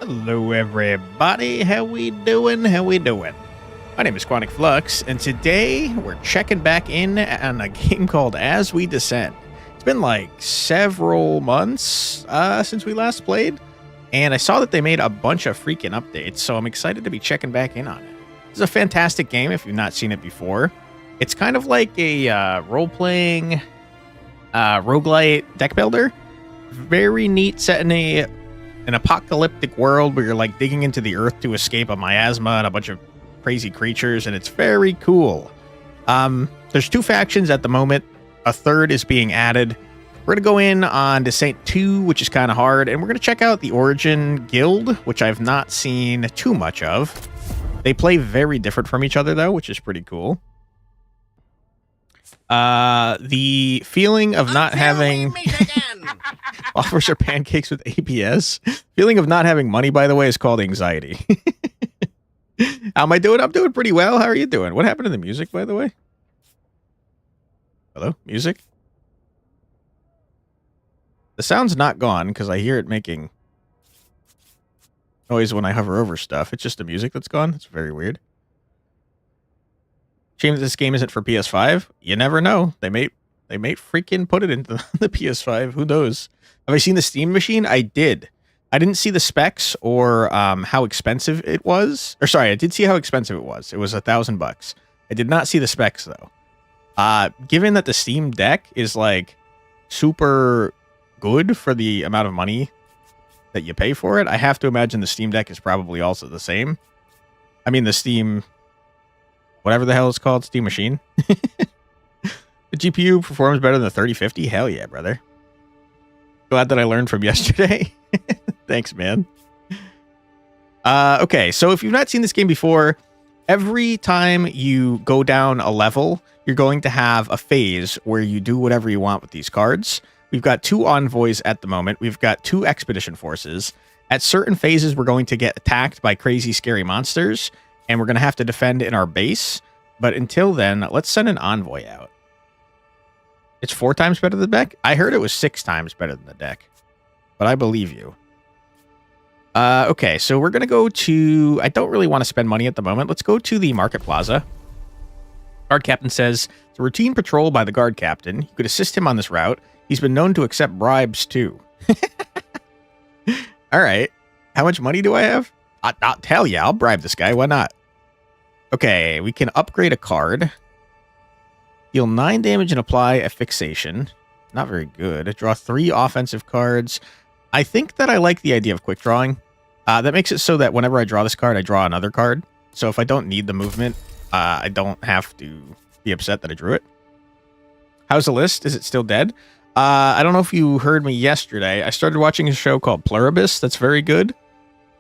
Hello everybody, how we doing? How we doing? My name is Quantic Flux, and today we're checking back in on a game called As We Descend. It's been like several months since we last played, and I saw that they made a bunch of freaking updates, so I'm excited to be checking back in on it. This is a fantastic game if you've not seen it before. It's kind of like a role-playing roguelite deck builder. Very neat, set in an apocalyptic world where you're like digging into the earth to escape a miasma and a bunch of crazy creatures, and it's very cool. There's two factions at the moment. A third is being added. We're gonna go in on Descent 2, which is kind of hard, and we're gonna check out the Origin Guild, which I've not seen too much of. They play very different from each other though, which is pretty cool. The feeling of not having offers are pancakes with APS. Feeling of not having money, by the way, is called anxiety. How am I doing? I'm doing pretty well. How are you doing? What happened to the music, by the way? Hello? Music? The sound's not gone because I hear it making noise when I hover over stuff. It's just the music that's gone. It's very weird. Shame that this game isn't for PS5. You never know. They may freaking put it into the PS5. Who knows? Have I seen the Steam machine? I did. I didn't see the specs or how expensive it was. Or sorry, I did see how expensive it was. It was $1,000. I did not see the specs though. Given that the Steam Deck is like super good for the amount of money that you pay for it, I have to imagine the Steam Deck is probably also the same. I mean, the Steam, whatever the hell it's called, Steam Machine. The GPU performs better than the 3050? Hell yeah, brother. Glad that I learned from yesterday. Thanks, man. Okay, so if you've not seen this game before, every time you go down a level, you're going to have a phase where you do whatever you want with these cards. We've got 2 envoys at the moment. We've got 2 expedition forces. At certain phases, we're going to get attacked by crazy, scary monsters, and we're going to have to defend in our base. But until then, let's send an envoy out. It's 4 times better than the deck? I heard it was 6 times better than the deck. But I believe you. Okay, so we're going to go to... I don't really want to spend money at the moment. Let's go to the Market Plaza. Guard Captain says, it's a routine patrol by the Guard Captain. You could assist him on this route. He's been known to accept bribes, too. All right. How much money do I have? I'll tell you. I'll bribe this guy. Why not? Okay, we can upgrade a card. Deal 9 damage and apply a fixation. Not very good. Draw 3 offensive cards. I think that I like the idea of quick drawing. That makes it so that whenever I draw this card, I draw another card. So if I don't need the movement, I don't have to be upset that I drew it. How's the list? Is it still dead? I don't know if you heard me yesterday. I started watching a show called Pluribus. That's very good.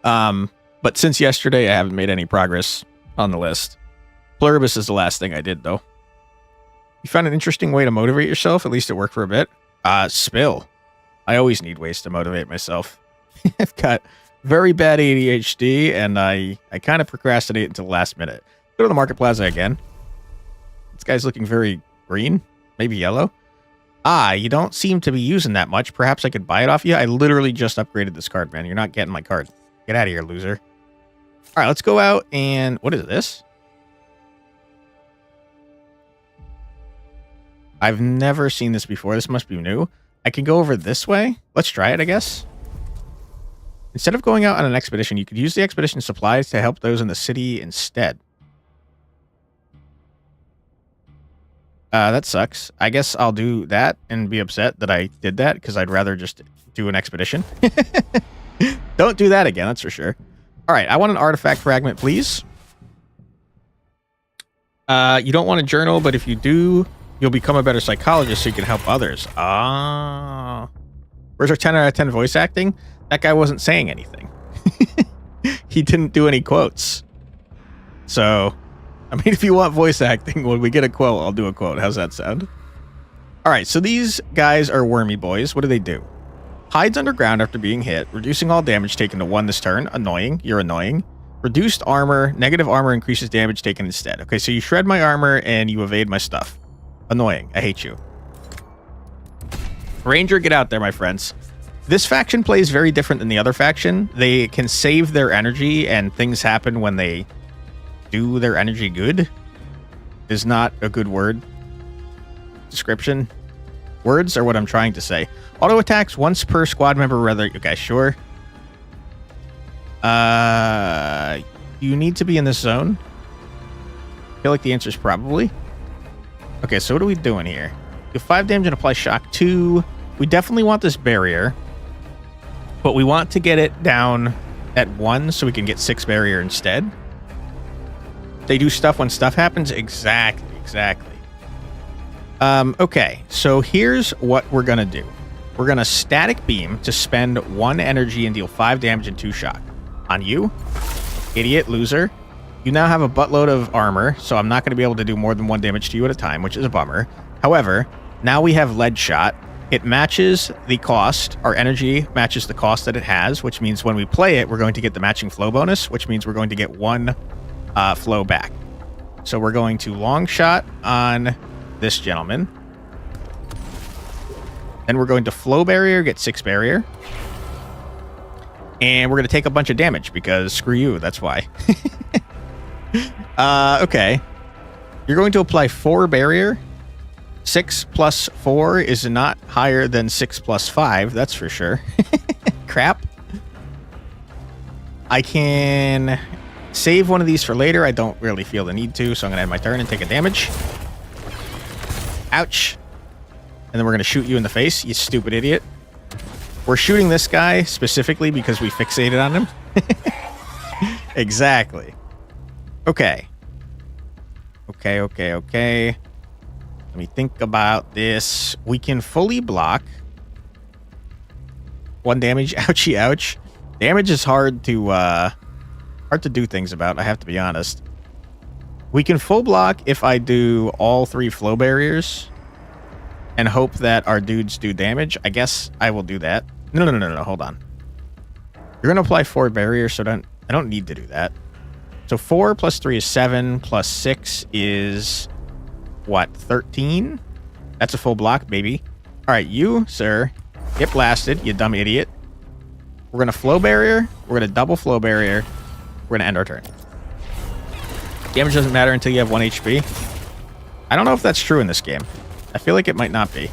But since yesterday, I haven't made any progress on the list. Pluribus is the last thing I did, though. You found an interesting way to motivate yourself? At least it worked for a bit. Spill. I always need ways to motivate myself. I've got very bad ADHD, and I kind of procrastinate until the last minute. Go to the Market Plaza again. This guy's looking very green. Maybe yellow. You don't seem to be using that much. Perhaps I could buy it off you. I literally just upgraded this card, man. You're not getting my card. Get out of here, loser. All right, let's go out and... What is this? I've never seen this before. This must be new. I can go over this way. Let's try it, I guess. Instead of going out on an expedition, you could use the expedition supplies to help those in the city instead. That sucks. I guess I'll do that and be upset that I did that because I'd rather just do an expedition. Don't do that again, that's for sure. All right, I want an artifact fragment, please. You don't want a journal, but if you do... You'll become a better psychologist so you can help others. Ah. Where's our 10 out of 10 voice acting? That guy wasn't saying anything. He didn't do any quotes. So, I mean, if you want voice acting, when we get a quote, I'll do a quote. How's that sound? All right, so these guys are wormy boys. What do? Hides underground after being hit, reducing all damage taken to 1 this turn. Annoying. You're annoying. Reduced armor. Negative armor increases damage taken instead. Okay, so you shred my armor and you evade my stuff. Annoying. I hate you. Ranger, get out there, my friends. This faction plays very different than the other faction. They can save their energy, and things happen when they do their energy good. Is not a good word description. Words are what I'm trying to say. Auto attacks once per squad member, rather. Okay, sure. You need to be in this zone. I feel like the answer is probably. Okay, so what are we doing here? Do 5 damage and apply shock 2. We definitely want this barrier, but we want to get it down at 1 so we can get 6 barrier instead. They do stuff when stuff happens. Exactly. Okay, so here's what we're gonna do. We're gonna static beam to spend 1 energy and deal 5 damage and 2 shock. On you, idiot loser. You now have a buttload of armor, so I'm not going to be able to do more than 1 damage to you at a time, which is a bummer. However, now we have lead shot. It matches the cost. Our energy matches the cost that it has, which means when we play it, we're going to get the matching flow bonus, which means we're going to get 1 flow back. So we're going to long shot on this gentleman. Then we're going to flow barrier, get 6 barrier. And we're going to take a bunch of damage because screw you, that's why. Okay. You're going to apply 4 barrier. 6 plus 4 is not higher than 6 plus 5, that's for sure. Crap. I can save one of these for later. I don't really feel the need to, so I'm going to end my turn and take a damage. Ouch. And then we're going to shoot you in the face, you stupid idiot. We're shooting this guy specifically because we fixated on him. Exactly. Okay. Okay. Let me think about this. We can fully block. 1 damage. Ouchie, ouch. Damage is hard to do things about, I have to be honest. We can full block if I do all 3 flow barriers and hope that our dudes do damage. I guess I will do that. No, hold on. You're going to apply 4 barriers, so I don't need to do that. So 4 plus 3 is 7, plus 6 is, what, 13? That's a full block, baby. All right, you, sir, get blasted, you dumb idiot. We're going to flow barrier. We're going to double flow barrier. We're going to end our turn. Damage doesn't matter until you have 1 HP. I don't know if that's true in this game. I feel like it might not be.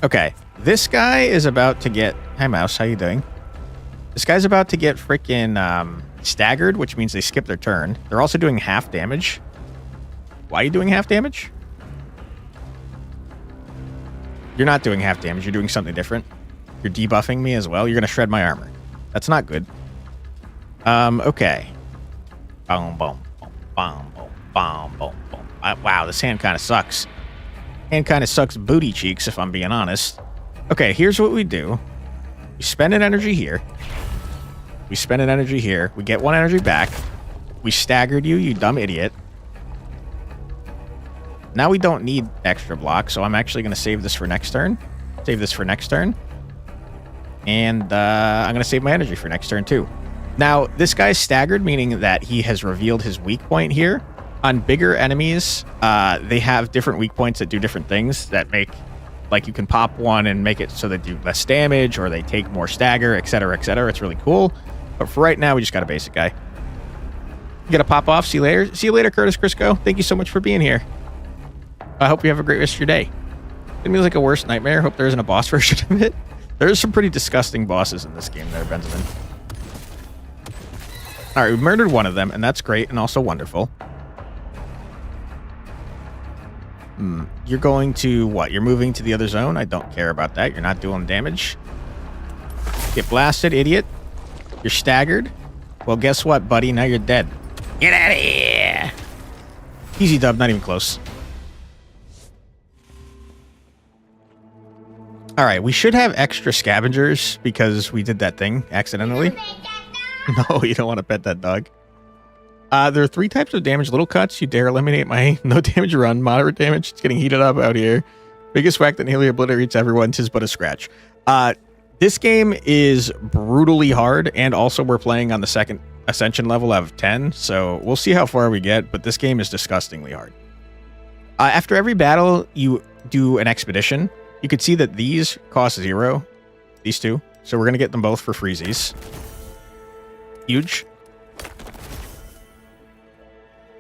Okay, this guy is about to get... Hi, mouse, how you doing? This guy's about to get freaking staggered, which means they skip their turn. They're also doing half damage. Why are you doing half damage? You're not doing half damage. You're doing something different. You're debuffing me as well. You're going to shred my armor. That's not good. Okay. Boom, boom, boom, boom, boom, boom, boom. Wow, this hand kind of sucks. Hand kind of sucks booty cheeks, if I'm being honest. Okay, here's what we do. We spend an energy here. We spend an energy here. We get 1 energy back. We staggered you, you dumb idiot. Now we don't need extra block, so I'm actually going to save this for next turn. Save this for next turn. And I'm going to save my energy for next turn, too. Now, this guy's staggered, meaning that he has revealed his weak point here. On bigger enemies, they have different weak points that do different things that make... Like, you can pop one and make it so they do less damage, or they take more stagger, etc., etc. It's really cool. But for right now, we just got a basic guy. You gotta pop off. See you later. See you later, Curtis Crisco. Thank you so much for being here. I hope you have a great rest of your day. It feels like a worst nightmare. Hope there isn't a boss version of it. There's some pretty disgusting bosses in this game there, Benjamin. Alright, we murdered one of them, and that's great and also wonderful. You're going to what? You're moving to the other zone? I don't care about that. You're not doing damage. Get blasted, idiot. You're staggered. Well, guess what, buddy? Now you're dead. Get out of here! Easy dub, not even close. Alright, we should have extra scavengers because we did that thing accidentally. No, you don't want to pet that dog. There are 3 types of damage. Little cuts, you dare eliminate my no damage run. Moderate damage, it's getting heated up out here. Biggest whack that nearly obliterates everyone, 'tis but a scratch. This game is brutally hard, and also we're playing on the 2nd Ascension level of 10, so we'll see how far we get, but this game is disgustingly hard. After every battle, you do an expedition, You can see that these cost 0, these two. So we're going to get them both for freezies. Huge.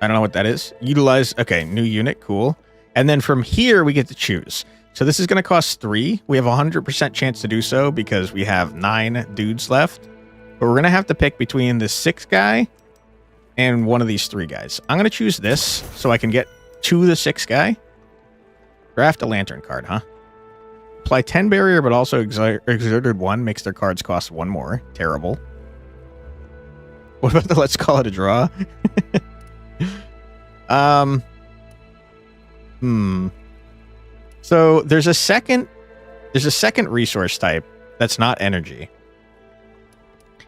I don't know what that is. Utilize, okay, new unit, cool. And then from here, we get to choose. So this is going to cost 3. We have a 100% chance to do so because we have 9 dudes left. But we're going to have to pick between the 6 guy and one of these 3 guys. I'm going to choose this so I can get to the 6 guy. Draft a lantern card, huh? Apply 10 barrier, but also exerted 1 makes their cards cost 1 more. Terrible. What about the let's call it a draw? So there's a second resource type that's not energy.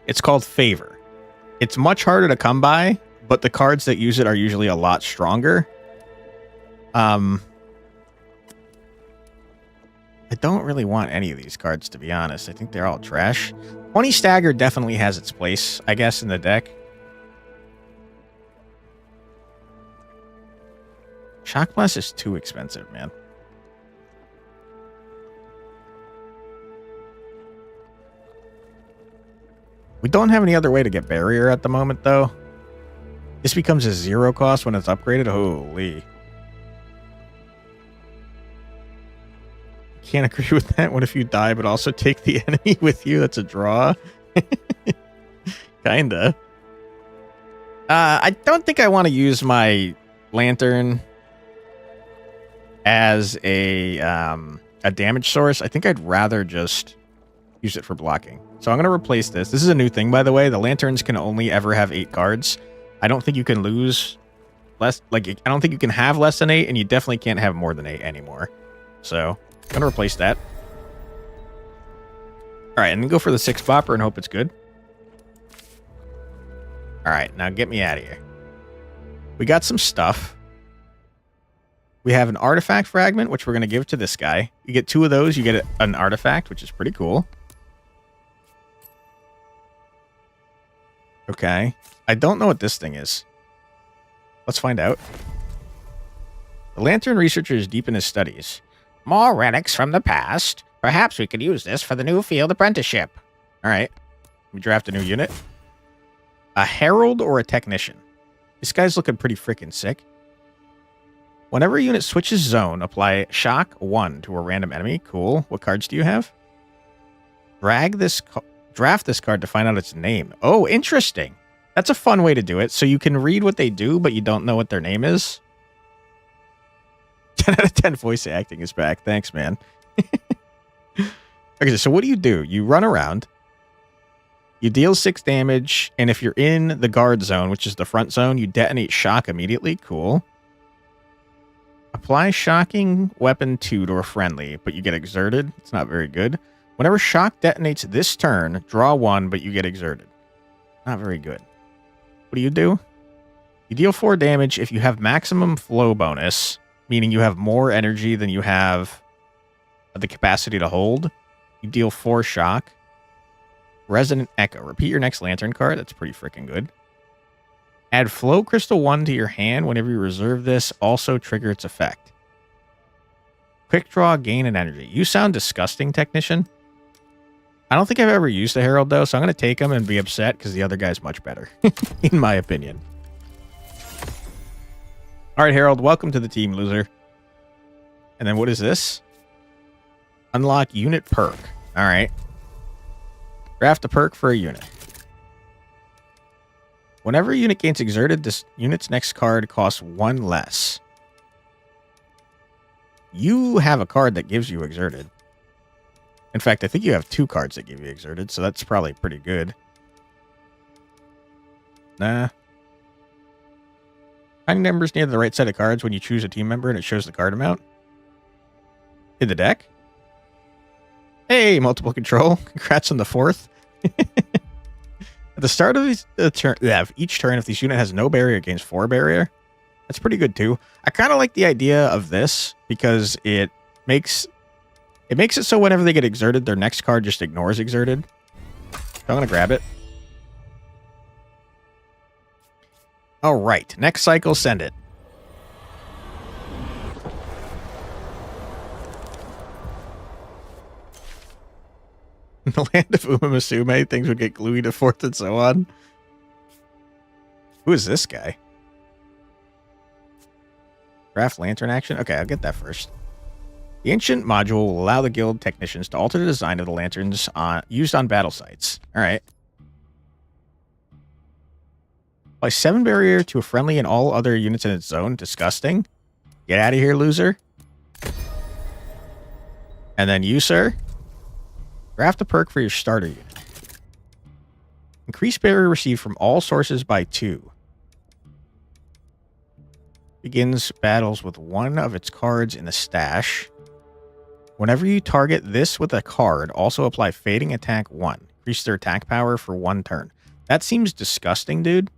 It's called favor. It's much harder to come by, but the cards that use it are usually a lot stronger. I don't really want any of these cards, to be honest. I think they're all trash. 20 Stagger definitely has its place, I guess, in the deck. Shock Blast is too expensive, man. We don't have any other way to get barrier at the moment, though. This becomes a 0 cost when it's upgraded. Holy. Can't agree with that. What if you die, but also take the enemy with you? That's a draw. Kinda. I don't think I want to use my lantern as a damage source. I think I'd rather just use it for blocking. So I'm going to replace this. This is a new thing, by the way. The lanterns can only ever have 8 cards. I don't think you can lose less. Like, I don't think you can have less than 8, and you definitely can't have more than 8 anymore. So I'm going to replace that. All right, and then go for the 6 bopper and hope it's good. All right, now get me out of here. We got some stuff. We have an artifact fragment, which we're going to give to this guy. You get 2 of those, you get an artifact, which is pretty cool. Okay. I don't know what this thing is. Let's find out. The lantern researcher is deep in his studies. More relics from the past. Perhaps we could use this for the new field apprenticeship. All right. We draft a new unit. A herald or a technician. This guy's looking pretty freaking sick. Whenever a unit switches zone, apply shock 1 to a random enemy. Cool. What cards do you have? Draft this card to find out its name. Oh, interesting. That's a fun way to do it. So you can read what they do, but you don't know what their name is. 10 out of 10 voice acting is back. Thanks, man. Okay, so what do? You run around. You deal 6 damage, and if you're in the guard zone, which is the front zone, you detonate shock immediately. Cool. Apply shocking weapon 2 to a friendly, but you get exerted. It's not very good. Whenever shock detonates this turn, draw 1, but you get exerted. Not very good. What do? You deal 4 damage if you have maximum flow bonus, meaning you have more energy than you have the capacity to hold. You deal 4 shock. Resonant Echo. Repeat your next lantern card. That's pretty freaking good. Add Flow Crystal 1 to your hand whenever you reserve this. Also trigger its effect. Quick draw, gain, and energy. You sound disgusting, technician. I don't think I've ever used a herald, though, so I'm going to take him and be upset because the other guy's much better, in my opinion. All right, Herald, welcome to the team, loser. And then what is this? Unlock unit perk. All right. Draft a perk for a unit. Whenever a unit gains exerted, this unit's next card costs 1 less. You have a card that gives you exerted. In fact, I think you have 2 cards that give you exerted, so that's probably pretty good. Nah. Finding numbers near the right side of cards when you choose a team member and it shows the card amount. In the deck? Hey, multiple control. Congrats on the 4th. At the start of each turn, if this unit has no barrier, it gains 4 barrier. That's pretty good, too. I kind of like the idea of this because it makes it so whenever they get exerted, their next card just ignores exerted. So I'm going to grab it. All right. Next cycle, send it. In the land of Umamasume, things would get gluey to fourth and so on. Who is this guy? Craft lantern action? Okay, I'll get that first. The ancient module will allow the guild technicians to alter the design of the lanterns used on battle sites. All right. Apply 7 barrier to a friendly and all other units in its zone. Disgusting. Get out of here, loser. And then you, sir. Craft a perk for your starter unit. Increase barrier received from all sources by 2. Begins battles with one of its cards in the stash. Whenever you target this with a card, also apply fading attack 1. Increase their attack power for 1 turn. That seems disgusting, dude.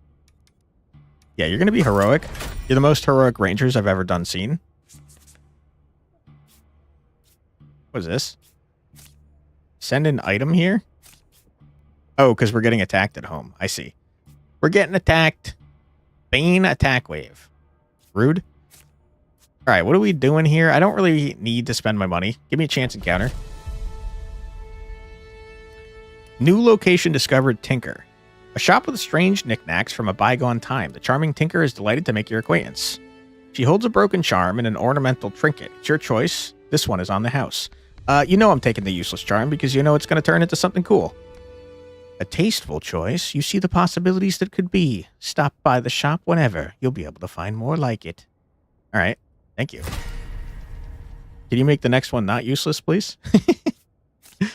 Yeah, you're going to be heroic. You're the most heroic rangers I've ever seen. What is this? Send an item here? Oh, because we're getting attacked at home. I see. We're getting attacked. Bane attack wave. Rude. All right, what are we doing here? I don't really need to spend my money. Give me a chance encounter. New location discovered, Tinker. A shop with strange knickknacks from a bygone time. The charming Tinker is delighted to make your acquaintance. She holds a broken charm and an ornamental trinket. It's your choice. This one is on the house. You know I'm taking the useless charm because you know it's going to turn into something cool. A tasteful choice. You see the possibilities that could be. Stop by the shop whenever. You'll be able to find more like it. All right. Thank you. Can you make the next one not useless, please? All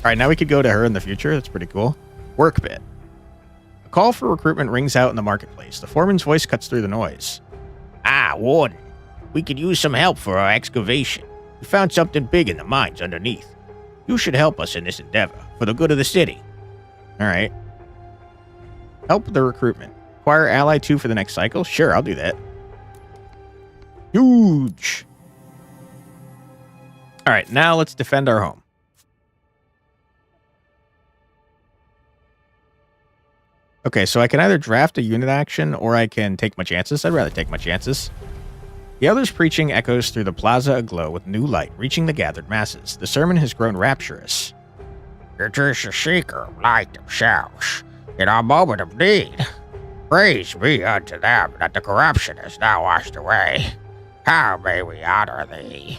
right, now we could go to her in the future. That's pretty cool. Work bit. A call for recruitment rings out in the marketplace. The foreman's voice cuts through the noise. Ah, Warden. We could use some help for our excavation. We found something big in the mines underneath. You should help us in this endeavor for the good of the city. All right. Help the recruitment. Acquire ally 2 for the next cycle. Sure, I'll do that. Huge. All right, now let's defend our home. Okay, so I can either draft a unit action or I can take my chances. I'd rather take my chances. The other's preaching echoes through the plaza aglow with new light, reaching the gathered masses. The sermon has grown rapturous. It is the seeker of light themselves, in our moment of need. Praise be unto them that the corruption is now washed away. How may we honor thee?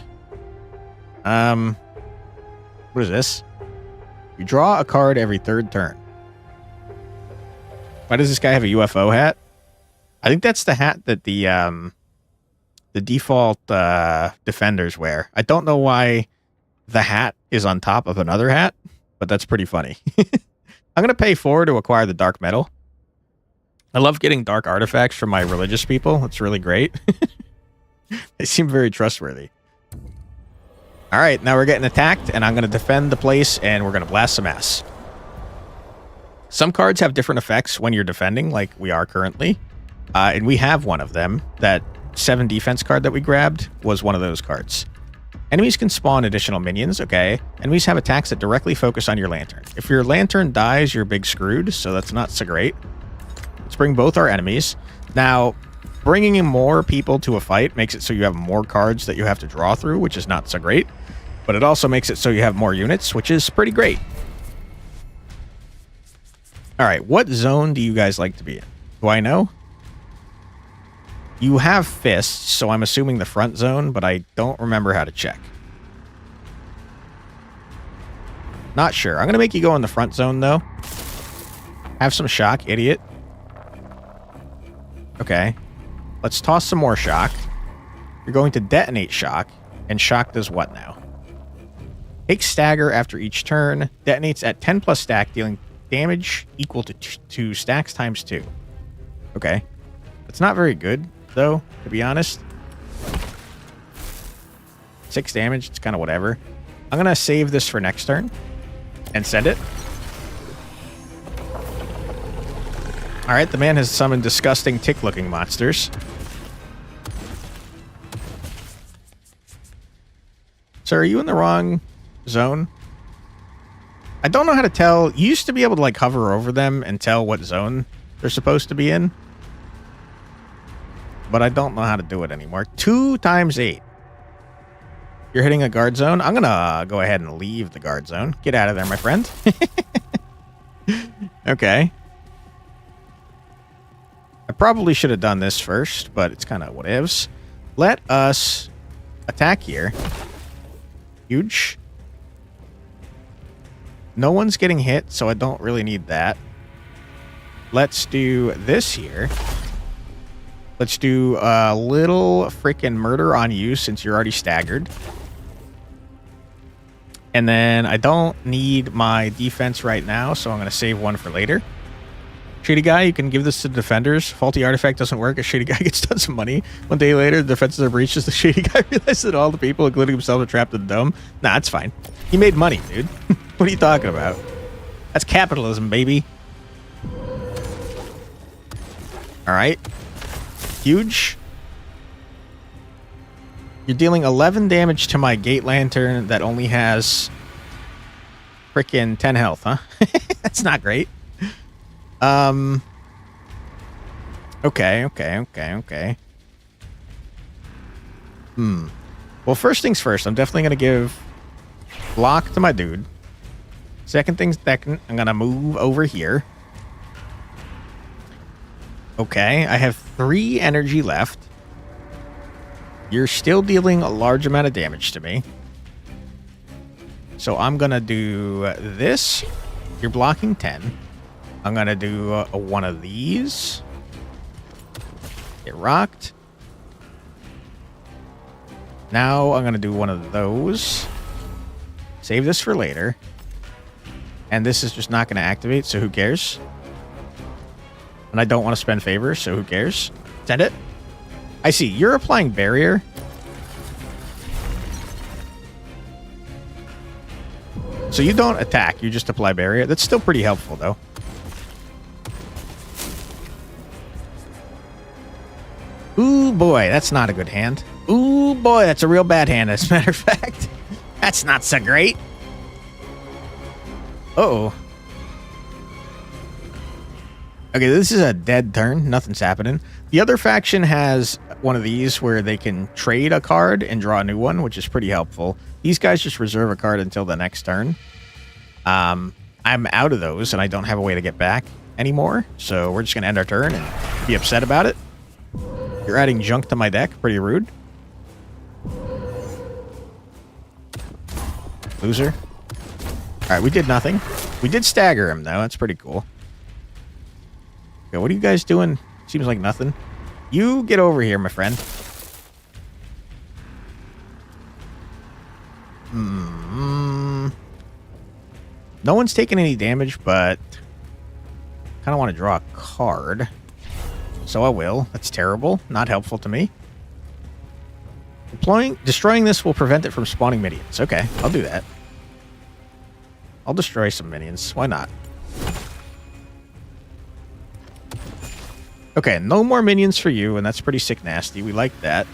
What is this? You draw a card every 3rd turn. Why does this guy have a UFO hat? I think that's the hat that the default defenders wear. I don't know why the hat is on top of another hat, but that's pretty funny. I'm going to pay 4 to acquire the dark metal. I love getting dark artifacts from my religious people. It's really great. They seem very trustworthy. All right, now we're getting attacked, and I'm going to defend the place, and we're going to blast some ass. Some cards have different effects when you're defending, like we are currently. And we have one of them. That 7 defense card that we grabbed was one of those cards. Enemies can spawn additional minions, okay. Enemies have attacks that directly focus on your lantern. If your lantern dies, you're big screwed, so that's not so great. Let's bring both our enemies. Now, bringing in more people to a fight makes it so you have more cards that you have to draw through, which is not so great. But it also makes it so you have more units, which is pretty great. All right, what zone do you guys like to be in? Do I know? You have fists, so I'm assuming the front zone, but I don't remember how to check. Not sure. I'm going to make you go in the front zone, though. Have some shock, idiot. Okay. Let's toss some more shock. You're going to detonate shock, and shock does what now? Takes stagger after each turn, detonates at 10 plus stack, dealing damage equal to stacks times 2. Okay. It's not very good, though, to be honest. 6 damage, it's kind of whatever. I'm going to save this for next turn and send it. Alright, the man has summoned disgusting tick-looking monsters. So are you in the wrong zone? I don't know how to tell. You used to be able to like hover over them and tell what zone they're supposed to be in. But I don't know how to do it anymore. 2 times 8. You're hitting a guard zone. I'm gonna go ahead and leave the guard zone. Get out of there, my friend. Okay. I probably should have done this first, but it's kind of whatevs. Let us attack here. Huge. No one's getting hit, so I don't really need that. Let's do this here. Let's do a little freaking murder on you since you're already staggered. And then I don't need my defense right now, so I'm going to save one for later. Shady guy, you can give this to defenders. Faulty artifact doesn't work. A shady guy gets tons of money. 1 day later, the defenses are breached as the shady guy realizes that all the people, including himself, are trapped in the dome. Nah, it's fine. He made money, dude. What are you talking about? That's capitalism, baby. All right. Huge. You're dealing 11 damage to my gate lantern that only has frickin' 10 health, huh? That's not great. Okay. Well, first things first, I'm definitely going to give block to my dude. Second things second, I'm going to move over here. Okay, I have 3 energy left. You're still dealing a large amount of damage to me. So I'm going to do this. You're blocking 10. I'm going to do one of these. Get rocked. Now I'm going to do one of those. Save this for later. And this is just not going to activate, so who cares? And I don't want to spend favor, so who cares? Send it. I see. You're applying barrier. So you don't attack. You just apply barrier. That's still pretty helpful, though. Ooh, boy. That's not a good hand. Ooh, boy. That's a real bad hand, as a matter of fact. That's not so great. Uh-oh. Okay, this is a dead turn. Nothing's happening. The other faction has one of these where they can trade a card and draw a new one, which is pretty helpful. These guys just reserve a card until the next turn. I'm out of those, and I don't have a way to get back anymore. So we're just going to end our turn and be upset about it. You're adding junk to my deck. Pretty rude. Loser. All right, we did nothing. We did stagger him, though. That's pretty cool. Okay, what are you guys doing? Seems like nothing. You get over here, my friend. No one's taking any damage, but kind of want to draw a card. So I will. That's terrible. Not helpful to me. Destroying this will prevent it from spawning minions. Okay, I'll do that. I'll destroy some minions. Why not? Okay, no more minions for you, and that's pretty sick nasty. We like that.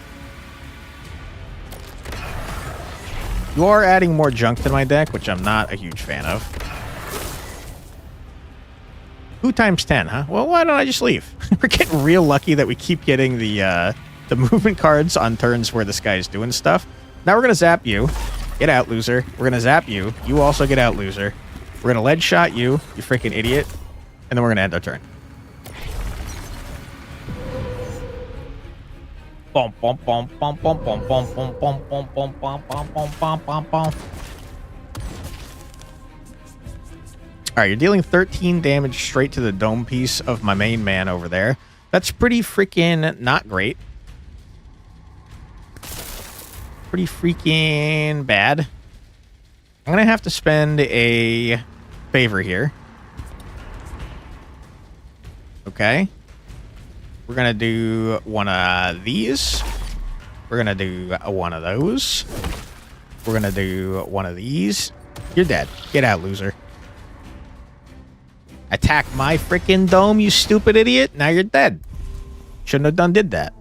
You are adding more junk to my deck, which I'm not a huge fan of. 2 times 10, huh? Well, why don't I just leave? We're getting real lucky that we keep getting the movement cards on turns where this guy's doing stuff. Now we're going to zap you. Get out, loser. We're going to zap you. You also get out, loser. We're going to lead shot you, you freaking idiot. And then we're going to end our turn. Bum, bum, bum, bum, bum, bum, bum, bum, bum, bum, bum, bum, bum, bum, bum, bum. Alright, you're dealing 13 damage straight to the dome piece of my main man over there. That's pretty freaking not great. Pretty freaking bad. I'm gonna have to spend a favor here. Okay. We're gonna do one of these. We're gonna do one of those. We're gonna do one of these. You're dead. Get out, loser. Attack my freaking dome, you stupid idiot. Now you're dead. Shouldn't have did that.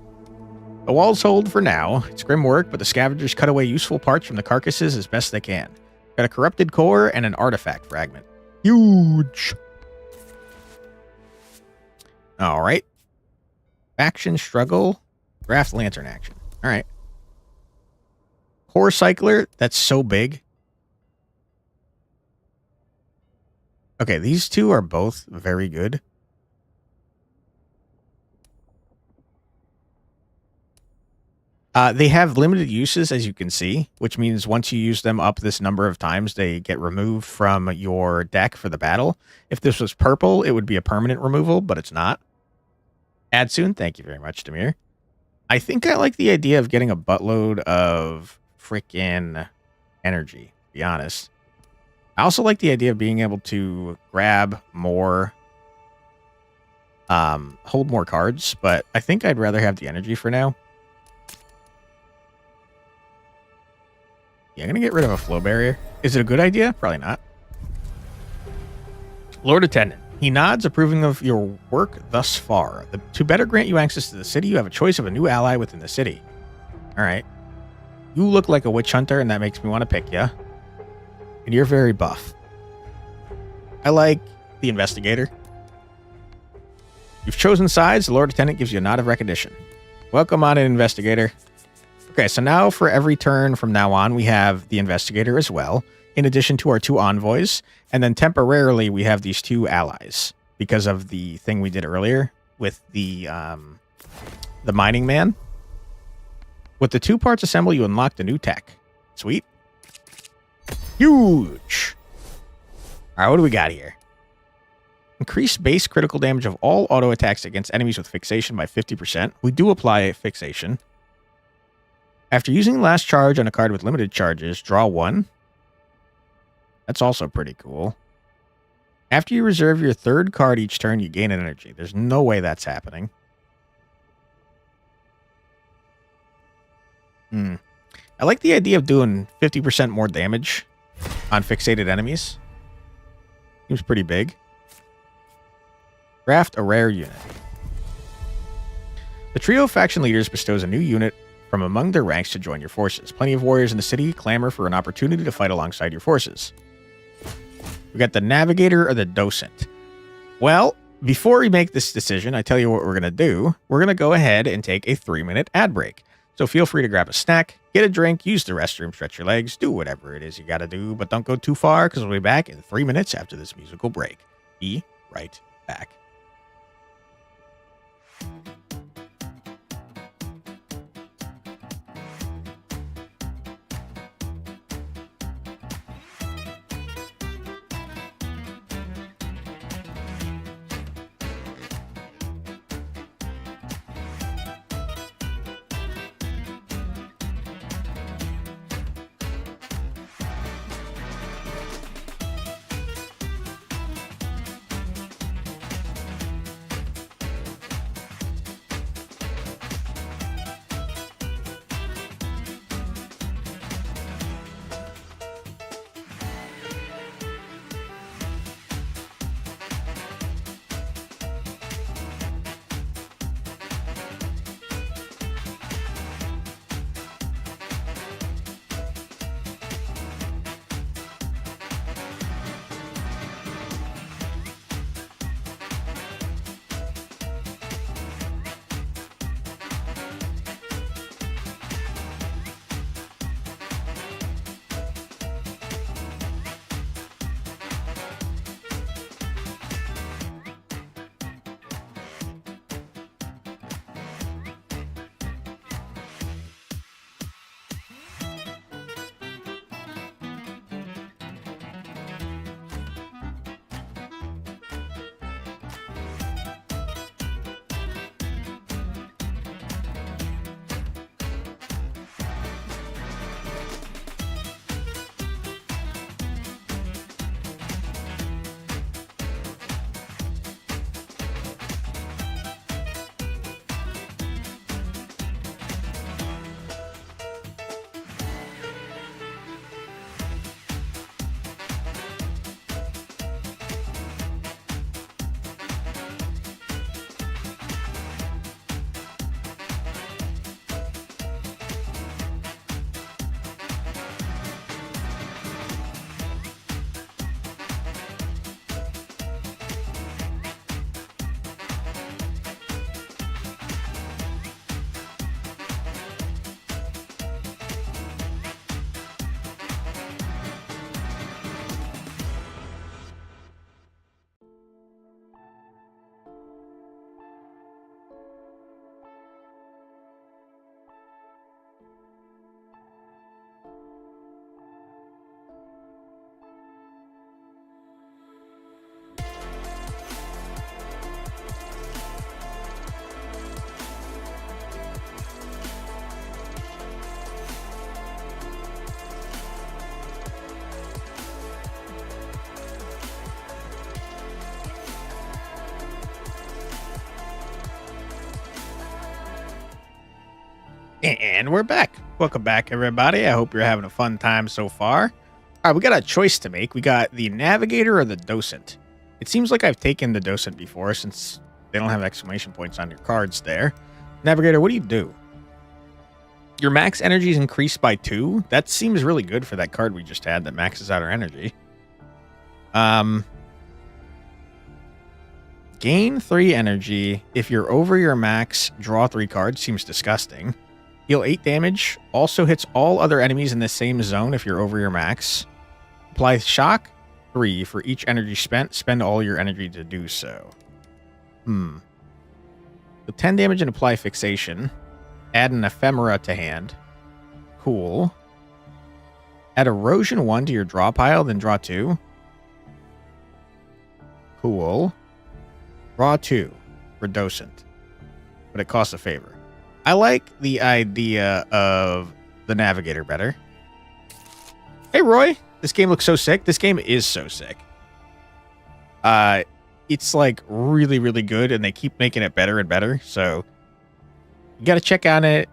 The walls hold for now. It's grim work, but the scavengers cut away useful parts from the carcasses as best they can. Got a corrupted core and an artifact fragment. Huge. All right. Faction struggle. Draft lantern action. All right. Core Cycler, that's so big. Okay, these two are both very good. They have limited uses, as you can see, which means once you use them up this number of times, they get removed from your deck for the battle. If this was purple, it would be a permanent removal, but it's not. Add soon. Thank you very much, Demir. I think I like the idea of getting a buttload of freaking energy, to be honest. I also like the idea of being able to grab more, hold more cards, but I think I'd rather have the energy for now. Yeah, I'm going to get rid of a flow barrier. Is it a good idea? Probably not. Lord Attendant. He nods, approving of your work thus far. To better grant you access to the city, you have a choice of a new ally within the city. All right. You look like a witch hunter, and that makes me want to pick you. And you're very buff. I like the investigator. You've chosen sides. The Lord Attendant gives you a nod of recognition. Welcome on in, investigator. Okay, so now for every turn from now on, we have the investigator as well, in addition to our two envoys. And then temporarily, we have these two allies because of the thing we did earlier with the mining man. With the two parts assembled, you unlock the new tech. Sweet. Huge. All right, what do we got here? Increase base critical damage of all auto attacks against enemies with fixation by 50%. We do apply a fixation. After using last charge on a card with limited charges, draw one. That's also pretty cool. After you reserve your third card each turn, you gain an energy. There's no way that's happening. I like the idea of doing 50% more damage on fixated enemies. Seems pretty big. Draft a rare unit. The trio of faction leaders bestows a new unit from among their ranks to join your forces. Plenty of warriors in the city clamor for an opportunity to fight alongside your forces. We got the navigator or the docent. Well, before we make this decision, I tell you what we're going to do. We're going to go ahead and take a 3-minute ad break. So feel free to grab a snack, get a drink, use the restroom, stretch your legs, do whatever it is you got to do, but don't go too far because we'll be back in 3 minutes after this musical break. Be right back. And we're back. Welcome back, everybody. I hope you're having a fun time so far. All right, we got a choice to make. We got the navigator or the docent. It seems like I've taken the docent before since they don't have exclamation points on your cards there. Navigator, what do you do? Your max energy is increased by 2. That seems really good for that card we just had that maxes out our energy. Gain 3 energy. If you're over your max, draw 3 cards. Seems disgusting. Heal 8 damage. Also hits all other enemies in the same zone if you're over your max. Apply shock 3 for each energy spent. Spend all your energy to do so. So 10 damage and apply fixation. Add an ephemera to hand. Cool. Add erosion 1 to your draw pile, then draw 2. Cool. Draw 2 for docent. But it costs a favor. I like the idea of the navigator better. Hey, Roy. This game looks so sick. This game is so sick. It's like really, really good, and they keep making it better and better. So you got to check on it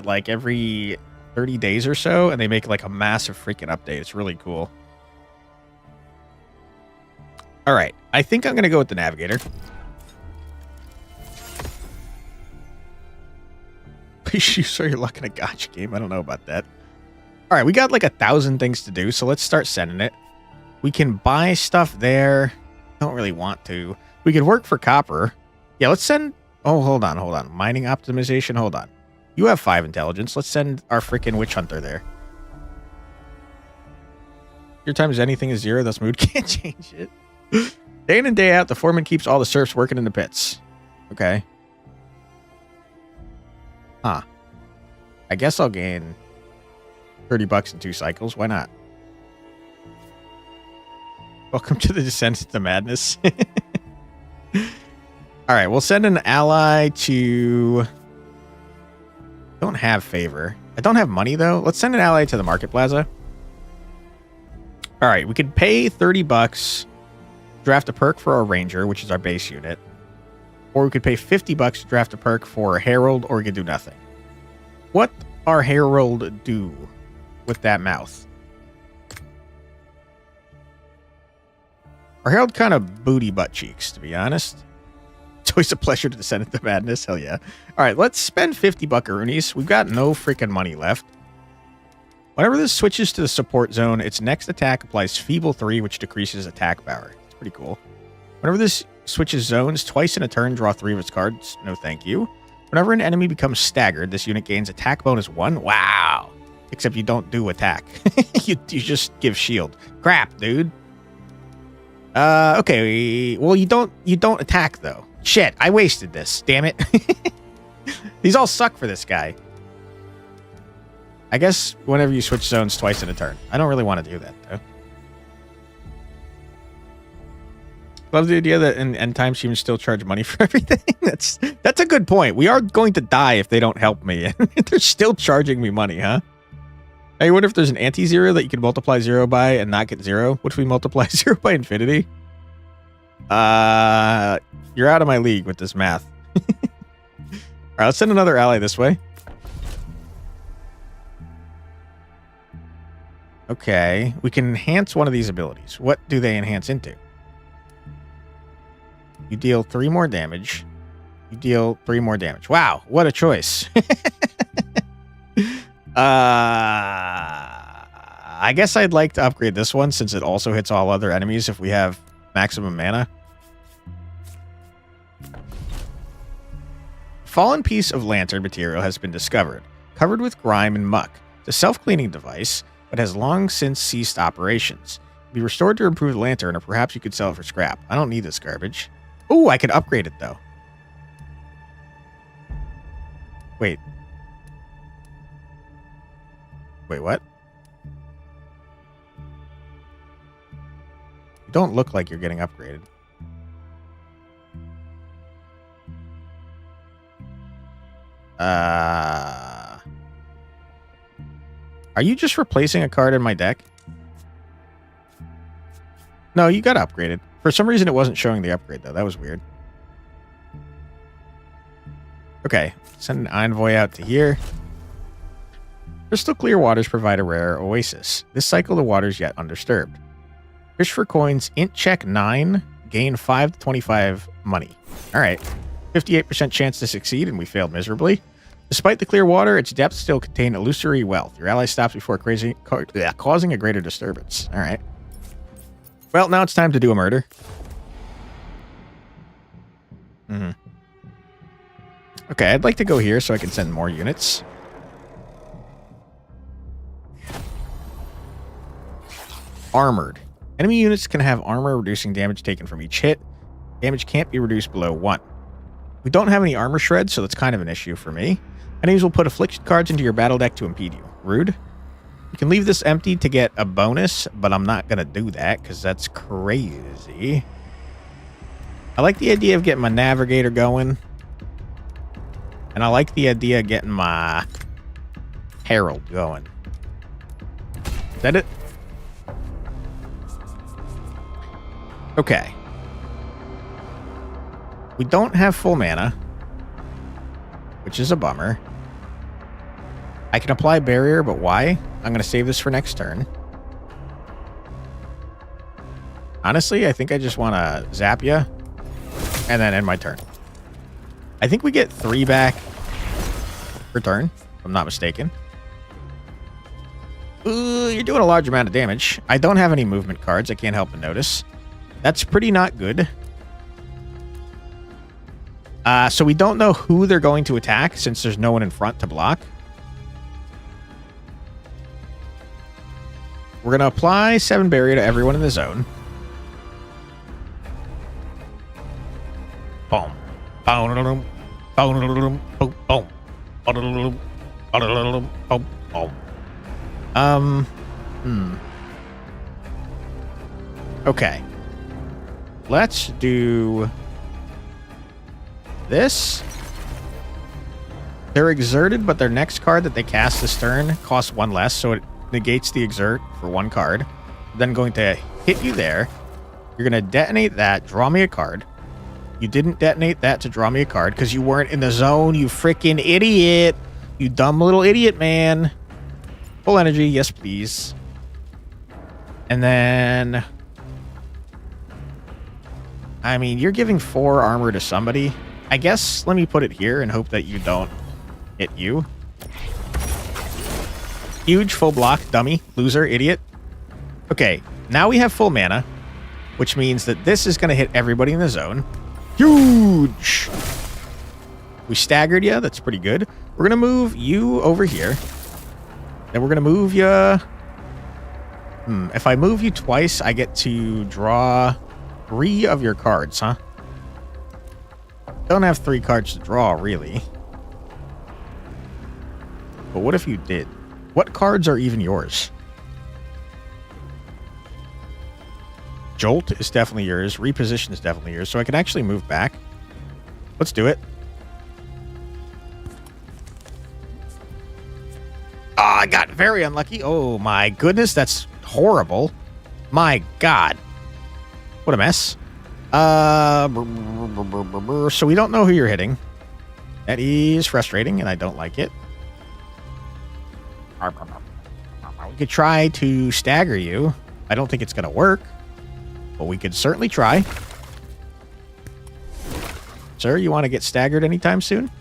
like every 30 days or so, and they make like a massive freaking update. It's really cool. All right. I think I'm going to go with the navigator. Please use your luck in a gotcha game. I don't know about that. All right, we got like 1,000 things to do, so let's start sending it. We can buy stuff there. Don't really want to. We could work for copper. Yeah, let's send... Oh, hold on. Mining optimization, hold on. You have 5 intelligence. Let's send our freaking witch hunter there. Your times anything is 0, thus mood can't change it. Day in and day out, the foreman keeps all the serfs working in the pits. Okay. Huh. I guess I'll gain 30 bucks in 2 cycles. Why not? Welcome to the descent into madness. All right, we'll send an ally to... Don't have favor. I don't have money, though. Let's send an ally to the market plaza. All right, we could pay 30 bucks, draft a perk for our ranger, which is our base unit. Or we could pay 50 bucks to draft a perk for Herald, or we could do nothing. What our Herald do with that mouth? Our Herald kind of booty butt cheeks, to be honest. It's always a pleasure to descend into madness. Hell yeah. All right, let's spend 50 buckaroonies. We've got no freaking money left. Whenever this switches to the support zone, its next attack applies Feeble 3, which decreases attack power. It's pretty cool. Whenever this switches zones, twice in a turn, draw 3 of its cards. No thank you. Whenever an enemy becomes staggered, this unit gains attack bonus 1. Wow. Except you don't do attack. you just give shield. Crap, dude. Okay. Well, you don't attack, though. Shit, I wasted this. Damn it. These all suck for this guy. I guess whenever you switch zones twice in a turn. I don't really want to do that, though. Love the idea that in end times humans still charge money for everything. That's a good point. We are going to die if they don't help me. They're still charging me money, huh? I wonder if there's an anti-zero that you can multiply 0 by and not get 0. What if we multiply 0 by infinity? You're out of my league with this math. All right, let's send another ally this way. Okay, we can enhance one of these abilities. What do they enhance into? You deal 3 more damage. You deal 3 more damage. Wow, what a choice. I guess I'd like to upgrade this one since it also hits all other enemies if we have maximum mana. Fallen piece of lantern material has been discovered, covered with grime and muck. It's a self-cleaning device, but has long since ceased operations. Be restored to improve the lantern, or perhaps you could sell it for scrap. I don't need this garbage. Ooh, I could upgrade it, though. Wait. Wait, what? You don't look like you're getting upgraded. Are you just replacing a card in my deck? No, you got upgraded. For some reason, it wasn't showing the upgrade, though. That was weird. Okay. Send an envoy out to here. Crystal clear waters provide a rare oasis. This cycle the water's yet undisturbed. Fish for coins, int check 9, gain 5 to 25 money. Alright. 58% chance to succeed, and we failed miserably. Despite the clear water, its depths still contain illusory wealth. Your ally stops before causing a greater disturbance. Alright. Well, now it's time to do a murder. Okay, I'd like to go here so I can send more units. Armored. Enemy units can have armor reducing damage taken from each hit. Damage can't be reduced below 1. We don't have any armor shreds, so that's kind of an issue for me. Enemies will put affliction cards into your battle deck to impede you. Rude. You can leave this empty to get a bonus, but I'm not going to do that because that's crazy. I like the idea of getting my navigator going. And I like the idea of getting my herald going. Is that it? Okay. We don't have full mana, which is a bummer. I can apply barrier, but why? I'm going to save this for next turn. Honestly, I think I just want to zap you and then end my turn. I think we get 3 back per turn, if I'm not mistaken. You're doing a large amount of damage. I don't have any movement cards. I can't help but notice. That's pretty not good. So we don't know who they're going to attack since there's no one in front to block. We're going to apply 7 barrier to everyone in the zone. Boom. Boom. Boom. Boom. Okay. Let's do this. They're exerted, but their next card that they cast this turn costs 1 less, so it negates the exert for 1 card. Then going to hit you there. You're going to detonate that, draw me a card. You didn't detonate that to draw me a card because you weren't in the zone, you freaking idiot. You dumb little idiot, man. Full energy, yes please. And then... I mean, you're giving 4 armor to somebody. I guess let me put it here and hope that you don't hit you. Huge full block, dummy, loser, idiot. Okay, now we have full mana, which means that this is going to hit everybody in the zone. Huge! We staggered you. That's pretty good. We're going to move you over here. Then we're going to move you... If I move you twice, I get to draw 3 of your cards, huh? Don't have 3 cards to draw, really. But what if you did? What cards are even yours? Jolt is definitely yours. Reposition is definitely yours. So I can actually move back. Let's do it. Ah, I got very unlucky. Oh my goodness, that's horrible. My God. What a mess. So we don't know who you're hitting. That is frustrating, and I don't like it. We could try to stagger you. I don't think it's going to work, but we could certainly try. Sir, you want to get staggered anytime soon?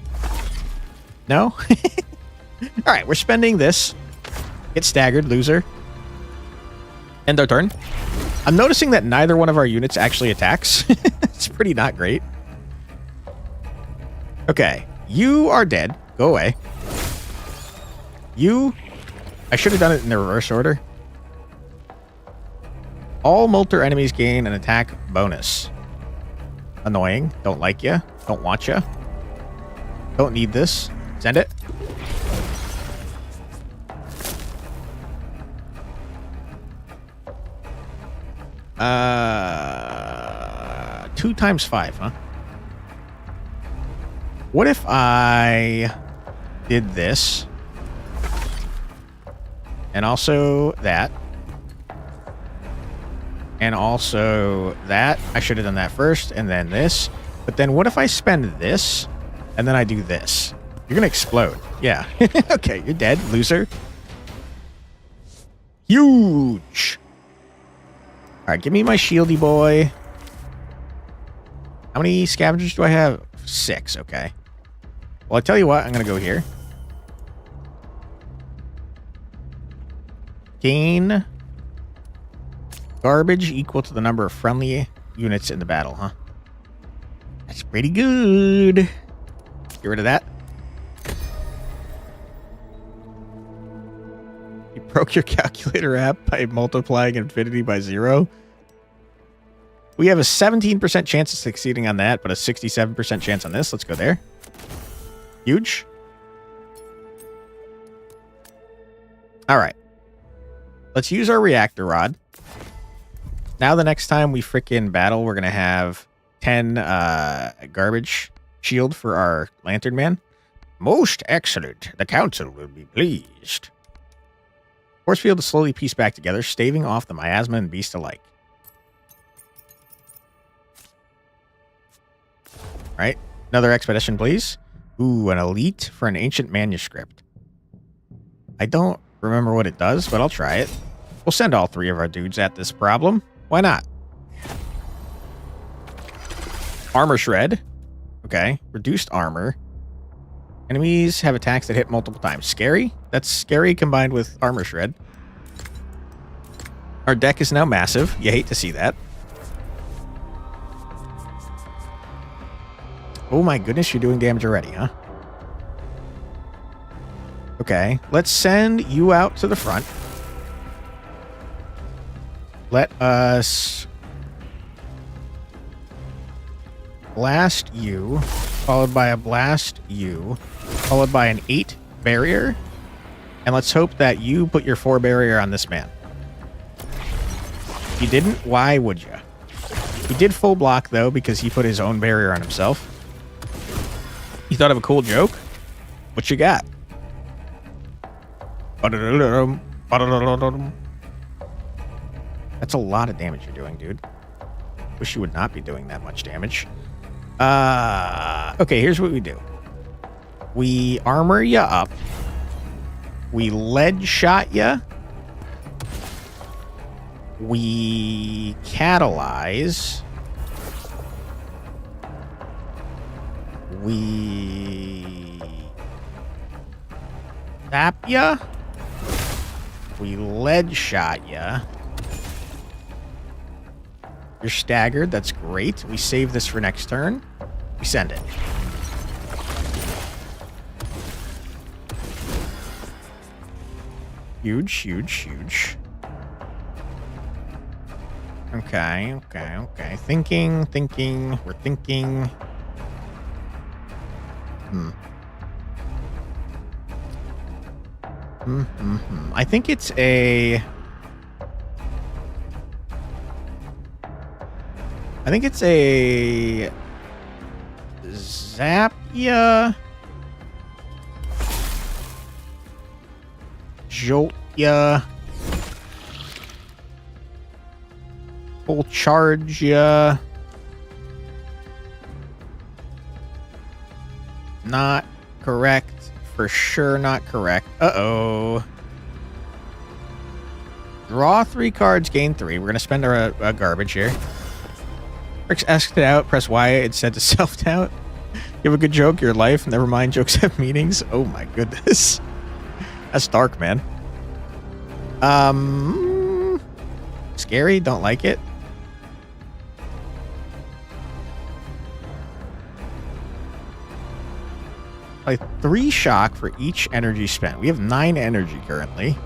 No? All right, we're spending this. Get staggered, loser. End our turn. I'm noticing that neither one of our units actually attacks. It's pretty not great. Okay, you are dead. Go away. You... I should have done it in the reverse order. All Molter enemies gain an attack bonus. Annoying. Don't like ya. Don't want ya. Don't need this. Send it. Uh, 2 times 5, huh? What if I did this? And also that. And also that. I should have done that first, and then this. But then what if I spend this, and then I do this? You're going to explode. Yeah. Okay, you're dead, loser. Huge. All right, give me my shieldy boy. How many scavengers do I have? 6, okay. Well, I tell you what, I'm going to go here. Gain garbage equal to the number of friendly units in the battle, huh? That's pretty good. Get rid of that. You broke your calculator app by multiplying infinity by 0. We have a 17% chance of succeeding on that, but a 67% chance on this. Let's go there. Huge. All right. Let's use our reactor rod. Now the next time we frickin' battle, we're going to have 10 garbage shield for our lantern man. Most excellent. The council will be pleased. Force field to slowly piece back together, staving off the miasma and beast alike. Right. Another expedition, please. Ooh, an elite for an ancient manuscript. I don't remember what it does, but I'll try it. We'll send all 3 of our dudes at this problem. Why not? Armor shred. Okay. Reduced armor. Enemies have attacks that hit multiple times. Scary? That's scary combined with armor shred. Our deck is now massive. You hate to see that. Oh my goodness, you're doing damage already, huh? Okay, let's send you out to the front. Let us blast you, followed by a blast you, followed by an 8 barrier. And let's hope that you put your 4 barrier on this man. If you didn't, why would you? He did full block, though, because he put his own barrier on himself. You thought of a cool joke? What you got? That's a lot of damage you're doing, dude. Wish you would not be doing that much damage. Okay, here's what we do. We armor you up. We lead shot you. We catalyze. We zap ya. We lead shot ya. You're staggered. That's great. We save this for next turn. We send it. Huge, huge, huge. Okay, okay, okay. Thinking. We're thinking. I think it's a... Zapia. Joltya. Full charge ya. Not correct. For sure not correct. Uh-oh. Draw 3 cards, gain 3. We're going to spend our garbage here. Rick's asked it out. Press Y. It said to self-doubt. You have a good joke, your life. Never mind, jokes have meanings. Oh my goodness. That's dark, man. Scary. Don't like it. Like 3 shock for each energy spent. We have 9 energy currently.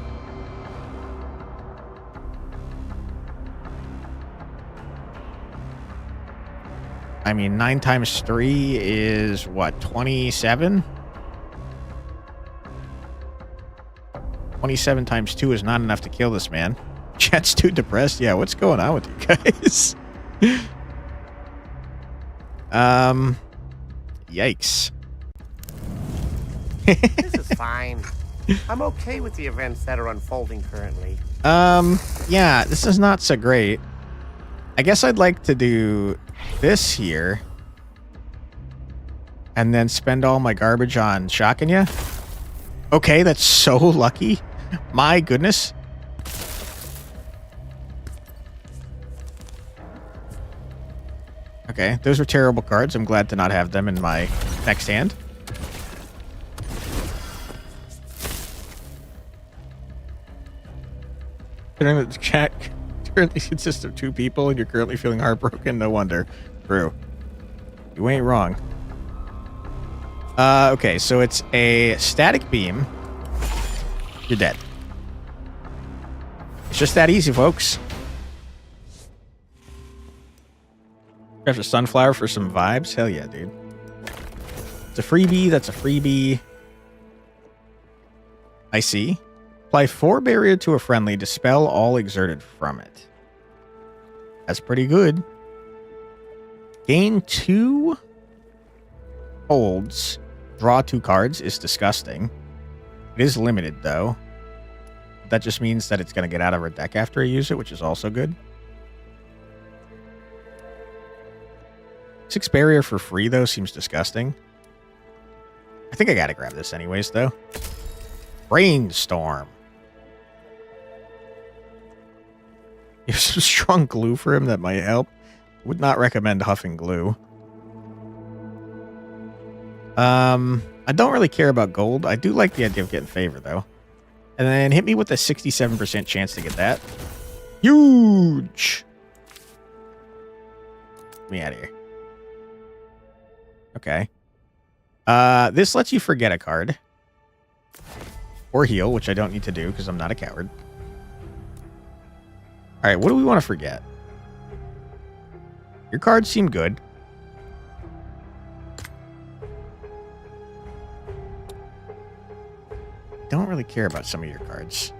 I mean, 9 times 3 is what? 27? 27 times 2 is not enough to kill this man. Chat's too depressed. Yeah, what's going on with you guys? Yikes. This is fine. I'm okay with the events that are unfolding currently. Yeah, this is not so great. I guess I'd like to do this here. And then spend all my garbage on shocking ya. Okay, that's so lucky. My goodness. Okay, those were terrible cards. I'm glad to not have them in my next hand. Considering the chat currently consists of 2 people and you're currently feeling heartbroken, no wonder. True. You ain't wrong. Okay, so it's a static beam. You're dead. It's just that easy, folks. There's a sunflower for some vibes. Hell yeah, dude. It's a freebie. That's a freebie. I see. Apply 4 barrier to a friendly. Dispel all exerted from it. That's pretty good. Gain 2 holds. Draw 2 cards is disgusting. It is limited, though. That just means that it's going to get out of our deck after I use it, which is also good. 6 barrier for free, though, seems disgusting. I think I gotta grab this anyways, though. Brainstorm. You have some strong glue for him that might help. Would not recommend huffing glue. I don't really care about gold. I do like the idea of getting favor, though. And then hit me with a 67% chance to get that. Huge! Get me out of here. Okay. This lets you forget a card. Or heal, which I don't need to do because I'm not a coward. Alright, what do we want to forget? Your cards seem good. Don't really care about some of your cards.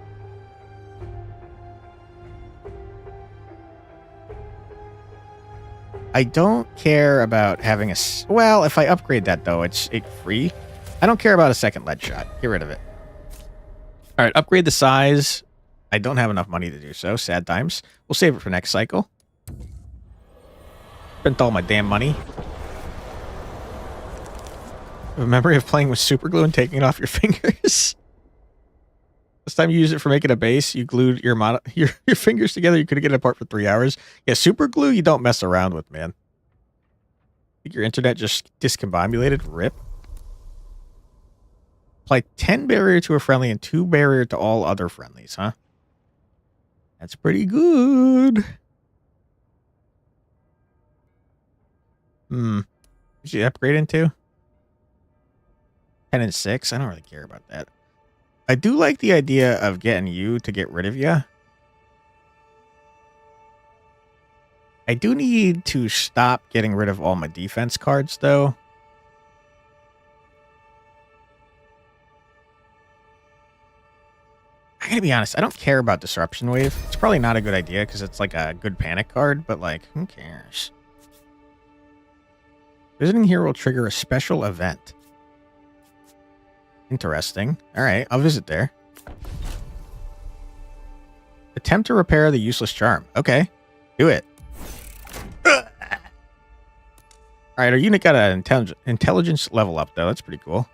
I don't care about having a... Well, if I upgrade that, though, it's free. I don't care about a second lead shot. Get rid of it. All right, upgrade the size. I don't have enough money to do so. Sad times. We'll save it for next cycle. Spent all my damn money. A memory of playing with super glue and taking it off your fingers. This time you used it for making a base. You glued your fingers together. You could get it apart for 3 hours. Yeah, super glue you don't mess around with, man. I think your internet just discombobulated. Rip. Apply 10 barrier to a friendly and 2 barrier to all other friendlies, huh? That's pretty good. Did you upgrade into? 10 and 6? I don't really care about that. I do like the idea of getting you to get rid of you. I do need to stop getting rid of all my defense cards, though. I gotta be honest, I don't care about Disruption Wave. It's probably not a good idea because it's like a good panic card, but like, who cares? Visiting here will trigger a special event. Interesting. All right, I'll visit there. Attempt to repair the useless charm. Okay, do it. All right, our unit got an intelligence level up, though. That's pretty cool.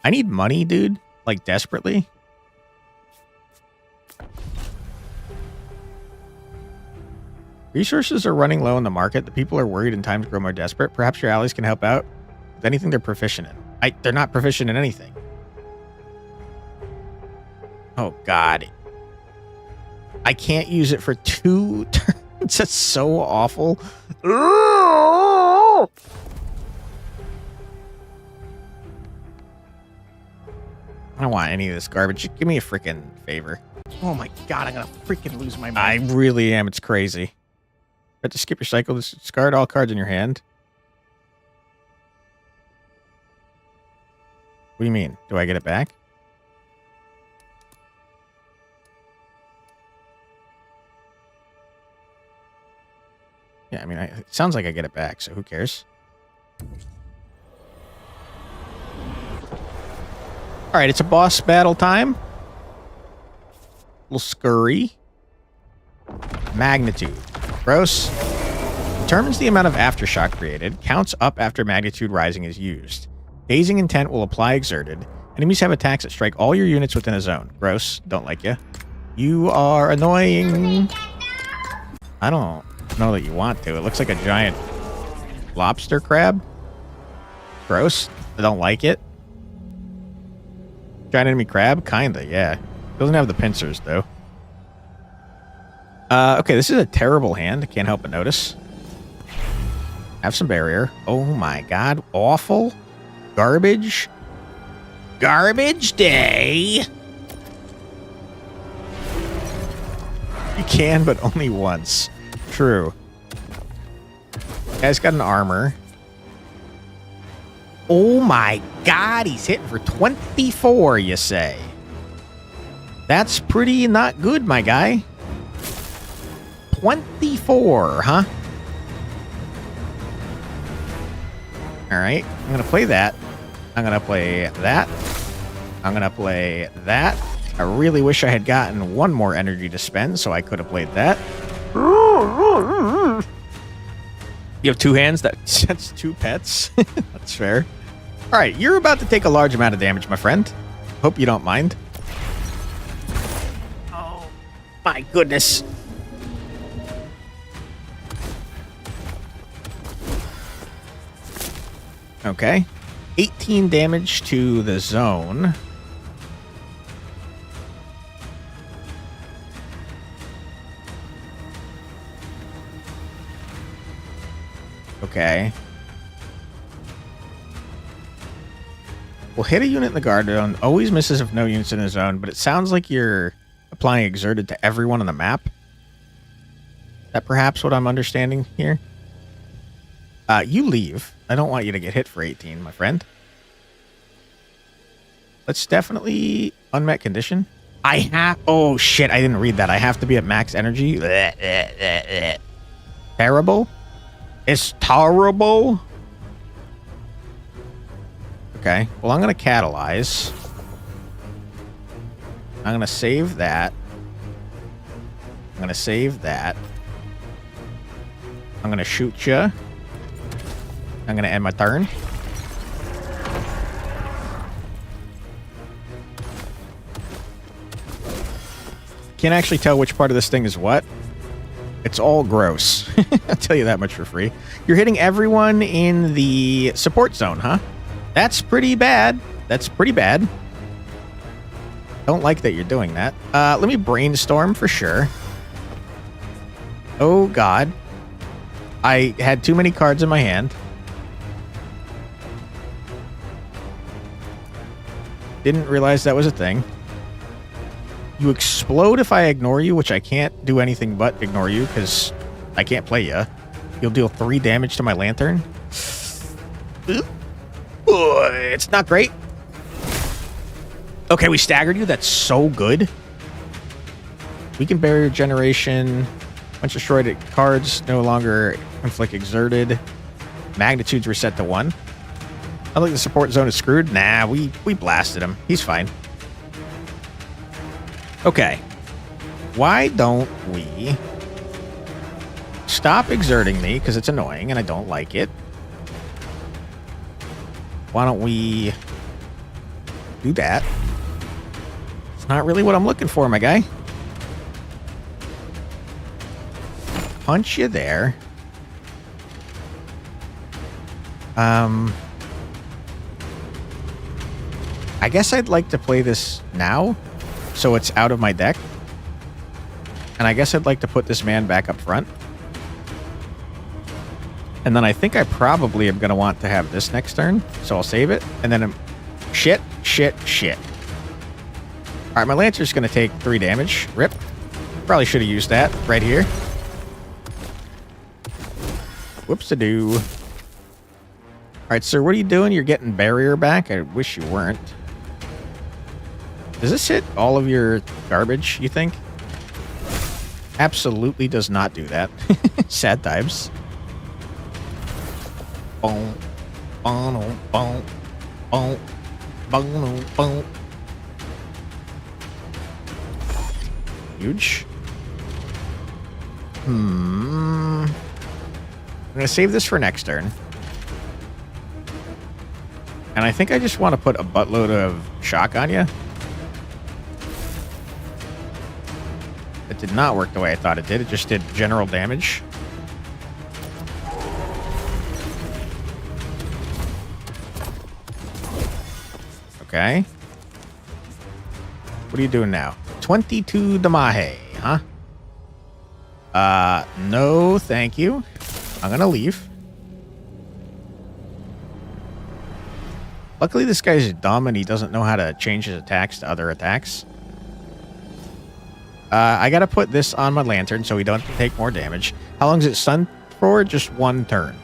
I need money, dude. Like, desperately. Resources are running low in the market. The people are worried and times grow more desperate. Perhaps your allies can help out with anything they're proficient in. They're not proficient in anything. Oh, God. I can't use it for 2 turns. That's so awful. I don't want any of this garbage. Give me a freaking favor. Oh my god, I'm gonna freaking lose my mind. I really am. It's crazy. You have to skip your cycle. Discard all cards in your hand. What do you mean? Do I get it back? Yeah, I mean, it sounds like I get it back, so who cares? All right, it's a boss battle time. Little scurry. Magnitude. Gross. Determines the amount of aftershock created. Counts up after magnitude rising is used. Dazing intent will apply exerted. Enemies have attacks that strike all your units within a zone. Gross. Don't like you. You are annoying. I don't know that you want to. It looks like a giant lobster crab. Gross. I don't like it. Giant enemy crab? Kinda, yeah. Doesn't have the pincers, though. Okay, this is a terrible hand. Can't help but notice. Have some barrier. Oh my god. Awful. Garbage. Garbage day. You can, but only once. True. Guy's got an armor. Oh my god, he's hitting for 24, you say? That's pretty not good, my guy. 24, huh? Alright, I'm gonna play that. I'm gonna play that. I'm gonna play that. I really wish I had gotten one more energy to spend, so I could have played that. You have two hands? That's two pets? That's fair. Alright, you're about to take a large amount of damage, my friend. Hope you don't mind. Oh, my goodness. Okay. 18 damage to the zone. Okay. We'll hit a unit in the guard zone. Always misses if no units in the zone, but it sounds like you're applying exerted to everyone on the map. Is that perhaps what I'm understanding here? You leave. I don't want you to get hit for 18, my friend. Let's definitely unmet condition. I have... Oh, shit. I didn't read that. I have to be at max energy. Terrible. It's terrible. Okay. Well, I'm going to catalyze. I'm going to save that. I'm going to save that. I'm going to shoot you. I'm going to end my turn. Can't actually tell which part of this thing is what. It's all gross. I'll tell you that much for free. You're hitting everyone in the support zone, huh? That's pretty bad. That's pretty bad. Don't like that you're doing that. Let me brainstorm for sure. Oh, God. I had too many cards in my hand. Didn't realize that was a thing. You explode if I ignore you, which I can't do anything but ignore you because I can't play you. You'll deal 3 damage to my lantern. It's not great. Okay, we staggered you. That's so good. Weaken barrier generation. Once destroyed cards no longer inflict exerted. Magnitudes reset to 1. I think the support zone is screwed. Nah, we blasted him. He's fine. Okay. Why don't we stop exerting me, because it's annoying and I don't like it. Why don't we do that? It's not really what I'm looking for, my guy. Punch you there. I guess I'd like to play this now, so it's out of my deck. And I guess I'd like to put this man back up front. And then I think I probably am going to want to have this next turn, so I'll save it. And then shit. All right, my Lancer's going to take 3 damage. Rip. Probably should have used that right here. Whoops-a-doo. All right, sir, what are you doing? You're getting barrier back? I wish you weren't. Does this hit all of your garbage, you think? Absolutely does not do that. Sad times. Boom. Boom. Boom. Boom. Boom. Boom. Huge. I'm going to save this for next turn. And I think I just want to put a buttload of shock on you. It did not work the way I thought it did. It just did general damage. Okay. What are you doing now? 22 Damahe, huh? No, thank you. I'm gonna leave. Luckily, this guy's dumb and he doesn't know how to change his attacks to other attacks. I gotta put this on my lantern so we don't have to take more damage. How long is it stun for? Just 1 turn.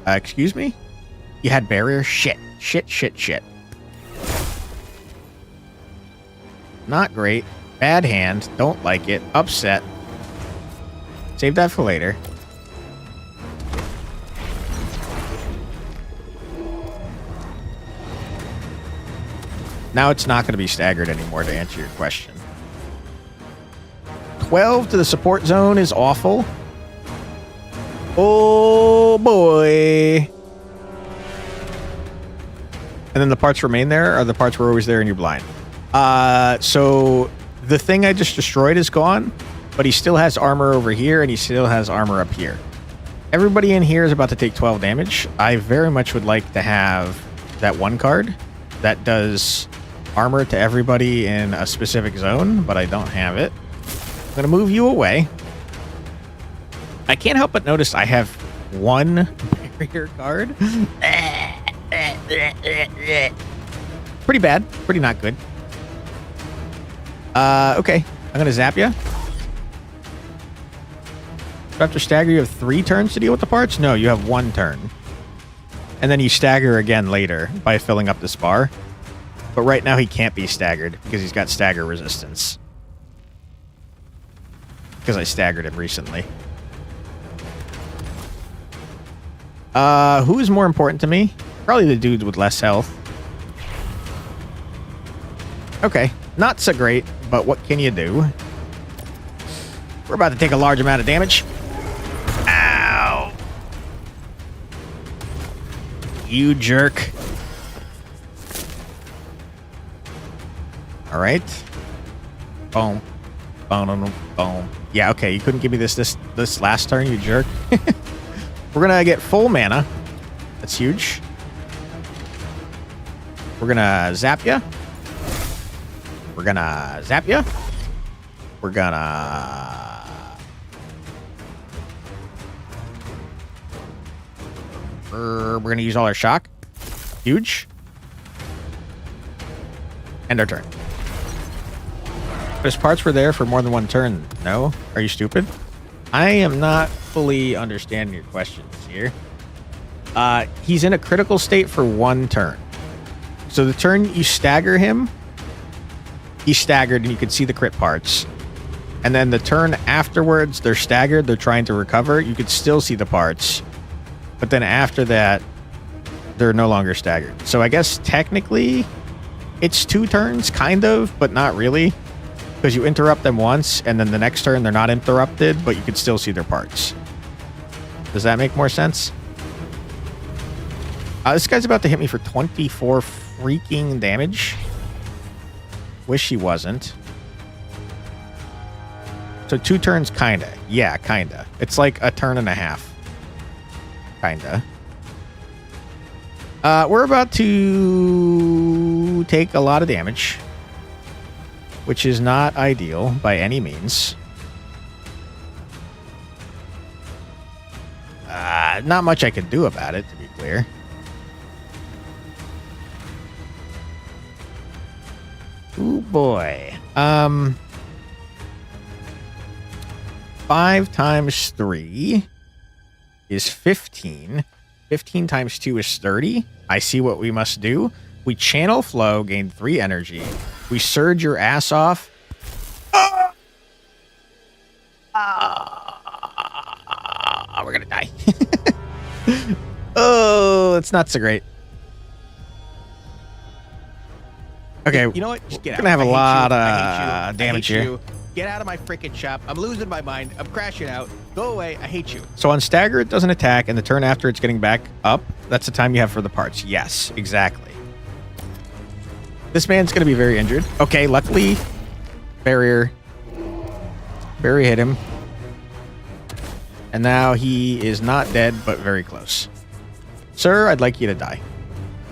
Excuse me? You had barrier? Shit. Shit. Not great. Bad hand. Don't like it. Upset. Save that for later. Now it's not going to be staggered anymore, to answer your question. 12 to the support zone is awful. Oh boy. And then the parts remain there, or the parts were always there and you're blind. So the thing I just destroyed is gone, but he still has armor over here and he still has armor up here. Everybody in here is about to take 12 damage. I very much would like to have that one card that does armor to everybody in a specific zone, but I don't have it. I'm going to move you away. I can't help but notice I have one barrier card. Pretty bad. Pretty not good. Okay. I'm going to zap you. After stagger, you have 3 turns to deal with the parts? No, you have 1 turn. And then you stagger again later by filling up this bar. But right now he can't be staggered because he's got stagger resistance. Because I staggered him recently. Who is more important to me? Probably the dude with less health. Okay, not so great, but what can you do? We're about to take a large amount of damage. Ow! You jerk. Alright. Boom. Boom, boom. Yeah, okay, you couldn't give me this last turn, you jerk. We're gonna get full mana. That's huge. We're gonna zap ya. We're gonna zap ya. We're gonna... We're gonna use all our shock. Huge. End our turn. Those parts were there for more than 1 turn. No? Are you stupid? I am not fully understanding your questions here. He's in a critical state for 1 turn. So the turn you stagger him, he's staggered and you can see the crit parts. And then the turn afterwards, they're staggered, they're trying to recover, you could still see the parts. But then after that, they're no longer staggered. So I guess technically it's 2 turns, kind of, but not really. Because you interrupt them once, and then the next turn they're not interrupted, but you can still see their parts. Does that make more sense? This guy's about to hit me for 24 freaking damage. Wish he wasn't. So 2 turns, kinda. Yeah, kinda. It's like a turn and a half. Kinda. We're about to take a lot of damage, which is not ideal by any means. Not much I can do about it, to be clear. Ooh, boy. 5 times 3 is 15. 15 times 2 is 30. I see what we must do. We channel flow, gain 3 energy. We surge your ass off. We're gonna die. Oh, it's not so great. Okay, You know what? Just get out. we're gonna have a I hate lot you. of I hate you. damage I hate here. you. Get out of my freaking shop. I'm losing my mind. I'm crashing out. Go away. I hate you. So on stagger, it doesn't attack, and the turn after it's getting back up, that's the time you have for the parts. Yes, exactly. This man's going to be very injured. Okay, luckily, barrier hit him. And now he is not dead, but very close. Sir, I'd like you to die.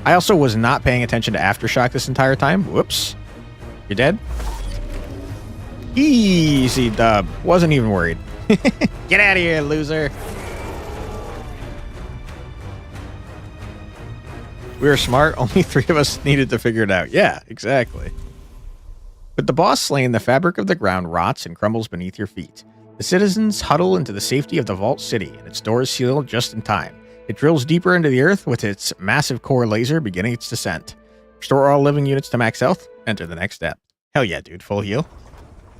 I also was not paying attention to Aftershock this entire time. Whoops. You're dead? Easy dub. Wasn't even worried. Get out of here, loser. We were smart. Only 3 of us needed to figure it out. Yeah, exactly. With the boss slain, the fabric of the ground rots and crumbles beneath your feet. The citizens huddle into the safety of the vault city, and its doors seal just in time. It drills deeper into the earth with its massive core laser beginning its descent. Restore all living units to max health. Enter the next step. Hell yeah, dude. Full heal.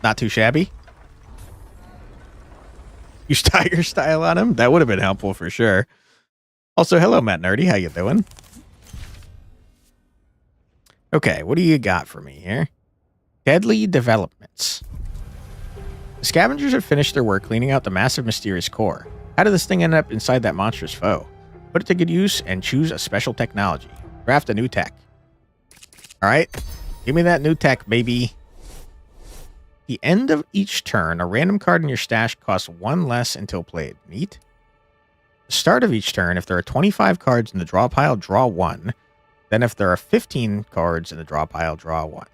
Not too shabby. Use tiger style on him. That would have been helpful for sure. Also, hello, Matt Nerdy. How you doing? Okay, what do you got for me here? Deadly developments. The scavengers have finished their work cleaning out the massive mysterious core. How did this thing end up inside that monstrous foe? Put it to good use and choose a special technology. Craft a new tech. Alright, give me that new tech, baby. The end of each turn, a random card in your stash costs 1 less until played. Neat. The start of each turn, if there are 25 cards in the draw pile, draw 1. Then if there are 15 cards in the draw pile, draw 1.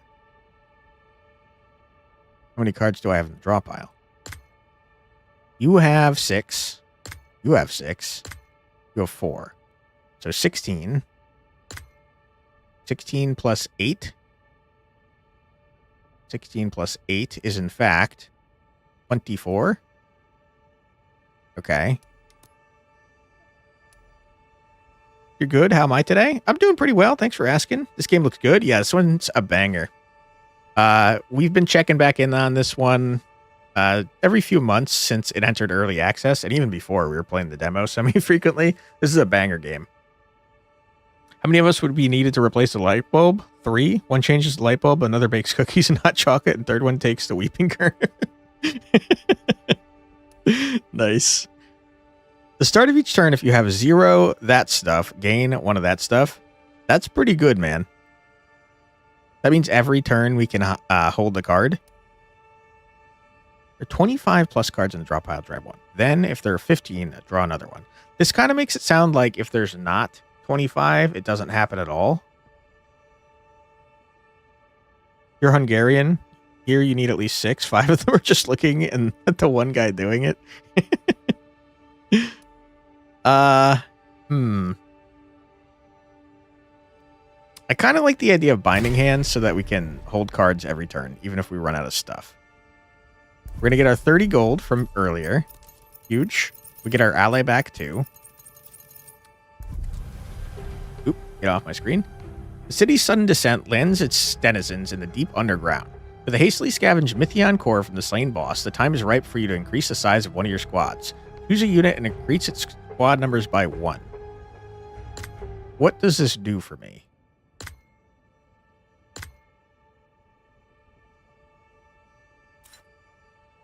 How many cards do I have in the draw pile? You have 6. You have 6. You have 4. So 16. 16 plus 8. 16 plus 8 is in fact 24. Okay. You're good. How am I today? I'm doing pretty well. Thanks for asking. This game looks good. Yeah, this one's a banger. We've been checking back in on this one every few months since it entered early access, and even before we were playing the demo semi-frequently. This is a banger game. How many of us would be needed to replace the light bulb? 3. One changes the light bulb, another bakes cookies and hot chocolate, and third one takes the weeping current. Nice. The start of each turn, if you have 0 that stuff, gain 1 of that stuff. That's pretty good, man. That means every turn we can hold the card. There are 25 plus cards in the draw pile, grab 1. Then, if there are 15, draw another one. This kind of makes it sound like if there's not 25, it doesn't happen at all. You're Hungarian. Here you need at least 6. 5 of them are just looking at the one guy doing it. I kind of like the idea of binding hands so that we can hold cards every turn, even if we run out of stuff. We're going to get our 30 gold from earlier. Huge. We get our ally back too. Oop, get off my screen. The city's sudden descent lands its denizens in the deep underground. With a hastily scavenged Mythion core from the slain boss, the time is ripe for you to increase the size of one of your squads. Choose a unit and increase its squad numbers by 1. What does this do for me?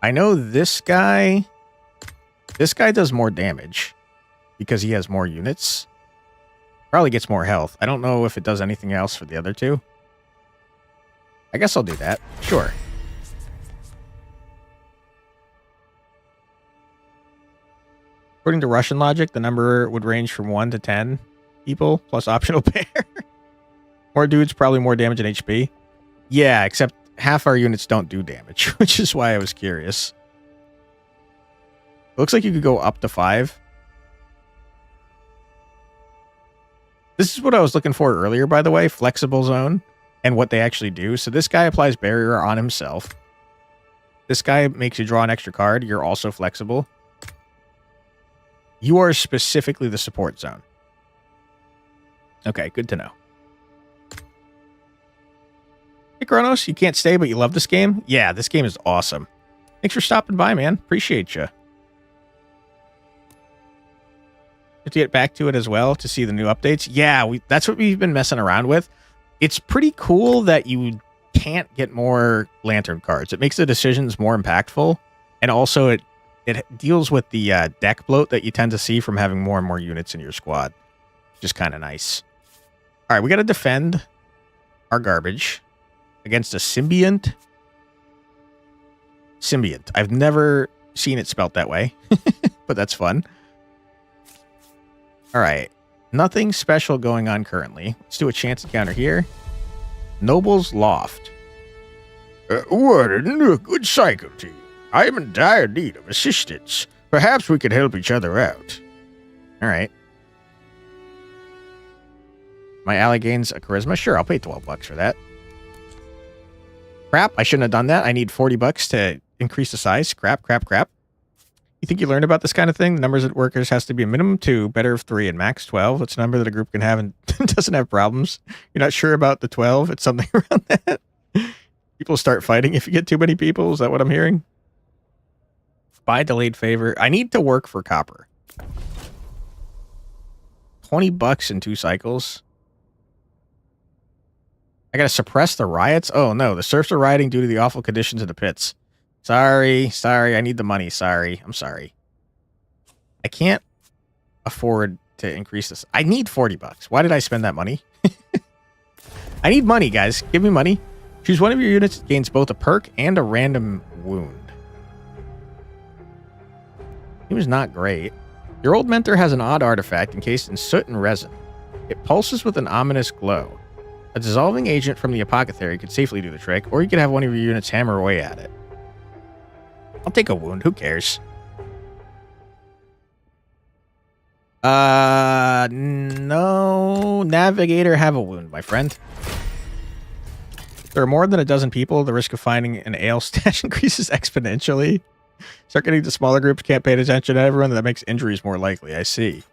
I know this guy does more damage because he has more units. Probably gets more health. I don't know if it does anything else for the other two. I guess I'll do that. Sure. According to Russian logic, the number would range from 1 to 10 people plus optional pair. More dudes, probably more damage and HP. Yeah, except half our units don't do damage, which is why I was curious. It looks like you could go up to 5. This is what I was looking for earlier, by the way, flexible zone and what they actually do. So this guy applies barrier on himself. This guy makes you draw an extra card. You're also flexible. You are specifically the support zone. Okay, good to know. Hey, Kronos, you can't stay, but you love this game? Yeah, this game is awesome. Thanks for stopping by, man. Appreciate you. Have to get back to it as well to see the new updates. Yeah, that's what we've been messing around with. It's pretty cool that you can't get more lantern cards. It makes the decisions more impactful, and also it deals with the deck bloat that you tend to see from having more and more units in your squad. Just kind of nice. All right, we got to defend our garbage against a symbiont. Symbiont. I've never seen it spelt that way, but that's fun. All right. Nothing special going on currently. Let's do a chance encounter here. Noble's Loft. Good cycle team. I am in dire need of assistance. Perhaps we could help each other out. All right. My ally gains a charisma. Sure, I'll pay $12 for that. Crap, I shouldn't have done that. I need $40 to increase the size. Crap. You think you learned about this kind of thing? The numbers of workers has to be a minimum 2, better of 3, and max 12. That's a number that a group can have and doesn't have problems. You're not sure about the 12? It's something around that. People start fighting if you get too many people. Is that what I'm hearing? Buy delayed favor. I need to work for copper. $20 in 2 cycles. I gotta suppress the riots? Oh no, the serfs are rioting due to the awful conditions in the pits. Sorry, I need the money. I'm sorry. I can't afford to increase this. I need $40. Why did I spend that money? I need money, guys. Give me money. Choose one of your units that gains both a perk and a random wound. He was not great. Your old mentor has an odd artifact encased in soot and resin. It pulses with an ominous glow. A dissolving agent from the apothecary could safely do the trick, or you could have one of your units hammer away at it. I'll take a wound. Who cares? No. Navigator, have a wound, my friend. If there are more than a dozen people, the risk of finding an ale stash increases exponentially. Start getting to smaller groups, can't pay attention to everyone. That makes injuries more likely. I see.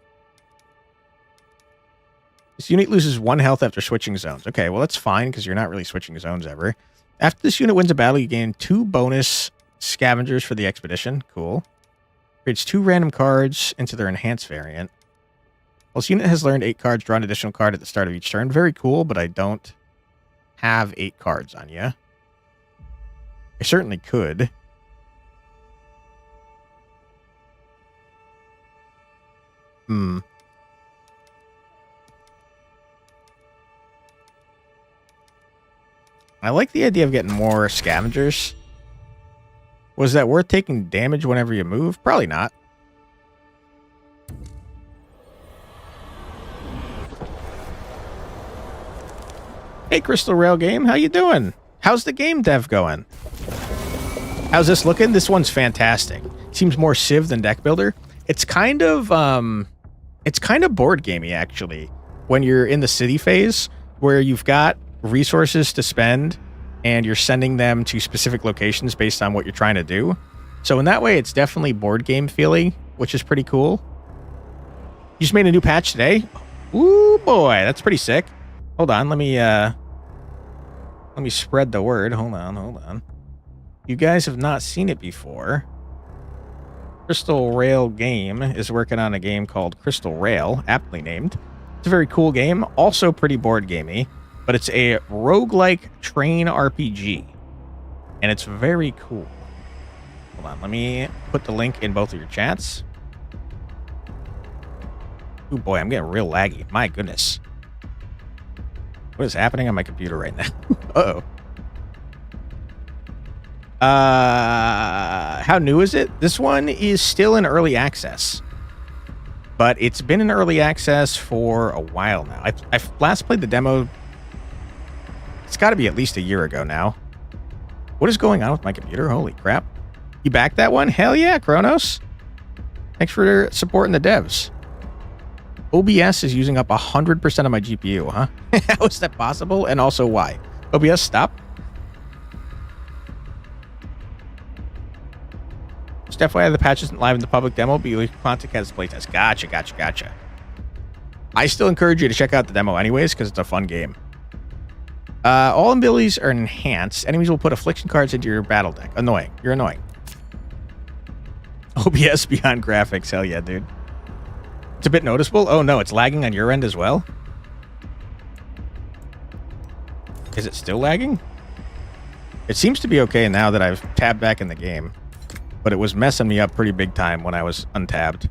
This unit loses 1 health after switching zones. Okay, well, that's fine, because you're not really switching zones ever. After this unit wins a battle, you gain 2 bonus scavengers for the expedition. Cool. Creates 2 random cards into their enhanced variant. Well, this unit has learned 8 cards, draw an additional card at the start of each turn. Very cool, but I don't have 8 cards on you. I certainly could. I like the idea of getting more scavengers. Was that worth taking damage whenever you move? Probably not. Hey, Crystal Rail Game, how you doing? How's the game dev going? How's this looking? This one's fantastic. Seems more Civ than Deckbuilder. It's kind of board gamey, actually, when you're in the city phase, where you've got resources to spend and you're sending them to specific locations based on what you're trying to do. So in that way, it's definitely board game feeling, which is pretty cool. You just made a new patch today? Ooh, boy, that's pretty sick. Hold on, let me spread the word. Hold on. You guys have not seen it before. Crystal Rail Game is working on a game called Crystal Rail, aptly named. It's a very cool game, also pretty board gamey, but it's a roguelike train RPG, and it's very cool. Hold on, let me put the link in both of your chats. Oh boy, I'm getting real laggy. My goodness. What is happening on my computer right now? Uh-oh. How new is it? This one is still in early access, but it's been in early access for a while now. I last played the demo. It's got to be at least a year ago now. What is going on with my computer? Holy crap. You backed that one? Hell yeah, Kronos. Thanks for supporting the devs. OBS is using up 100% of my GPU, huh? How is that possible? And also why? OBS, stop. Just FYI, the patch isn't live in the public demo, but you contact has playtest. Gotcha. I still encourage you to check out the demo anyways, because it's a fun game. All abilities are enhanced. Enemies will put affliction cards into your battle deck. Annoying. You're annoying. OBS beyond graphics. Hell yeah, dude. It's a bit noticeable. Oh no, it's lagging on your end as well. Is it still lagging? It seems to be okay now that I've tabbed back in the game, but it was messing me up pretty big time when I was untabbed.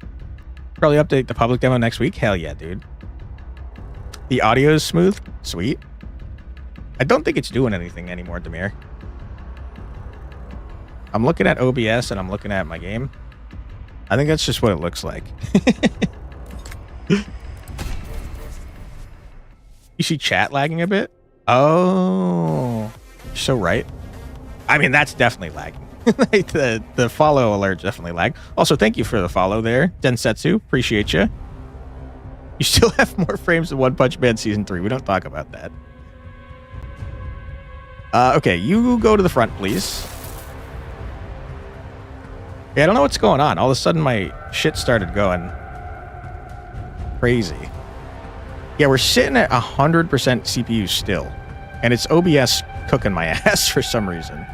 Probably update the public demo next week. Hell yeah, dude. The audio is smooth. Sweet. I don't think it's doing anything anymore, Demir. I'm looking at OBS and I'm looking at my game. I think that's just what it looks like. You see chat lagging a bit? Oh, you're so right. I mean, that's definitely lagging. Like, the follow alert definitely lag. Also, thank you for the follow there, Densetsu. Appreciate you. You still have more frames than One Punch Man Season 3. We don't talk about that. Okay, you go to the front, please. Yeah, I don't know what's going on. All of a sudden, my shit started going crazy. Yeah, we're sitting at 100% CPU still. And it's OBS cooking my ass for some reason.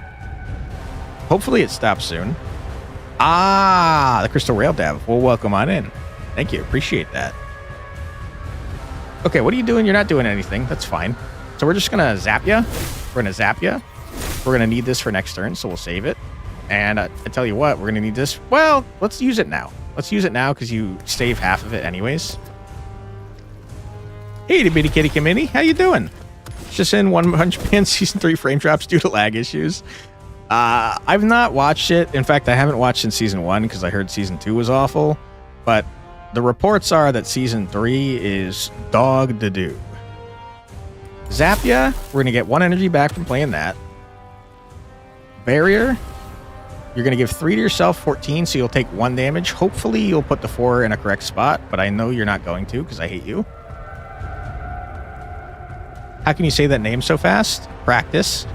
Hopefully it stops soon. Ah, the Crystal Rail Dev. Well, welcome on in. Thank you. Appreciate that. Okay, what are you doing? You're not doing anything. That's fine. So we're just going to zap you. We're going to zap you. We're going to need this for next turn, so we'll save it. And I tell you what, we're going to need this. Well, let's use it now. Let's use it now because you save half of it anyways. Hey, bitty kitty committee. How you doing? It's just in One Punch Man Season 3 frame drops due to lag issues. I've not watched it. In fact, I haven't watched since Season 1 because I heard Season 2 was awful. But the reports are that Season 3 is dog-da-doo. Zap ya. We're going to get 1 energy back from playing that. Barrier. You're going to give 3 to yourself, 14, so you'll take 1 damage. Hopefully, you'll put the 4 in a correct spot, but I know you're not going to because I hate you. How can you say that name so fast? Practice.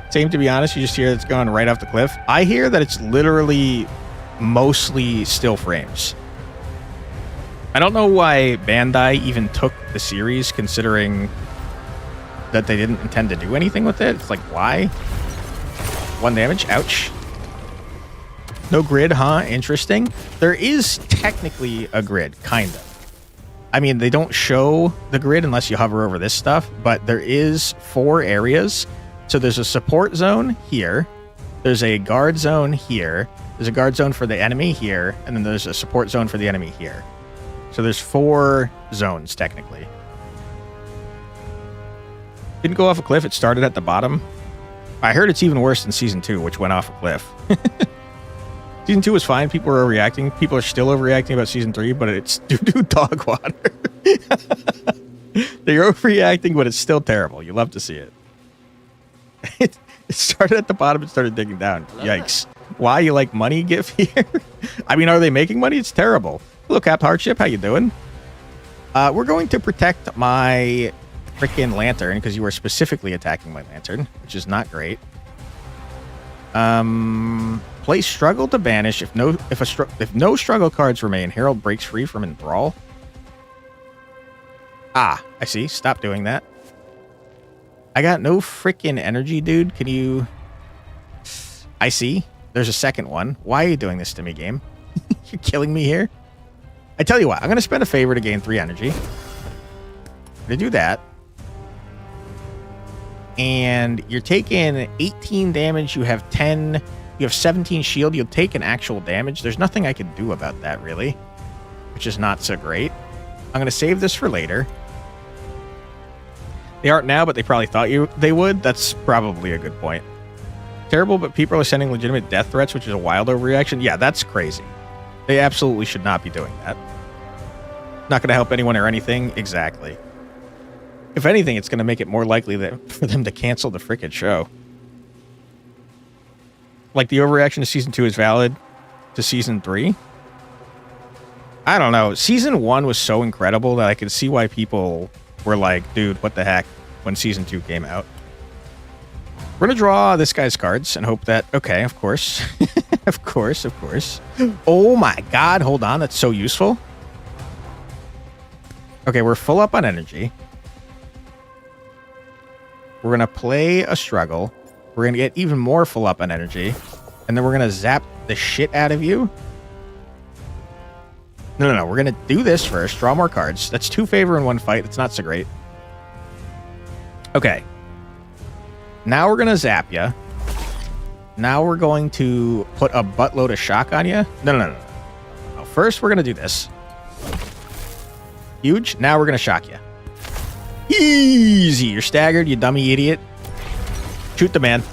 Same, to be honest. You just hear it's going right off the cliff. I hear that it's literally mostly still frames. I don't know why Bandai even took the series, considering that they didn't intend to do anything with it. It's like, why? 1 damage. Ouch. No grid, huh? Interesting. There is technically a grid, kind of. I mean, they don't show the grid unless you hover over this stuff, but there is 4 areas. So there's a support zone here. There's a guard zone here. There's a guard zone for the enemy here. And then there's a support zone for the enemy here. So there's 4 zones, technically. Didn't go off a cliff. It started at the bottom. I heard it's even worse than Season 2, which went off a cliff. Season 2 was fine. People were overreacting. People are still overreacting about Season 3, but it's doo-doo dog water. They're overreacting, but it's still terrible. You love to see it. It started at the bottom and started digging down. Yikes. Why? You like money gif here? I mean, are they making money? It's terrible. Hello, Capped Hardship. How you doing? We're going to protect my freaking lantern because you are specifically attacking my lantern, which is not great. Play struggle to banish if no struggle cards remain. Herald breaks free from enthrall. Ah, I see. Stop doing that. I got no freaking energy, dude. Can you... I see. There's a second one. Why are you doing this to me, game? You're killing me here. I tell you what, I'm going to spend a favor to gain 3 energy. I'm going to do that. And you're taking 18 damage. You have 10... You have 17 shield. You'll take an actual damage. There's nothing I can do about that, really. Which is not so great. I'm going to save this for later. They aren't now, but they probably thought they would. That's probably a good point. Terrible, but people are sending legitimate death threats, which is a wild overreaction. Yeah, that's crazy. They absolutely should not be doing that. Not going to help anyone or anything. Exactly. If anything, it's going to make it more likely for them to cancel the frickin' show. Like, the overreaction to Season 2 is valid to Season 3. I don't know. Season 1 was so incredible that I could see why people were like, dude, what the heck, when Season 2 came out. We're going to draw this guy's cards and hope that... Okay, of course. Of course. Oh my god, hold on. That's so useful. Okay, we're full up on energy. We're going to play a struggle. We're going to get even more full up on energy. And then we're going to zap the shit out of you. No. We're going to do this first. Draw more cards. That's 2 favor in 1 fight. That's not so great. Okay. Now we're going to zap you. Now we're going to put a buttload of shock on you. No. First, we're going to do this. Huge. Now we're going to shock you. Easy. You're staggered, you dummy idiot. Shoot the man.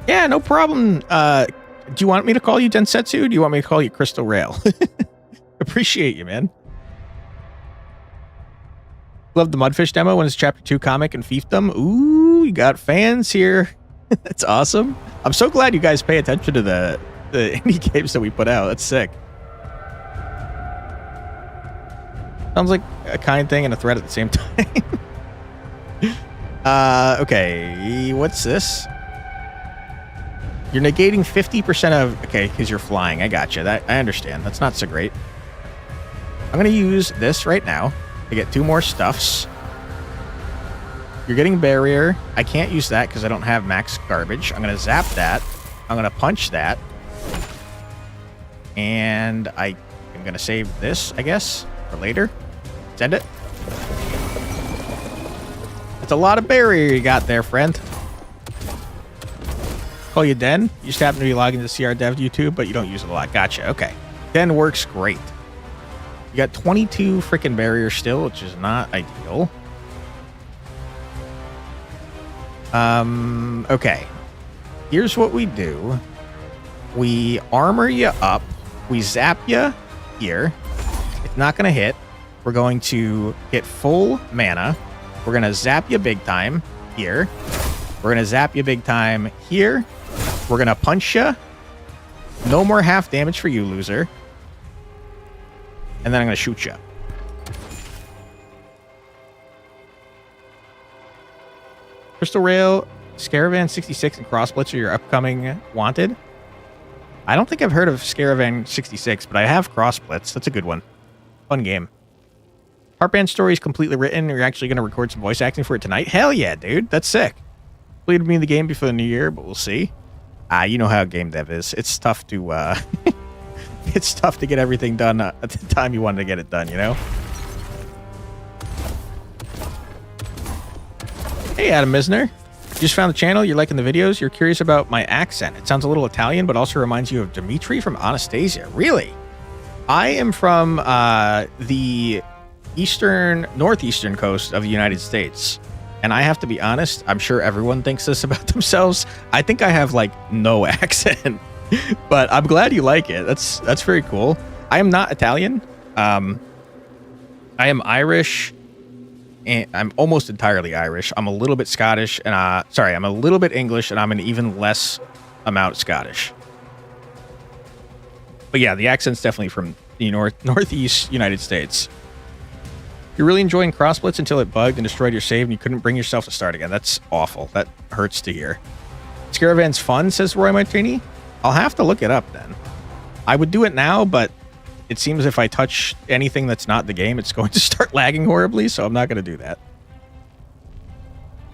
Yeah, no problem. Do you want me to call you Densetsu? Or do you want me to call you Crystal Rail? Appreciate you, man. Love the Mudfish demo when it's Chapter 2 comic and fiefdom. Ooh, you got fans here. That's awesome. I'm so glad you guys pay attention to the indie games that we put out. That's sick. Sounds like a kind thing and a threat at the same time. Okay, what's this? You're negating 50% of... Okay, because you're flying. I gotcha. That I understand. That's not so great. I'm going to use this right now to get 2 more stuffs. You're getting barrier. I can't use that because I don't have max garbage. I'm going to zap that. I'm going to punch that. And I'm going to save this, I guess, for later. Send it. That's a lot of barrier you got there, friend. Call you Den. You just happen to be logging to CR Dev YouTube, but you don't use it a lot. Gotcha. Okay. Den works great. You got 22 freaking barriers still, which is not ideal. Okay. Here's what we do. We armor you up. We zap you here. It's not going to hit. We're going to get full mana. We're going to zap you big time here. We're going to zap you big time here. We're going to punch you. No more half damage for you, loser. And then I'm going to shoot you. Crystal Rail, Scaravan 66, and Crossblitz are your upcoming wanted. I don't think I've heard of Scaravan 66, but I have Crossblitz. That's a good one. Fun game. Heartband story is completely written. You're actually going to record some voice acting for it tonight? Hell yeah, dude. That's sick. Completed me the game before the new year, but we'll see. You know how game dev is. It's tough to it's tough to get everything done at the time you wanted to get it done, you know? Hey, Adam Misner. You just found the channel. You're liking the videos. You're curious about my accent. It sounds a little Italian, but also reminds you of Dimitri from Anastasia. Really? I am from the northeastern coast of the United States. And I have to be honest, I'm sure everyone thinks this about themselves. I think I have like no accent, but I'm glad you like it. That's very cool. I am not Italian. I am Irish, and I'm almost entirely Irish. I'm a little bit Scottish, and I'm a little bit English, and I'm an even less amount Scottish. But yeah, the accent's definitely from the northeast United States. You're really enjoying Crossblitz until it bugged and destroyed your save and you couldn't bring yourself to start again. That's awful. That hurts to hear. Scaravan's fun, says Roy Martini. I'll have to look it up then. I would do it now, but it seems if I touch anything that's not the game, it's going to start lagging horribly, so I'm not going to do that.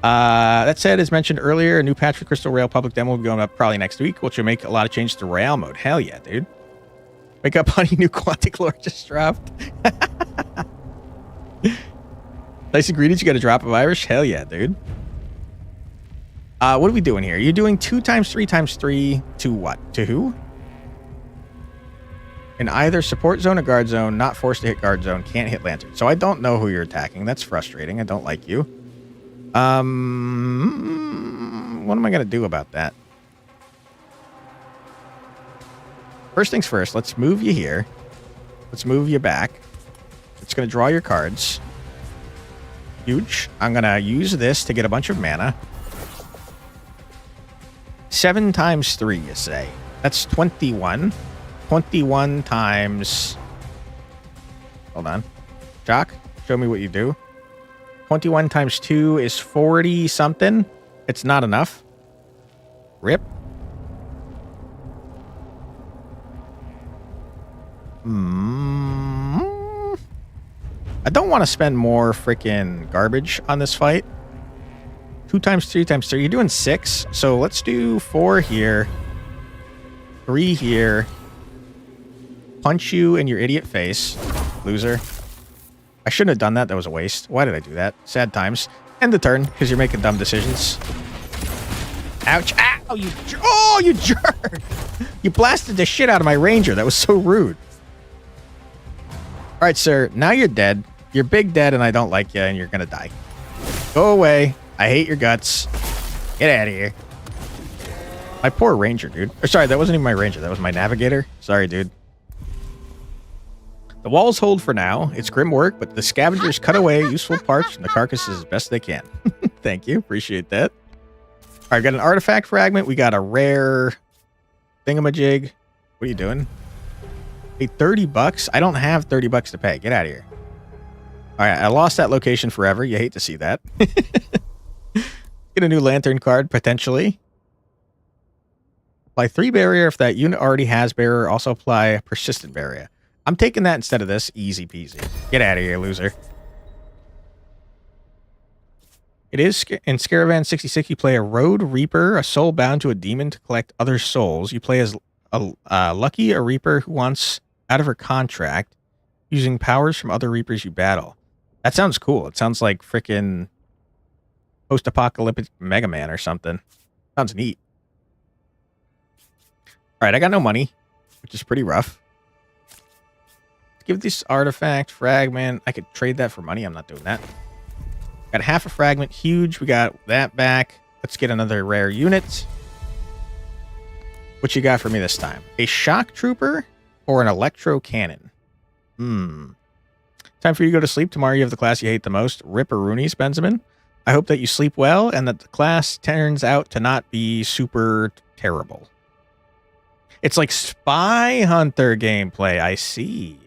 That said, as mentioned earlier, a new patch for Crystal Rail public demo will be going up probably next week, which will make a lot of changes to Royale mode. Hell yeah, dude. Wake up, honey, new Quantic Lore just dropped. Nice ingredients. You got a drop of Irish? Hell yeah, dude. What are we doing here? You're doing 2 times 3 times 3 to what? To who? In either support zone or guard zone, not forced to hit guard zone, can't hit lantern. So I don't know who you're attacking. That's frustrating. I don't like you. What am I going to do about that? First things first, let's move you here. Let's move you back. It's going to draw your cards. Huge. I'm going to use this to get a bunch of mana. 7 times 3, you say. That's 21. 21 times... Hold on. Jock, show me what you do. 21 times 2 is 40 something. It's not enough. Rip. I don't want to spend more freaking garbage on this fight. 2 times 3 times 3. You're doing 6. So let's do 4 here. 3 here. Punch you in your idiot face. Loser. I shouldn't have done that. That was a waste. Why did I do that? Sad times. End the turn because you're making dumb decisions. Ouch. Ow, you jerk. You blasted the shit out of my ranger. That was so rude. All right, sir. Now you're dead. You're big dead, and I don't like you, and you're going to die. Go away. I hate your guts. Get out of here. My poor ranger, dude. Or sorry, that wasn't even my ranger. That was my navigator. Sorry, dude. The walls hold for now. It's grim work, but the scavengers cut away useful parts from the carcasses as best they can. Thank you. Appreciate that. All right, got an artifact fragment. We got a rare thingamajig. What are you doing? Hey, $30? I don't have $30 to pay. Get out of here. All right, I lost that location forever. You hate to see that. Get a new lantern card, potentially. Apply 3 barrier if that unit already has barrier. Also apply a persistent barrier. I'm taking that instead of this. Easy peasy. Get out of here, loser. It is in Scaravan 66. You play a Road Reaper, a soul bound to a demon to collect other souls. You play as Lucky, a Reaper who wants out of her contract using powers from other Reapers you battle. That sounds cool. It sounds like freaking post-apocalyptic Mega Man or something. Sounds neat. All right, I got no money, which is pretty rough. Give this artifact fragment. I could trade that for money. I'm not doing that. Got half a fragment. Huge. We got that back. Let's get another rare unit. What you got for me this time? A shock trooper or an electro cannon? Time for you to go to sleep. Tomorrow you have the class you hate the most. Ripperoonies, Benjamin. I hope that you sleep well and that the class turns out to not be super terrible. It's like Spy Hunter gameplay. I see.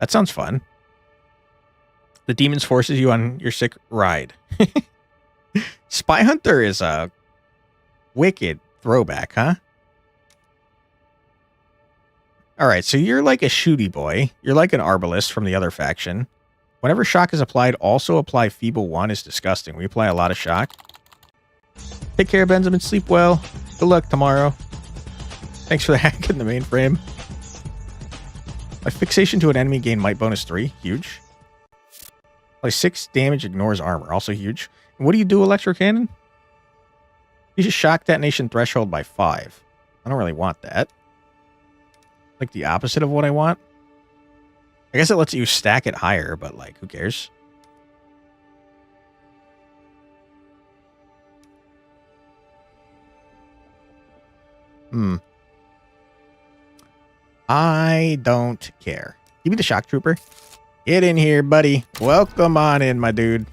That sounds fun. The demons forces you on your sick ride. Spy Hunter is a wicked throwback, huh? All right, so you're like a shooty boy. You're like an arbalist from the other faction. Whenever shock is applied, also apply Feeble 1 is disgusting. We apply a lot of shock. Take care, Benjamin. Sleep well. Good luck tomorrow. Thanks for the hack in the mainframe. My fixation to an enemy gain might bonus 3. Huge. Like 6 damage ignores armor. Also huge. And what do you do, Electro Cannon? You just shock detonation threshold by 5. I don't really want that. Like the opposite of what I want. I guess it lets you stack it higher, but like, who cares? I don't care. Give me the shock trooper. Get in here, buddy. Welcome on in, my dude.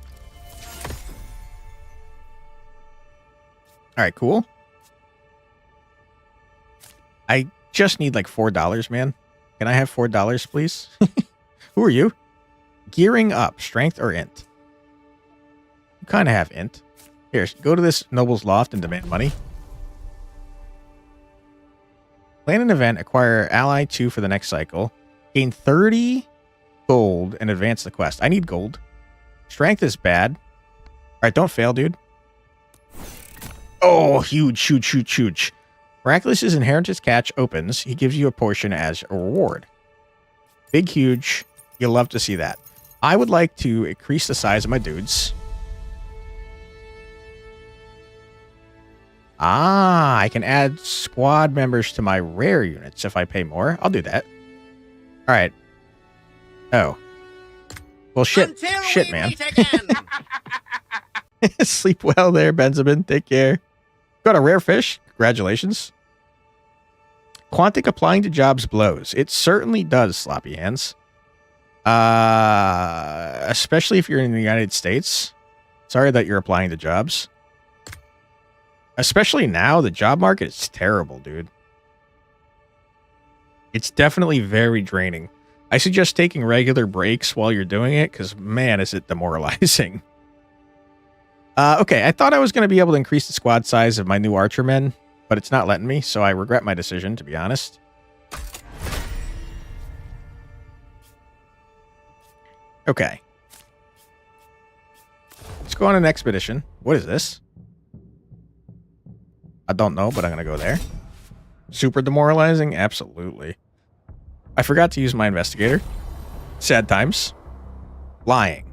All right, cool. I just need like $4, man. Can I have $4, please? Who are you? Gearing up. Strength or int? You kind of have int. Here, go to this noble's loft and demand money. Plan an event, acquire ally 2 for the next cycle. Gain 30 gold and advance the quest. I need gold. Strength is bad. All right, don't fail, dude. Oh, huge, huge. Miraculous's inheritance catch opens. He gives you a portion as a reward. Big, huge. You'll love to see that. I would like to increase the size of my dudes. I can add squad members to my rare units if I pay more. I'll do that. All right. Oh. Well, shit, man. Sleep well there, Benjamin. Take care. Got a rare fish. Congratulations. Quantic applying to jobs blows. It certainly does, Sloppy Hands. Especially if you're in the United States. Sorry that you're applying to jobs. Especially now, the job market is terrible, dude. It's definitely very draining. I suggest taking regular breaks while you're doing it, because, man, is it demoralizing. Okay, I thought I was going to be able to increase the squad size of my new archermen, but it's not letting me, so I regret my decision, to be honest. Okay. Let's go on an expedition. What is this? I don't know, but I'm going to go there. Super demoralizing? Absolutely. I forgot to use my investigator. Sad times. Lying.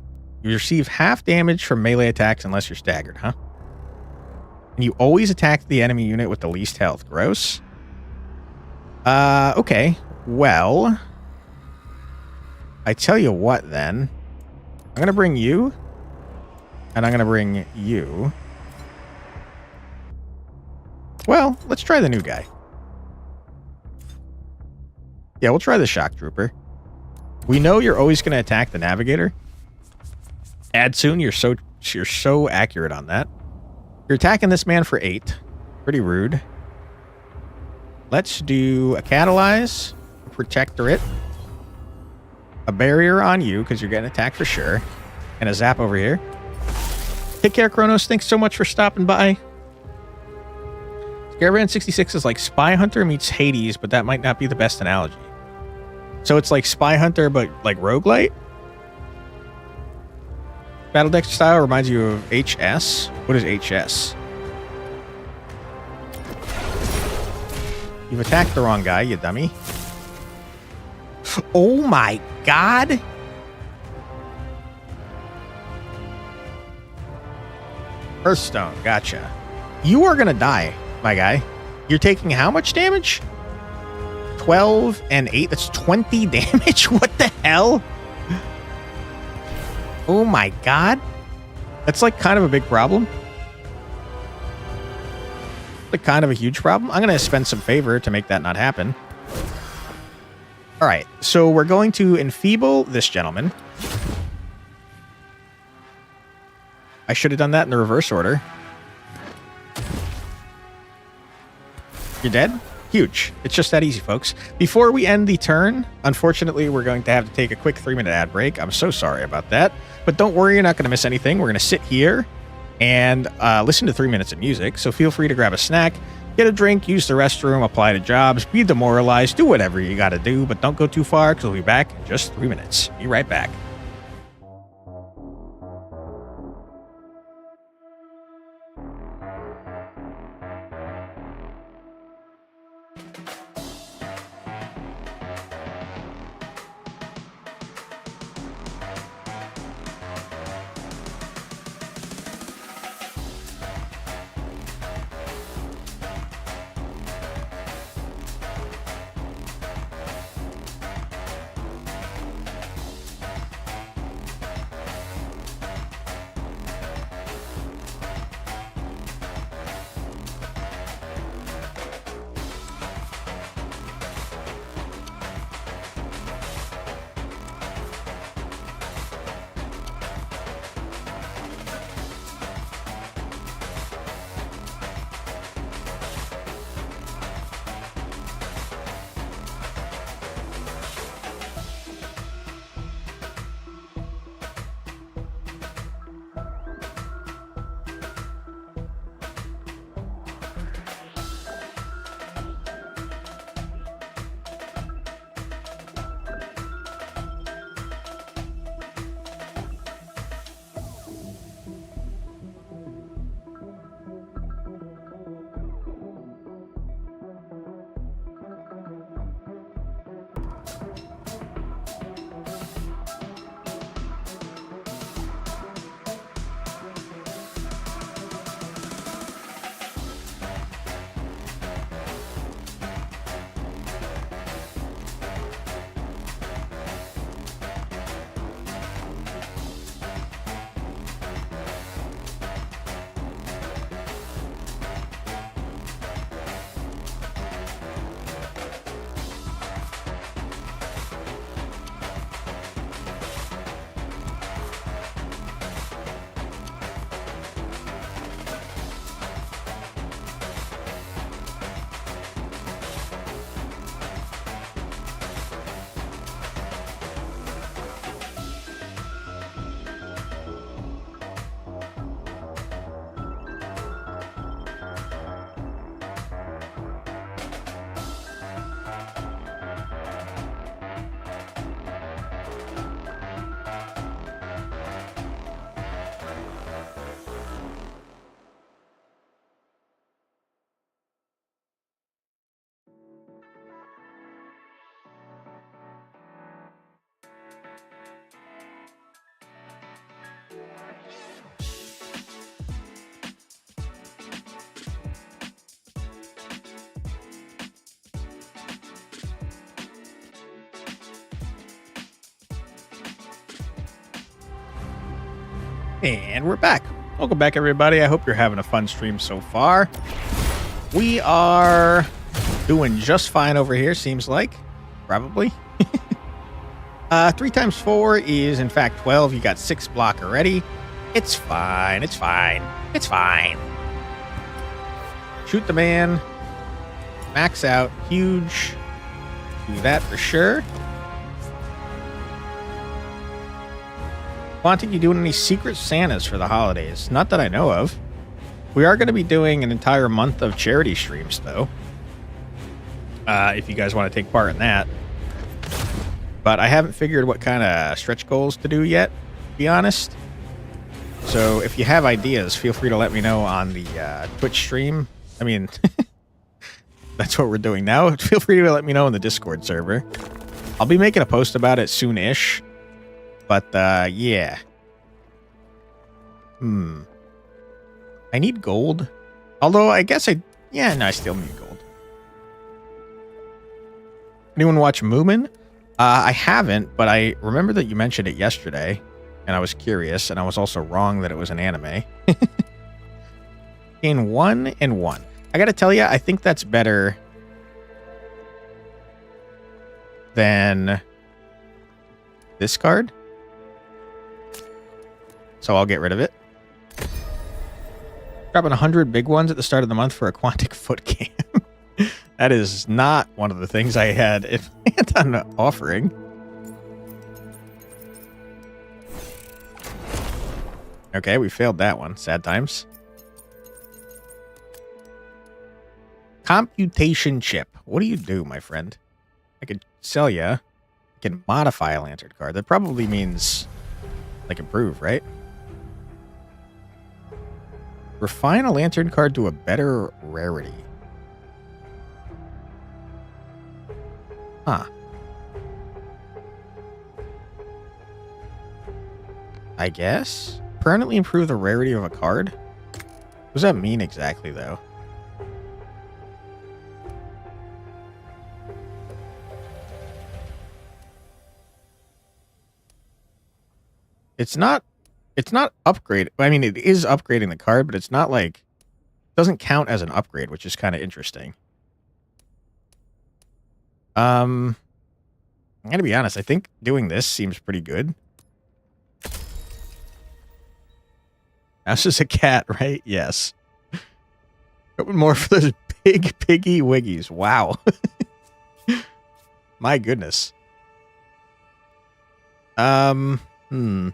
You receive half damage from melee attacks unless you're staggered, huh? And you always attack the enemy unit with the least health. Gross. Okay. Well, I tell you what, then. I'm going to bring you. And I'm going to bring you. Well, let's try the new guy. Yeah, we'll try the shock trooper. We know you're always going to attack the navigator. Adsoon, you're so accurate on that. You're attacking this man for 8. Pretty rude. Let's do a catalyze, a protectorate, a barrier on you because you're getting attacked for sure, and a zap over here. Take care, Kronos. Thanks so much for stopping by. Caravan 66 is like Spy Hunter meets Hades, but that might not be the best analogy. So it's like Spy Hunter, but like roguelite? Battle deck style reminds you of HS. What is HS? You've attacked the wrong guy, you dummy. Oh my god! Hearthstone, gotcha. You are gonna die, my guy. You're taking how much damage? 12 and 8. That's 20 damage? What the hell? Oh my god. That's like kind of a big problem. Like kind of a huge problem. I'm going to spend some favor to make that not happen. All right. So we're going to enfeeble this gentleman. I should have done that in the reverse order. You're dead? Huge. It's just that easy, folks. Before we end the turn, unfortunately, we're going to have to take a quick 3-minute ad break. I'm so sorry about that. But don't worry, you're not going to miss anything. We're going to sit here and listen to 3 minutes of music. So feel free to grab a snack, get a drink, use the restroom, apply to jobs, be demoralized, do whatever you got to do. But don't go too far because we'll be back in just 3 minutes. Be right back. And we're back. Welcome back, everybody. I hope you're having a fun stream so far. We are doing just fine over here, seems like. Probably. 3 times 4 is, in fact, 12. You got 6 block already. It's fine. It's fine. It's fine. Shoot the man. Max out. Huge. Do that for sure. Quantic, you doing any Secret Santas for the holidays? Not that I know of. We are going to be doing an entire month of charity streams, though. If you guys want to take part in that. But I haven't figured what kind of stretch goals to do yet, to be honest. So if you have ideas, feel free to let me know on the Twitch stream. I mean, that's what we're doing now. Feel free to let me know in the Discord server. I'll be making a post about it soon-ish. But, yeah. I need gold. Although, I guess yeah, no, I still need gold. Anyone watch Moomin? I haven't, but I remember that you mentioned it yesterday, and I was curious, and I was also wrong that it was an anime. In 1 and 1. I gotta tell you, I think that's better than this card. So I'll get rid of it. Dropping 100 big ones at the start of the month for a Quantic foot cam. That is not one of the things I had on offering. Okay, we failed that one. Sad times. Computation chip. What do you do, my friend? I could sell you. I can modify a lantern card. That probably means like improve, right? Refine a lantern card to a better rarity. Huh. I guess? Permanently improve the rarity of a card? What does that mean exactly, though? It's not upgrade. I mean, it is upgrading the card, but it's not like, doesn't count as an upgrade, which is kind of interesting. I'm gonna be honest. I think doing this seems pretty good. That's just a cat, right? Yes. More for those big piggy wiggies. Wow. My goodness. Give me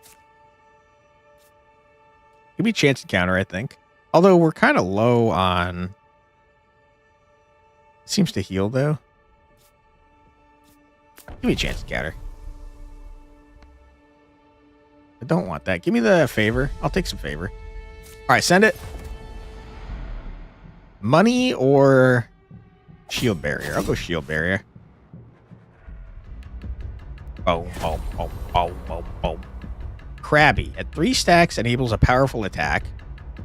a chance to counter, I think. Although we're kind of low on... It seems to heal, though. Give me a chance to counter. I don't want that. Give me the favor. I'll take some favor. Alright, send it. Money or shield barrier? I'll go shield barrier. Boom, boom, boom, boom, boom, boom. Crabby. At 3 stacks, enables a powerful attack.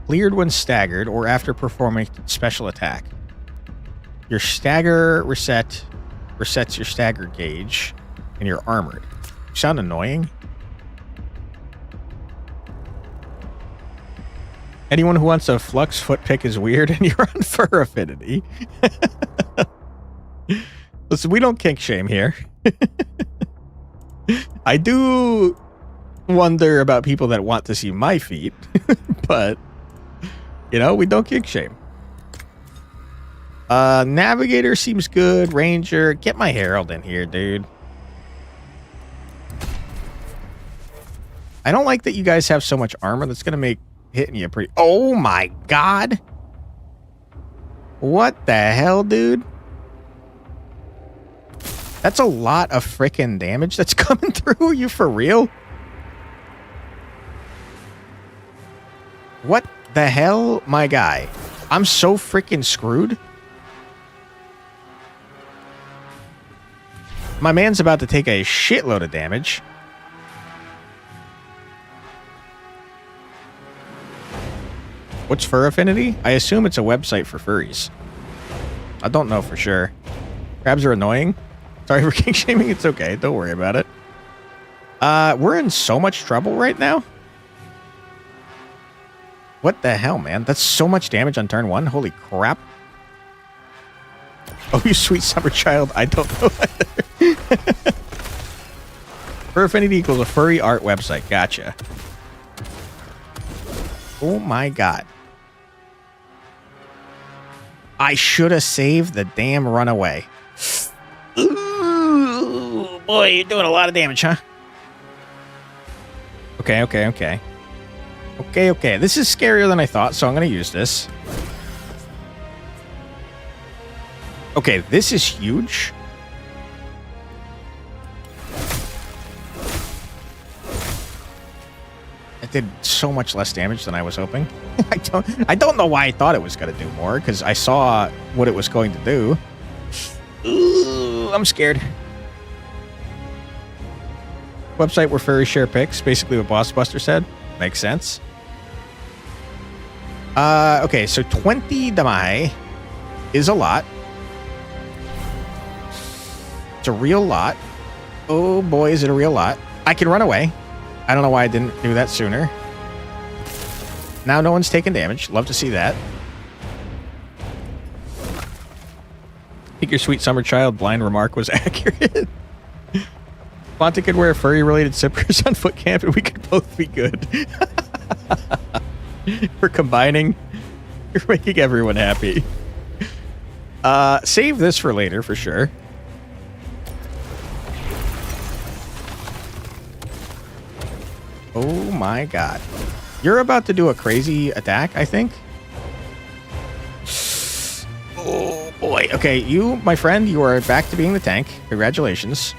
Cleared when staggered or after performing special attack. Your stagger resets your stagger gauge, and you're armored. You sound annoying. Anyone who wants a flux foot pick is weird, and you're on fur affinity. Listen, we don't kink shame here. I do wonder about people that want to see my feet, but, you know, we don't kink shame. Navigator seems good. Ranger, get my Herald in here, dude. I don't like that you guys have so much armor. That's going to make hitting you pretty... Oh my god! What the hell, dude? That's a lot of frickin' damage that's coming through. Are you for real? What the hell, my guy? I'm so frickin' screwed. My man's about to take a shitload of damage. What's fur affinity? I assume it's a website for furries. I don't know for sure. Crabs are annoying. Sorry for kink shaming. It's okay. Don't worry about it. We're in so much trouble right now. What the hell, man? That's so much damage on turn 1. Holy crap. Oh, you sweet summer child. I don't know either. Fur Affinity equals a furry art website. Gotcha. Oh my god. I should have saved the damn runaway. Ooh, boy, you're doing a lot of damage, huh? Okay. Okay. This is scarier than I thought, so I'm going to use this. Okay, this is huge. It did so much less damage than I was hoping. I don't know why I thought it was going to do more, because I saw what it was going to do. Ooh, I'm scared. Website where furries share pics, basically what Boss Buster said. Makes sense. Okay, so 20 damai is a lot. It's a real lot. Oh boy, is it a real lot. I can run away. I don't know why I didn't do that sooner. Now no one's taking damage. Love to see that. I think your sweet summer child blind remark was accurate. Fonte could wear furry-related zippers on foot camp and we could both be good. We're combining. You're making everyone happy. Save this for later, for sure. Oh my god. You're about to do a crazy attack, I think. Oh boy. Okay, you, my friend, you are back to being the tank. Congratulations.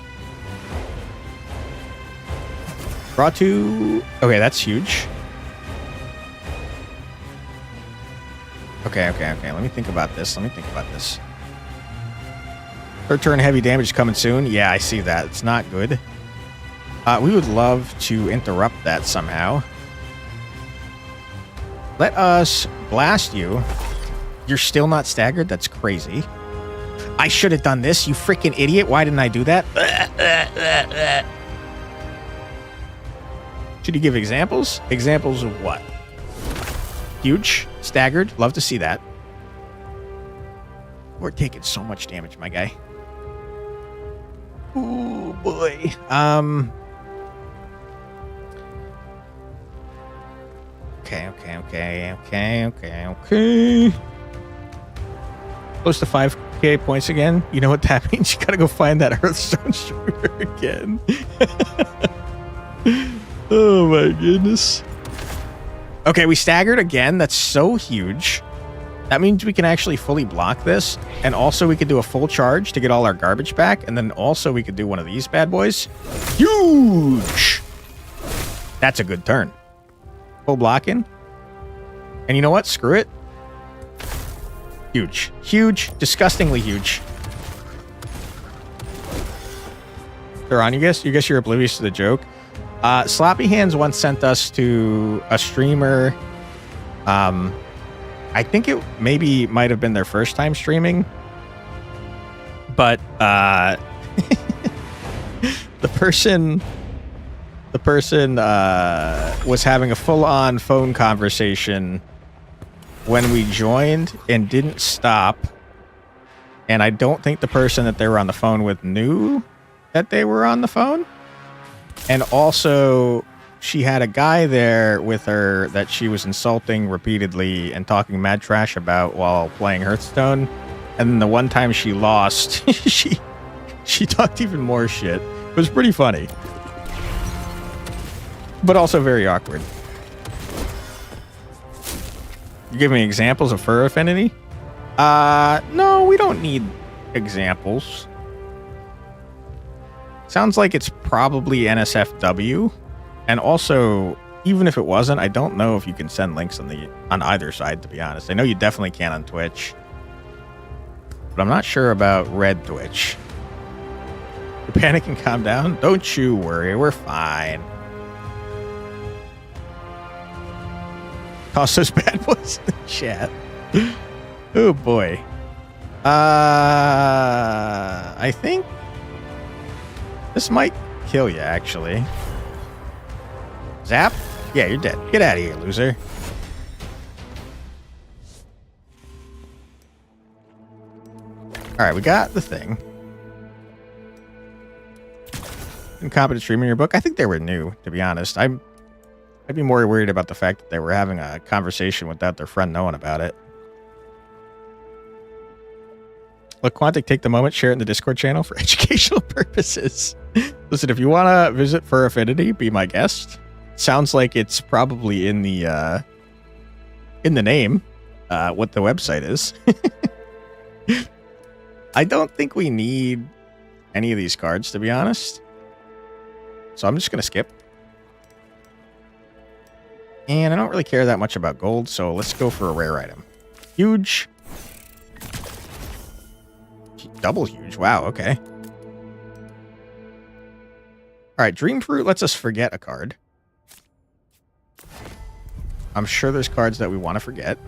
Draw 2. Okay, that's huge. Okay. Let me think about this. Third turn heavy damage coming soon. Yeah, I see that. It's not good. We would love to interrupt that somehow. Let us blast you. You're still not staggered? That's crazy. I should have done this, you freaking idiot. Why didn't I do that? Should you give examples? Examples of what? Huge. Staggered. Love to see that. We're taking so much damage, my guy. Oh, boy. Okay. Close to 5k points again. You know what that means? You gotta go find that Hearthstone streamer again. Oh my goodness. Okay, we staggered again. That's so huge. That means we can actually fully block this. And also we could do a full charge to get all our garbage back. And then also we could do one of these bad boys. Huge! That's a good turn. Full blocking. And you know what? Screw it. Huge. Huge. Disgustingly huge. Duran, you guess you're oblivious to the joke. Sloppy Hands once sent us to a streamer. I think it might have been their first time streaming. But the person was having a full-on phone conversation when we joined and didn't stop. And I don't think the person that they were on the phone with knew that they were on the phone. And also, she had a guy there with her that she was insulting repeatedly and talking mad trash about while playing Hearthstone. And then the one time she lost, she talked even more shit. It was pretty funny. But also very awkward. You give me examples of fur affinity? No, we don't need examples. Sounds like it's probably NSFW. And also, even if it wasn't, I don't know if you can send links on either side, to be honest. I know you definitely can on Twitch. But I'm not sure about Red Twitch. You're panicking, calm down. Don't you worry, we're fine. Toss those bad boys in the chat. Oh boy. I think this might kill you, actually. Zap? Yeah, you're dead. Get out of here, loser. Alright, we got the thing. Incompetent streamer in your book? I think they were new, to be honest. I'd be more worried about the fact that they were having a conversation without their friend knowing about it. Let Quantic take the moment, share it in the Discord channel for educational purposes. Listen, if you want to visit Fur Affinity, be my guest. Sounds like it's probably in the name, what the website is. I don't think we need any of these cards, to be honest. So I'm just going to skip. And I don't really care that much about gold, so let's go for a rare item. Huge. Double huge. Wow, okay. Alright, Dream Fruit lets us forget a card. I'm sure there's cards that we want to forget.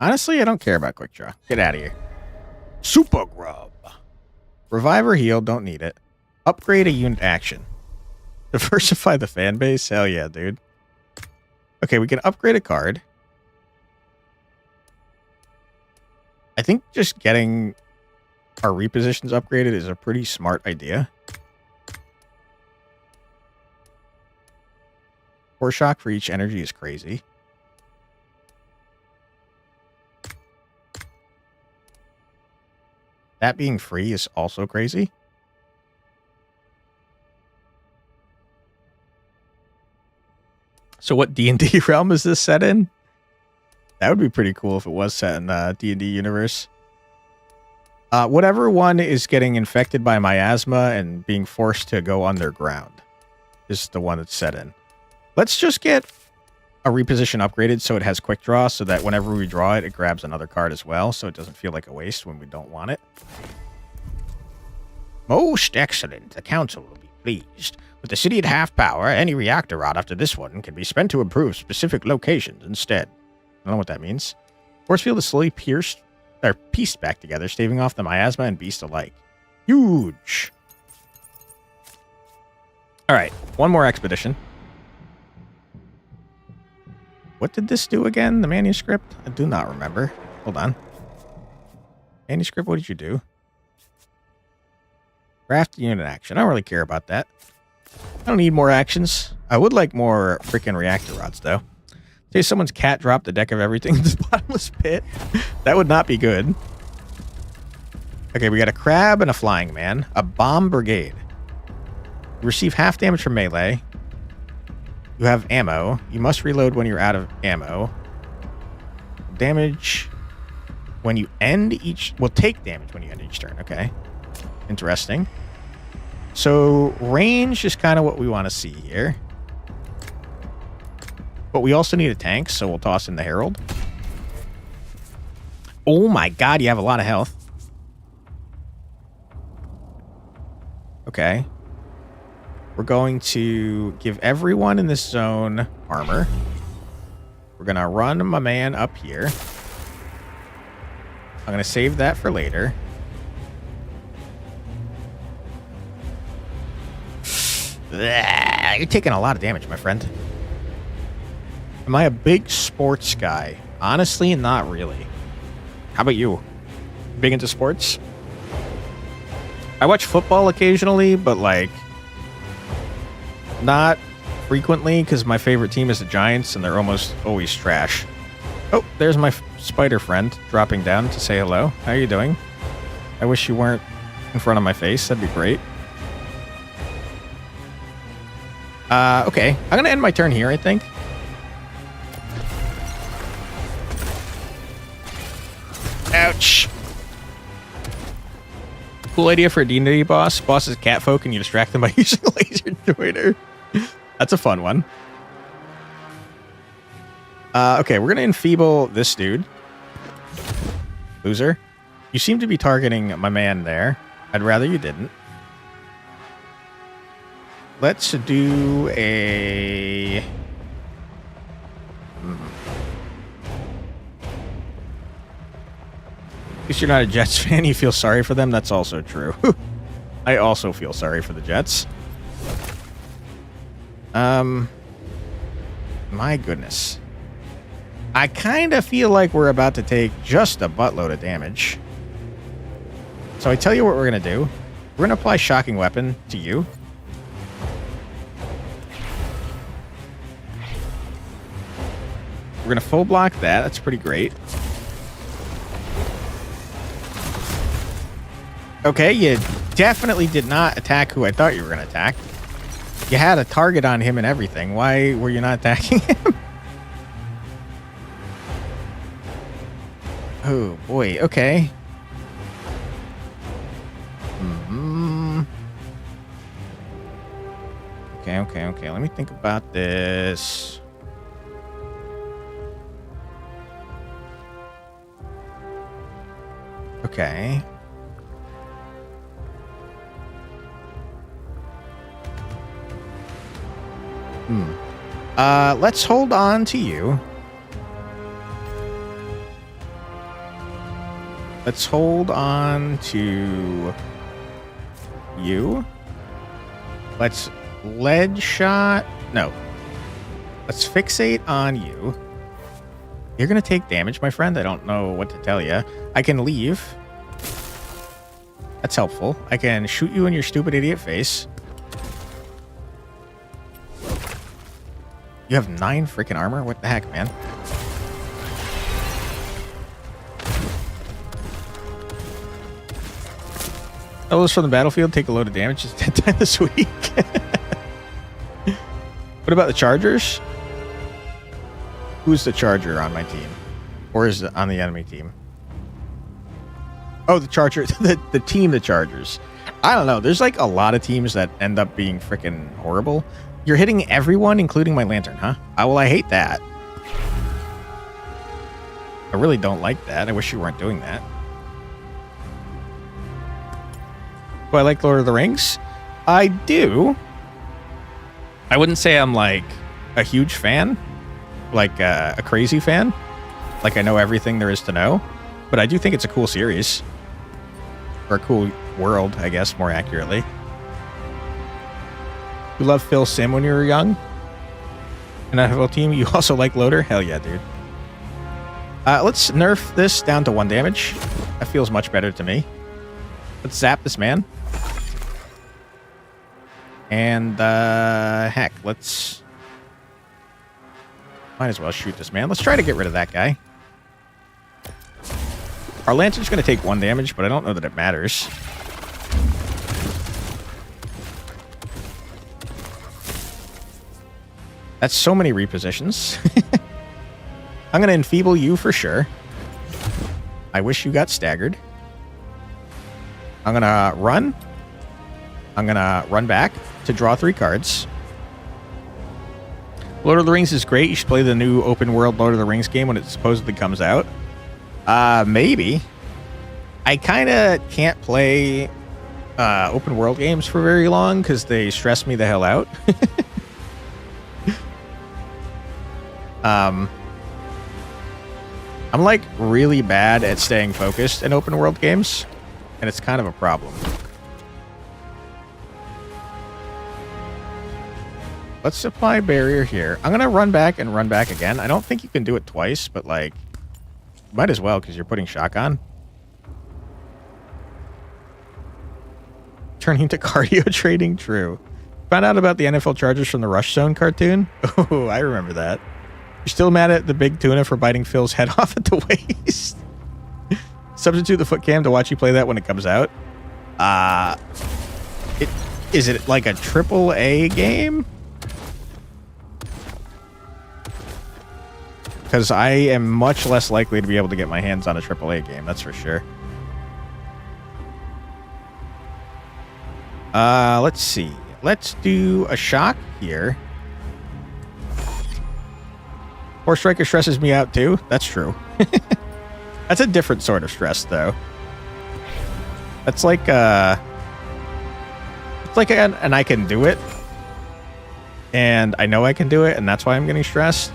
Honestly, I don't care about Quick Draw. Get out of here. Super Grub. Revive or heal, don't need it. Upgrade a unit action. Diversify the fan base? Hell yeah, dude. Okay, we can upgrade a card. I think just getting our repositions upgraded is a pretty smart idea. Core shock for each energy is crazy. That being free is also crazy. So what D&D realm is this set in? That would be pretty cool if it was set in D&D universe. Whatever one is getting infected by miasma and being forced to go underground is the one that's set in. Let's just get a reposition upgraded so it has quick draw so that whenever we draw it, it grabs another card as well, so it doesn't feel like a waste when we don't want it. Most excellent. The council will be pleased. With the city at half power, any reactor rod after this one can be spent to improve specific locations instead. I don't know what that means. Force field is slowly pieced back together, staving off the miasma and beast alike. Huge. All right, one more expedition. What did this do again? The manuscript? I do not remember. Hold on. Manuscript, what did you do? Craft unit action. I don't really care about that. I don't need more actions. I would like more freaking reactor rods, though. Say someone's cat dropped the deck of everything in this bottomless pit. That would not be good. Okay, we got a crab and a flying man. A bomb brigade. You receive half damage from melee. You have ammo. You must reload when you're out of ammo. Damage when you end each... Well, take damage when you end each turn. Okay. Interesting. So, range is kind of what we want to see here. But we also need a tank, so we'll toss in the Herald. Oh my god, you have a lot of health. Okay. We're going to give everyone in this zone armor. We're going to run my man up here. I'm going to save that for later. You're taking a lot of damage, my friend. Am I a big sports guy? Honestly, not really. How about you? Big into sports? I watch football occasionally, but like... not frequently, because my favorite team is the Giants, and they're almost always trash. Oh, there's my spider friend dropping down to say hello. How are you doing? I wish you weren't in front of my face. That'd be great. Okay. I'm going to end my turn here, I think. Ouch. Cool idea for a D&D boss. Boss is catfolk and you distract them by using a laser joiner. That's a fun one. Okay, we're going to enfeeble this dude. Loser. You seem to be targeting my man there. I'd rather you didn't. let's do a... Because you're not a Jets fan, you feel sorry for them. That's also true. I also feel sorry for the Jets. My goodness. I kind of feel like we're about to take just a buttload of damage. So I tell you what we're going to do. We're going to apply Shocking Weapon to you. We're going to full block that. That's pretty great. Okay, you definitely did not attack who I thought you were going to attack. You had a target on him and everything. Why were you not attacking him? Oh, boy. Okay. Okay. Let me think about this. Okay. Let's hold on to you. Let's hold on to you. Let's lead shot. No. Let's fixate on you. You're going to take damage, my friend. I don't know what to tell you. I can leave. That's helpful. I can shoot you in your stupid idiot face. You have 9 freaking armor? What the heck, man? Those from the battlefield take a load of damage just 10 times this week. What about the Chargers? Who's the Charger on my team? Or is it on the enemy team? Oh, the Chargers. the team, the Chargers. I don't know. There's like a lot of teams that end up being freaking horrible. You're hitting everyone, including my lantern, huh? Well, I hate that. I really don't like that. I wish you weren't doing that. Do I like Lord of the Rings? I do. I wouldn't say I'm like a huge fan, like a crazy fan. Like I know everything there is to know, but I do think it's a cool series. Or a cool world, I guess, more accurately. You love Phil Sim when you were young? An NFL team? You also like Loader? Hell yeah, dude. Let's nerf this down to 1 damage. That feels much better to me. Let's zap this man. And, heck, let's... Might as well shoot this man. Let's try to get rid of that guy. Our lantern's going to take 1 damage, but I don't know that it matters. That's so many repositions. I'm going to enfeeble you for sure. I wish you got staggered. I'm going to run. I'm going to run back to draw 3 cards. Lord of the Rings is great. You should play the new open world Lord of the Rings game when it supposedly comes out. Maybe. I kind of can't play open world games for very long because they stress me the hell out. I'm like really bad at staying focused in open world games, and it's kind of a problem. Let's apply barrier here. I'm gonna run back and run back again. I don't think you can do it twice, but like, might as well because you're putting shock on. Turning to cardio trading, true. Found out about the NFL Chargers from the Rush Zone cartoon. Oh, I remember that. You're still mad at the big tuna for biting Phil's head off at the waist. Substitute the foot cam to watch you play that when it comes out. Is it like a AAA game? Because I am much less likely to be able to get my hands on a AAA game, that's for sure. Let's see. Let's do a shock here. Horse Striker stresses me out too. That's true. That's a different sort of stress, though. That's like, it's like an I can do it and I know I can do it, and that's why I'm getting stressed.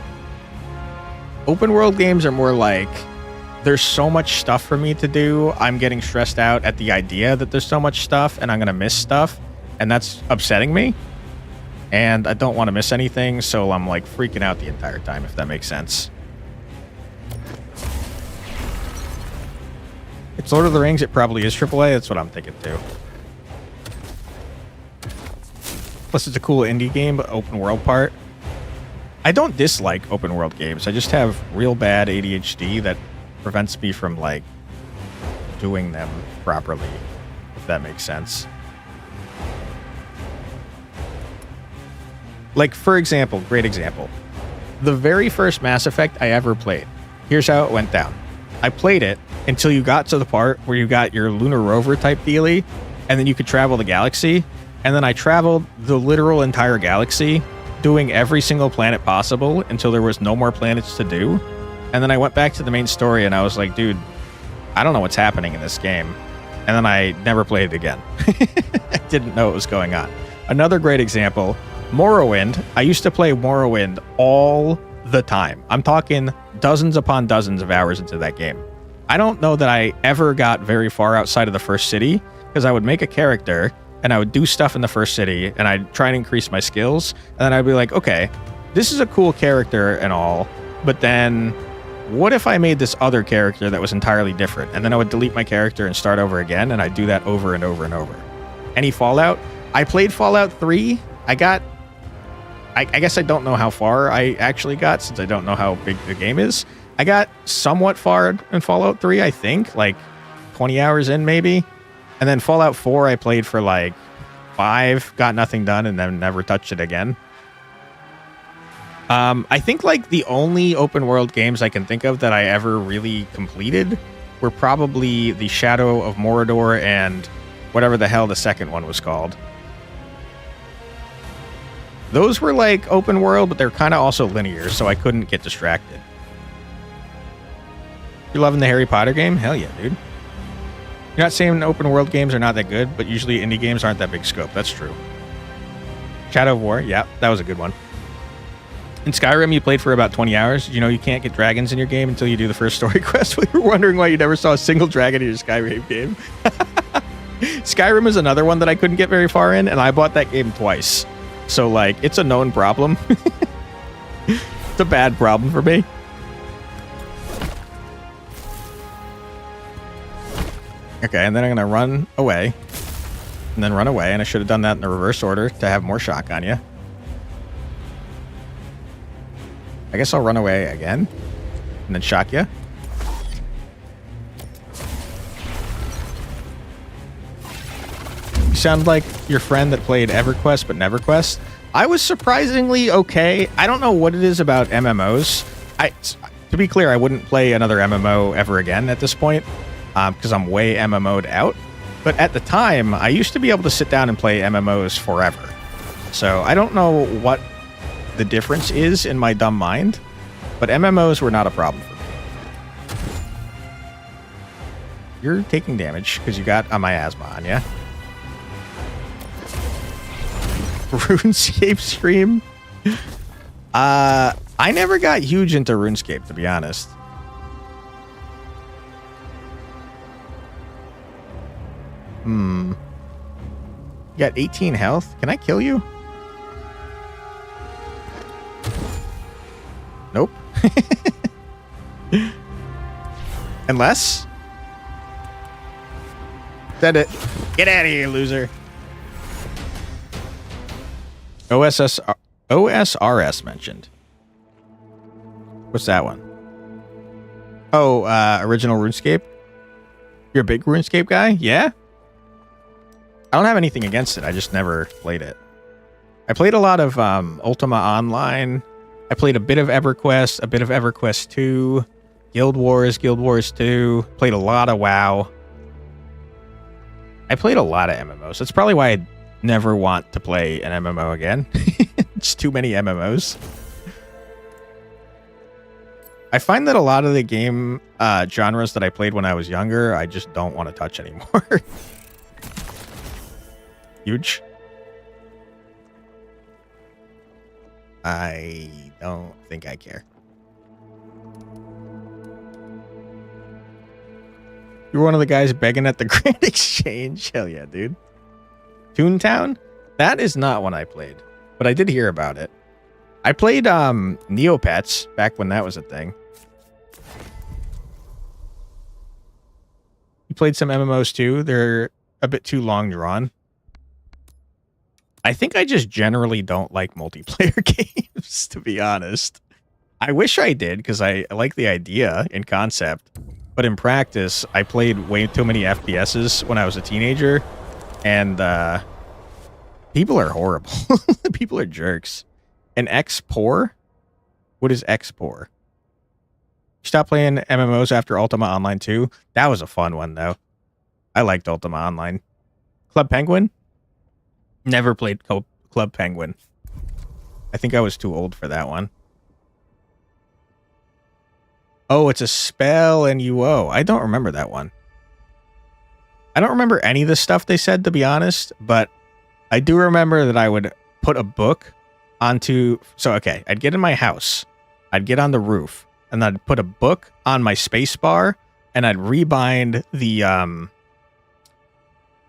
Open world games are more like, there's so much stuff for me to do. I'm getting stressed out at the idea that there's so much stuff and I'm going to miss stuff. And that's upsetting me. And I don't want to miss anything. So I'm like freaking out the entire time, if that makes sense. It's Lord of the Rings. It probably is AAA. That's what I'm thinking too. Plus it's a cool indie game, but open world part. I don't dislike open world games. I just have real bad ADHD that prevents me from like doing them properly, if that makes sense. Like, for example, great example, the very first Mass Effect I ever played. Here's how it went down. I played it until you got to the part where you got your lunar rover type dealie, and then you could travel the galaxy. And then I traveled the literal entire galaxy, doing every single planet possible until there was no more planets to do. And then I went back to the main story and I was like, dude, I don't know what's happening in this game. And then I never played it again. I didn't know what was going on. Another great example, Morrowind. I used to play Morrowind all the time. I'm talking dozens upon dozens of hours into that game. I don't know that I ever got very far outside of the first city, because I would make a character and I would do stuff in the first city and I'd try and increase my skills. And then I'd be like, okay, this is a cool character and all, but then what if I made this other character that was entirely different? And then I would delete my character and start over again, and I'd do that over and over and over. Any Fallout? I played Fallout 3. I guess I don't know how far I actually got, since I don't know how big the game is. I got somewhat far in Fallout 3, I think, like 20 hours in maybe. And then Fallout 4 I played for like 5, got nothing done, and then never touched it again. I think like the only open world games I can think of that I ever really completed were probably the Shadow of Mordor and whatever the hell the second one was called. Those were like open world, but they're kind of also linear, so I couldn't get distracted. You loving the Harry Potter game? Hell yeah, dude. You're not saying open world games are not that good, but usually indie games aren't that big scope. That's true. Shadow of War, yeah, that was a good one. In Skyrim, you played for about 20 hours. You know you can't get dragons in your game until you do the first story quest. We were wondering why you never saw a single dragon in your Skyrim game. Skyrim is another one that I couldn't get very far in, and I bought that game twice. So, like, it's a known problem. It's a bad problem for me. Okay, and then I'm going to run away. And then run away, and I should have done that in the reverse order to have more shock on you. I guess I'll run away again. And then shock you. You sound like your friend that played EverQuest but NeverQuest. I was surprisingly okay. I don't know what it is about MMOs. To be clear, I wouldn't play another MMO ever again at this point, because I'm way MMO'd out. But at the time, I used to be able to sit down and play MMOs forever. So I don't know what the difference is in my dumb mind, but MMOs were not a problem for me. You're taking damage because you got a miasma on ya. RuneScape stream? I never got huge into RuneScape, to be honest. You got 18 health? Can I kill you? Nope. Unless... Send it. Get out of here, loser. OSRS mentioned. What's that one? Oh, original RuneScape? You're a big RuneScape guy? Yeah? I don't have anything against it. I just never played it. I played a lot of Ultima Online. I played a bit of EverQuest, a bit of EverQuest 2, Guild Wars 2. Played a lot of WoW. I played a lot of MMOs. That's probably why I never want to play an MMO again. It's too many MMOs. I find that a lot of the game genres that I played when I was younger, I just don't want to touch anymore. Huge. I don't think I care. You're one of the guys begging at the Grand Exchange. Hell yeah, dude. Toontown? That is not one I played, but I did hear about it. I played Neopets back when that was a thing. You played some MMOs too. They're a bit too long drawn. I think I just generally don't like multiplayer games, to be honest. I wish I did, because I like the idea in concept. But in practice, I played way too many FPSs when I was a teenager. And people are horrible. People are jerks. And X-Poor? What is X-Poor? Stop playing MMOs after Ultima Online 2. That was a fun one, though. I liked Ultima Online. Club Penguin? Never played Club Penguin. I think I was too old for that one. Oh, it's a spell and UO. I don't remember that one. I don't remember any of the stuff they said, to be honest, but I do remember that I would put a book onto... So, okay, I'd get in my house. I'd get on the roof, and I'd put a book on my space bar, and I'd rebind the...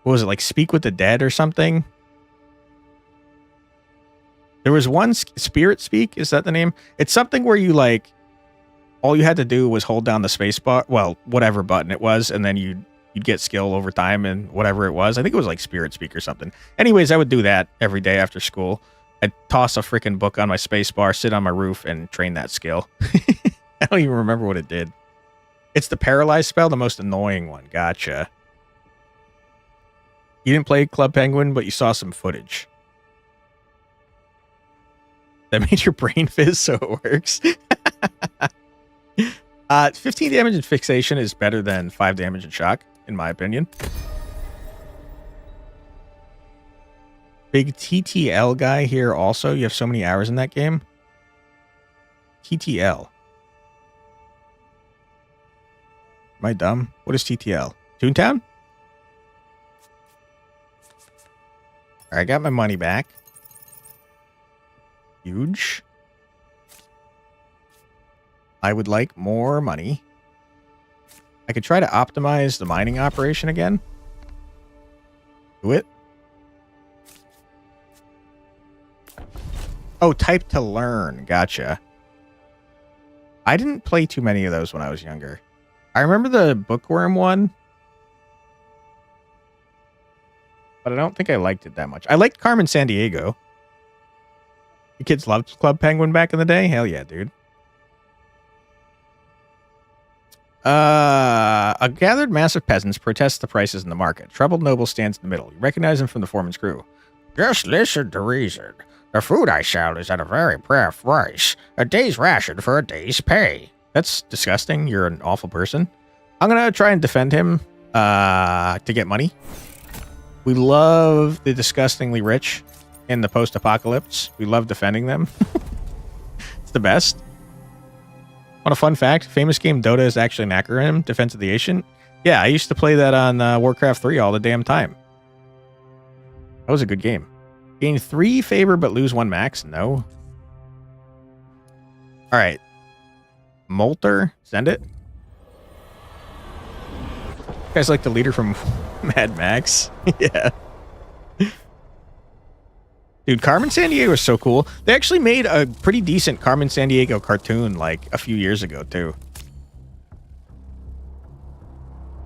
what was it, like Speak with the Dead or something? There was one... Spirit Speak? Is that the name? It's something where you, like... All you had to do was hold down the space bar, well, whatever button it was, and then you'd get skill over time and whatever it was. I think it was like Spirit Speak or something. Anyways, I would do that every day after school. I'd toss a freaking book on my space bar, sit on my roof, and train that skill. I don't even remember what it did. It's the paralyzed spell, the most annoying one. Gotcha. You didn't play Club Penguin, but you saw some footage. That made your brain fizz so it works. 15 damage and fixation is better than 5 damage and shock, in my opinion. Big TTL guy here also. You have so many hours in that game. TTL. Am I dumb? What is TTL? Toontown? Alright, I got my money back. Huge. I would like more money. I could try to optimize the mining operation again. Do it. Oh, type to learn. Gotcha. I didn't play too many of those when I was younger. I remember the bookworm one, but I don't think I liked it that much. I liked Carmen Sandiego. You kids loved Club Penguin back in the day? Hell yeah, dude. A gathered mass of peasants protests the prices in the market. Troubled noble stands in the middle. You recognize him from the foreman's crew. Just listen to reason. The food I sell is at a very poor price. A day's ration for a day's pay. That's disgusting. You're an awful person. I'm gonna try and defend him to get money. We love the disgustingly rich in the post-apocalypse. We love defending them. It's the best. On a fun fact, famous game Dota is actually an acronym, Defense of the Ancient. Yeah, I used to play that on Warcraft 3 all the damn time. That was a good game. Gain 3 favor but lose 1 max? No. Alright. Molter, send it. You guys like the leader from Mad Max? Yeah. Dude, Carmen Sandiego is so cool. They actually made a pretty decent Carmen Sandiego cartoon like a few years ago, too.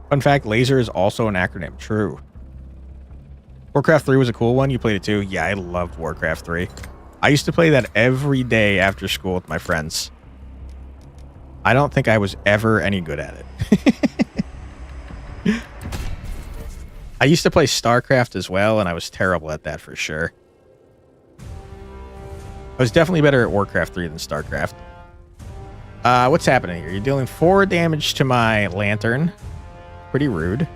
Fun fact, laser is also an acronym. True. Warcraft 3 was a cool one. You played it too? Yeah, I loved Warcraft 3. I used to play that every day after school with my friends. I don't think I was ever any good at it. I used to play StarCraft as well, and I was terrible at that for sure. I was definitely better at Warcraft 3 than StarCraft. What's happening here? You're dealing 4 damage to my lantern. Pretty rude.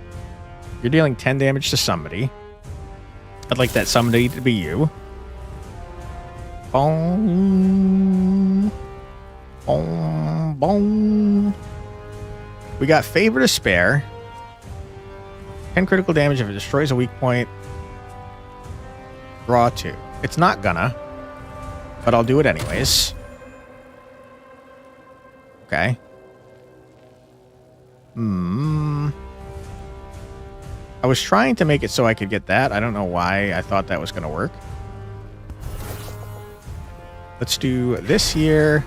You're dealing 10 damage to somebody. I'd like that somebody to be you. Boom. Boom. Boom. We got favor to spare. 10 critical damage if it destroys a weak point. Draw 2. It's not gonna. but I'll do it anyways. Okay. I was trying to make it so I could get that. I don't know why I thought that was going to work. Let's do this here.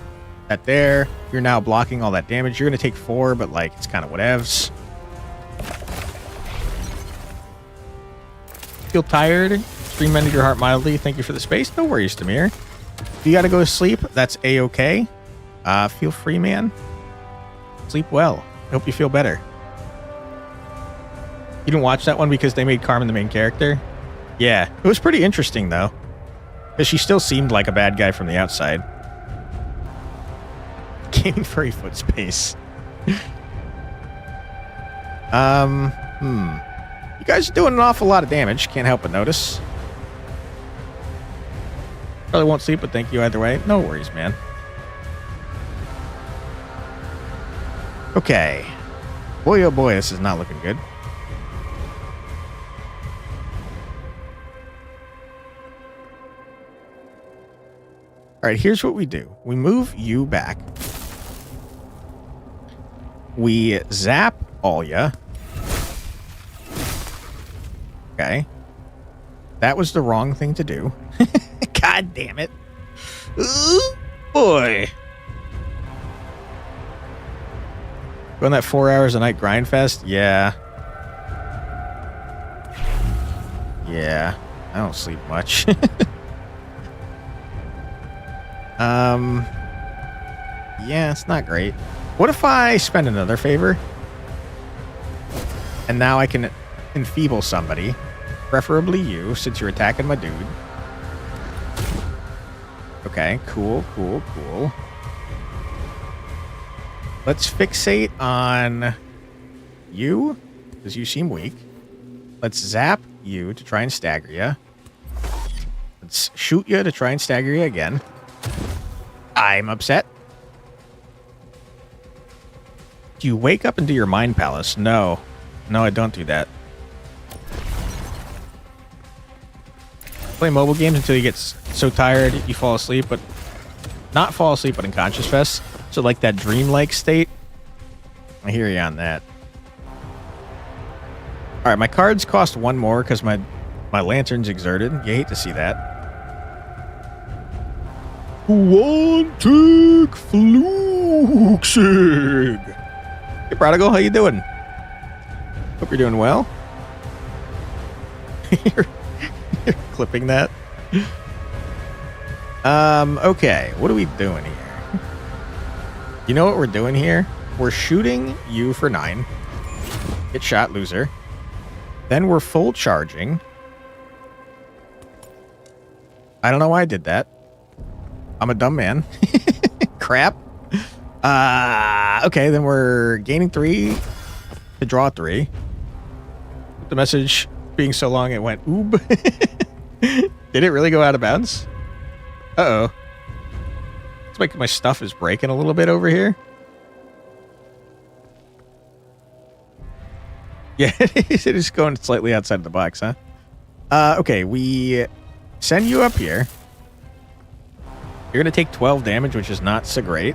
That there. You're now blocking all that damage. You're going to take 4, but like it's kind of whatevs. Feel tired? Stream mended your heart mildly. Thank you for the space. No worries, Demir. If you got to go to sleep, that's a-okay. Feel free, man. Sleep well. I hope you feel better. You didn't watch that one because they made Carmen the main character? Yeah. It was pretty interesting, though. Because she still seemed like a bad guy from the outside. Gaming furry foot space. You guys are doing an awful lot of damage. Can't help but notice. Probably won't sleep, but thank you either way. No worries, man. Okay. Boy, oh boy, this is not looking good. All right, here's what we do. We move you back. We zap Alya. Okay. That was the wrong thing to do. God damn it. Ooh, boy. Going that 4 hours a night grind fest? Yeah. Yeah. I don't sleep much. Yeah, it's not great. What if I spend another favor? And now I can enfeeble somebody. Preferably you, since you're attacking my dude. Okay, cool. Let's fixate on you, because you seem weak. Let's zap you to try and stagger you. Let's shoot you to try and stagger you again. I'm upset. Do you wake up and do your mind palace? No. No, I don't do that. Play mobile games until you get so tired you fall asleep, but not fall asleep, but unconscious fest. So like that dreamlike state. I hear you on that. All right, my cards cost 1 more because my lantern's exerted. You hate to see that. Quantic Fluxig. Hey, Prodigal, how you doing? Hope you're doing well. you're clipping that. Okay, what are we doing here? You know what we're doing here? We're shooting you for 9. Get shot, loser. Then we're full charging. I don't know why I did that. I'm a dumb man. Crap. Okay, then we're gaining 3 to draw 3. The message being so long it went oob. Did it really go out of bounds? Uh-oh. Looks like my stuff is breaking a little bit over here. Yeah, it is going slightly outside of the box, huh? Okay, we send you up here. You're going to take 12 damage, which is not so great.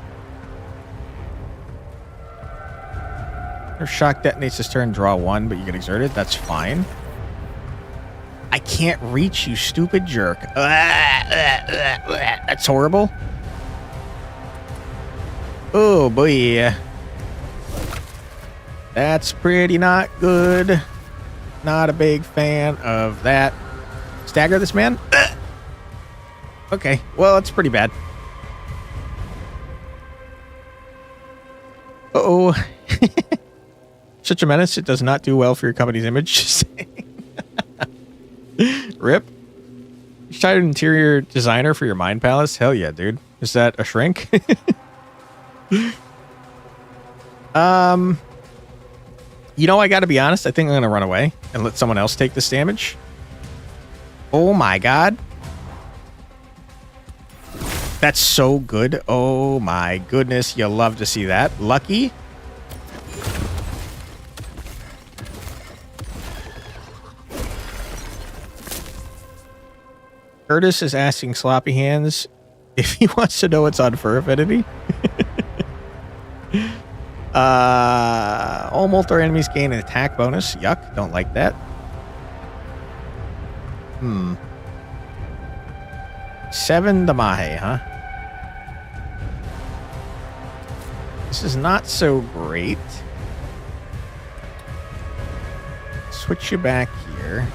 Your shock detonates this turn, draw 1, but you get exerted. That's fine. I can't reach, you stupid jerk. That's horrible. Oh, boy. That's pretty not good. Not a big fan of that. Stagger this man? Okay, well, that's pretty bad. Uh-oh. Such a menace, it does not do well for your company's image. Rip. You tried an interior designer for your mind palace? Hell yeah, dude. Is that a shrink? You know, I gotta be honest. I think I'm gonna run away and let someone else take this damage. Oh my god. That's so good. Oh my goodness. You'll love to see that. Lucky. Curtis is asking Sloppy Hands if he wants to know what's on fur affinity. All Moltar enemies gain an attack bonus. Yuck, don't like that. 7 Damahe, huh? This is not so great. Switch you back here.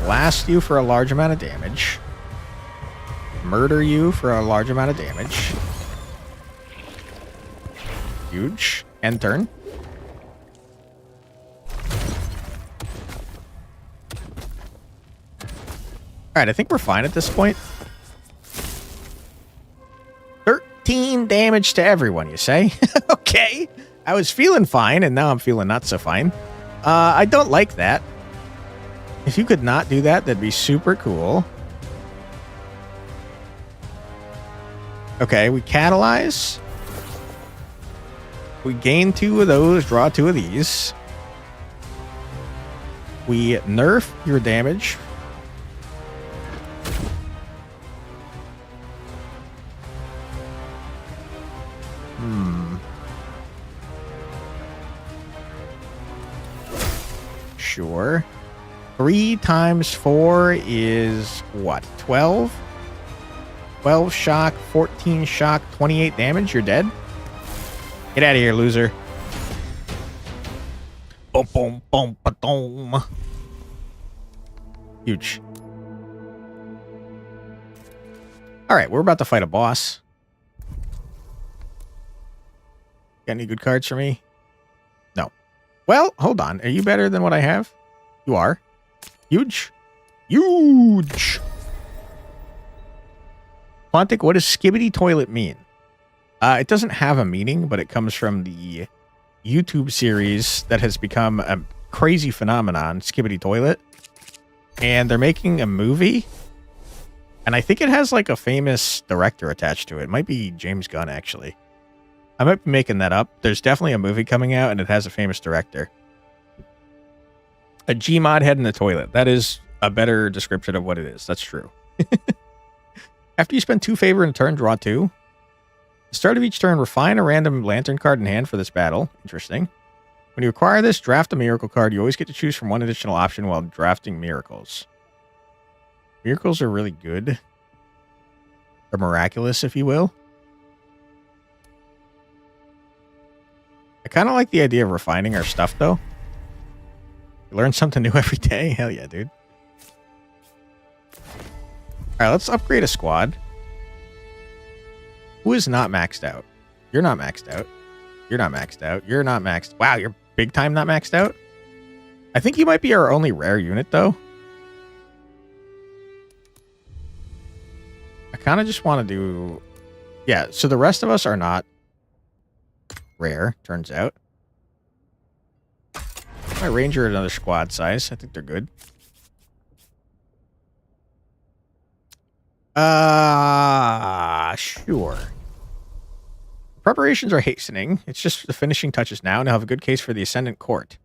Blast you for a large amount of damage. Murder you for a large amount of damage. Huge. End turn. Alright, I think we're fine at this point. 13 damage to everyone, you say? Okay. I was feeling fine, and now I'm feeling not so fine. I don't like that. If you could not do that, that'd be super cool. Okay, we catalyze. We gain 2 of those, draw 2 of these. We nerf your damage. Sure. 3 times 4 is what? 12? 12 shock, 14 shock, 28 damage. You're dead. Get out of here, loser. Boom, boom, boom, ba-dum. Huge. Alright, we're about to fight a boss. Got any good cards for me? No. Well, hold on. Are you better than what I have? You are. Huge. Huge. Quantic, what does Skibbity Toilet mean? It doesn't have a meaning, but it comes from the YouTube series that has become a crazy phenomenon, Skibbity Toilet. And they're making a movie. And I think it has like a famous director attached to it. It might be James Gunn, actually. I might be making that up. There's definitely a movie coming out, and it has a famous director. A Gmod head in the toilet. That is a better description of what it is. That's true. After you spend 2 favor in a turn, draw 2. At the start of each turn, refine a random lantern card in hand for this battle. Interesting. When you acquire this, draft a miracle card. You always get to choose from 1 additional option while drafting miracles. Miracles are really good. They're miraculous, if you will. I kind of like the idea of refining our stuff, though. You learn something new every day. Hell yeah, dude. Alright, let's upgrade a squad. Who is not maxed out? You're not maxed out. You're not maxed out. You're not maxed. Wow, you're big time not maxed out? I think you might be our only rare unit, though. I kind of just want to do... Yeah, so the rest of us are not rare, turns out. My ranger at another squad size. I think they're good. Sure. Preparations are hastening. It's just the finishing touches now, and I'll have a good case for the Ascendant Court.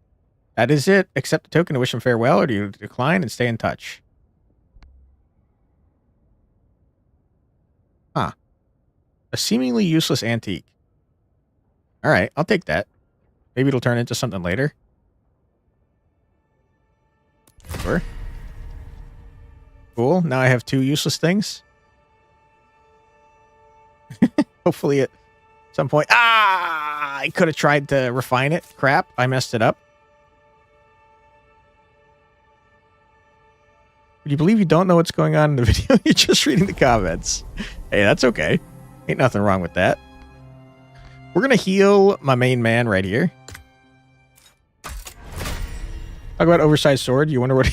That is it. Accept the token to wish them farewell, or do you decline and stay in touch? Huh. A seemingly useless antique. Alright, I'll take that. Maybe it'll turn into something later. Sure. Cool. Now I have 2 useless things. Hopefully at some point... I could have tried to refine it. Crap. I messed it up. Would you believe you don't know what's going on in the video? You're just reading the comments. Hey, that's okay. Ain't nothing wrong with that. We're going to heal my main man right here. Talk about oversized sword. You wonder what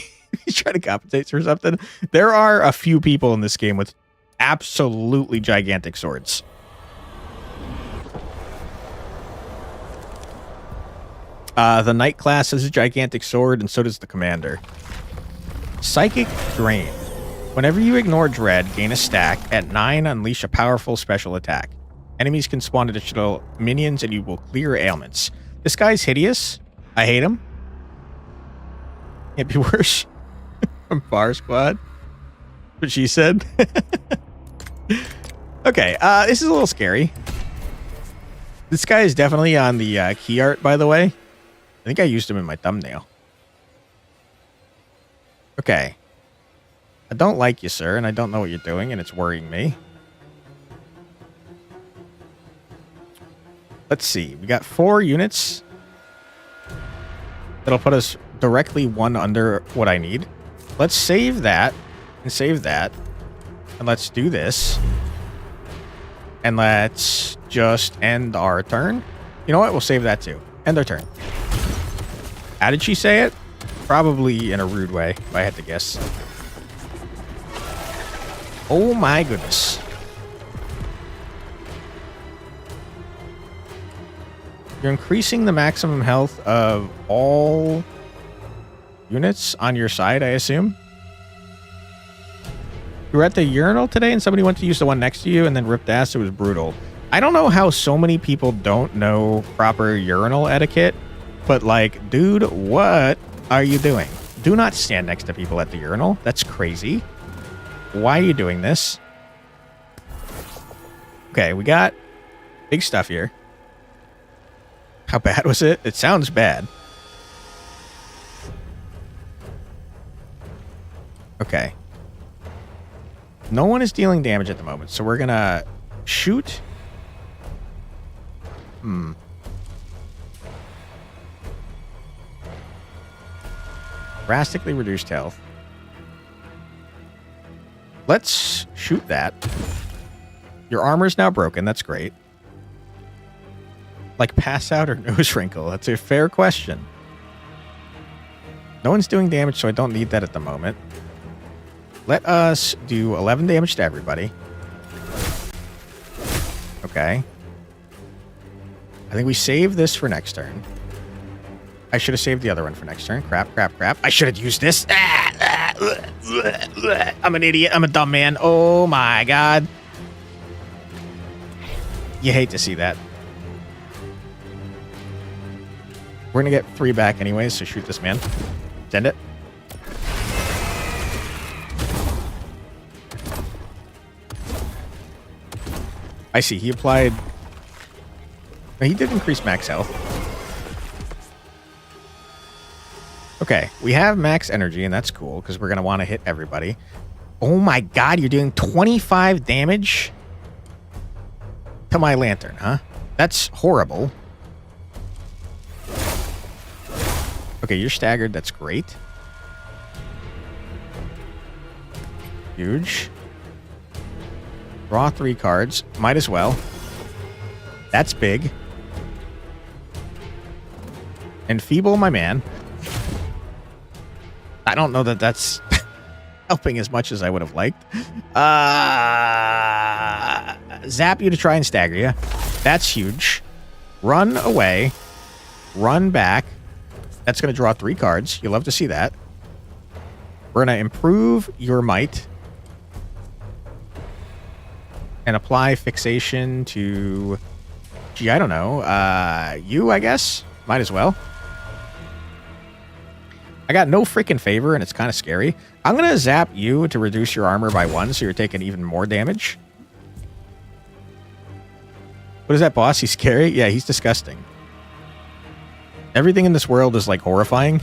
he's trying to compensate for something? There are a few people in this game with absolutely gigantic swords. The knight class has a gigantic sword, and so does the commander. Psychic Drain. Whenever you ignore Dread, gain a stack. At 9, unleash a powerful special attack. Enemies can spawn additional minions, and you will clear ailments. This guy's hideous. I hate him. Can't be worse. From Bar Squad. What she said. Okay, this is a little scary. This guy is definitely on the key art, by the way. I think I used him in my thumbnail. Okay. I don't like you, sir, and I don't know what you're doing, and it's worrying me. Let's see. We got 4 units. That'll put us directly 1 under what I need. Let's save that and save that. And let's do this. And let's just end our turn. You know what? We'll save that too. End our turn. How did she say it? Probably in a rude way, if I had to guess. Oh my goodness. You're increasing the maximum health of all units on your side, I assume. You were at the urinal today and somebody went to use the one next to you and then ripped ass. It was brutal. I don't know how so many people don't know proper urinal etiquette, but like, dude, what are you doing? Do not stand next to people at the urinal. That's crazy. Why are you doing this? Okay, we got big stuff here. How bad was it? It sounds bad. Okay. No one is dealing damage at the moment, so we're gonna shoot. Drastically reduced health. Let's shoot that. Your armor's now broken. That's great. Like pass out or nose wrinkle? That's a fair question. No one's doing damage, so I don't need that at the moment. Let us do 11 damage to everybody. Okay. I think we save this for next turn. I should have saved the other one for next turn. Crap, crap, crap. I should have used this. I'm an idiot. I'm a dumb man. Oh my god. You hate to see that. We're going to get 3 back anyways, so shoot this man. Send it. I see. He applied... No, he did increase max health. Okay. We have max energy, and that's cool, because we're going to want to hit everybody. Oh my god, you're doing 25 damage to my lantern, huh? That's horrible. Okay, you're staggered. That's great. Huge. Draw 3 cards. Might as well. That's big. Enfeeble my man. I don't know that that's helping as much as I would have liked. Zap you to try and stagger you. That's huge. Run away. Run back. That's going to draw 3 cards. You'll love to see that. We're going to improve your might. And apply fixation to... Gee, I don't know. You, I guess? Might as well. I got no freaking favor, and it's kind of scary. I'm going to zap you to reduce your armor by 1, so you're taking even more damage. What is that, boss? He's scary? Yeah, he's disgusting. Everything in this world is, like, horrifying.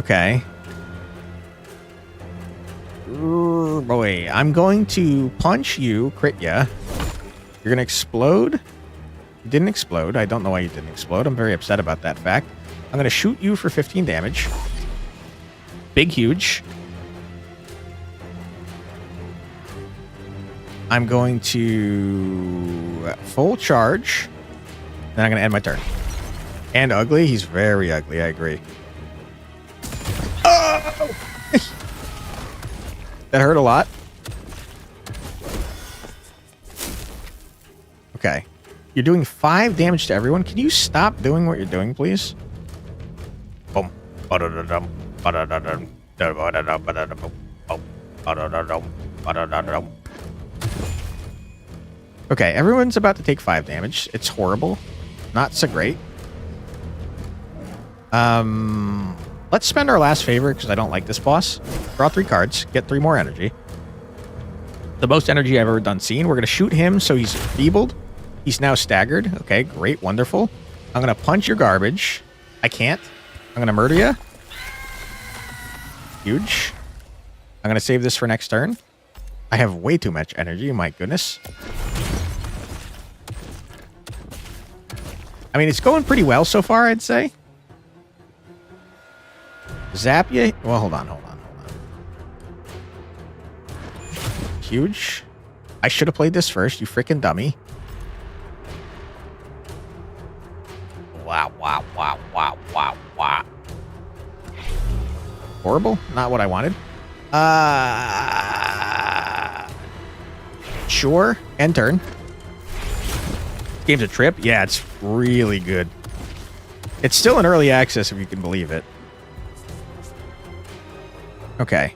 Okay. Ooh, boy, I'm going to punch you, crit ya. You're going to explode. You didn't explode. I don't know why you didn't explode. I'm very upset about that fact. I'm going to shoot you for 15 damage. Big, huge. I'm going to full charge. Then I'm going to end my turn. And ugly? He's very ugly. I agree. Oh! That hurt a lot. Okay. You're doing 5 damage to everyone. Can you stop doing what you're doing, please? Boom. Okay, everyone's about to take 5 damage. It's horrible. Not so great. Let's spend our last favor because I don't like this boss. Draw 3 cards, get 3 more energy. The most energy I've ever done seen. We're going to shoot him so he's feebled. He's now staggered. Okay, great, wonderful. I'm going to punch your garbage. I can't. I'm going to murder you. Huge. I'm going to save this for next turn. I have way too much energy, my goodness. I mean, it's going pretty well so far, I'd say. Zap you. Well, hold on. Huge. I should have played this first, you freaking dummy. Wow. Horrible. Not what I wanted. Sure. End turn. This game's a trip. Yeah, it's really good. It's still in early access, if you can believe it. Okay.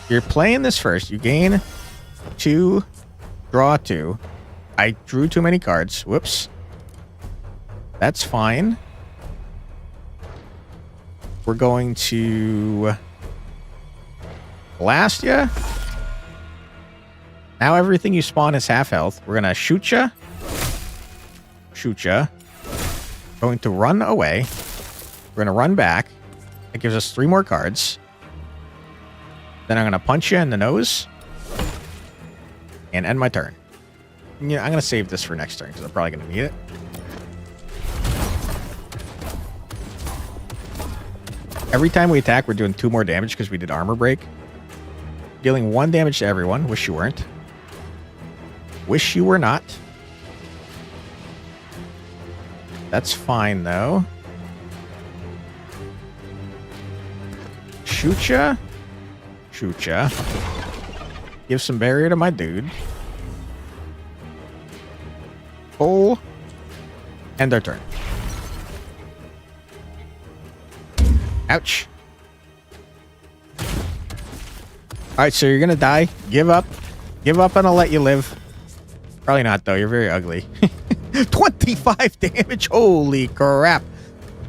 You're playing this first. You gain 2, draw 2. I drew too many cards. Whoops. That's fine. We're going to blast you. Now everything you spawn is half health. We're going to shoot you. Going to run away. We're going to run back. It gives us 3 more cards. Then I'm going to punch you in the nose. And end my turn. Yeah, I'm going to save this for next turn because I'm probably going to need it. Every time we attack, we're doing 2 more damage because we did armor break. Dealing 1 damage to everyone. Wish you weren't. Wish you were not. That's fine, though. Shoot ya. Give some barrier to my dude. Pull. End our turn. Ouch. Alright, so you're gonna die. Give up. Give up and I'll let you live. Probably not, though. You're very ugly. 25 damage. Holy crap.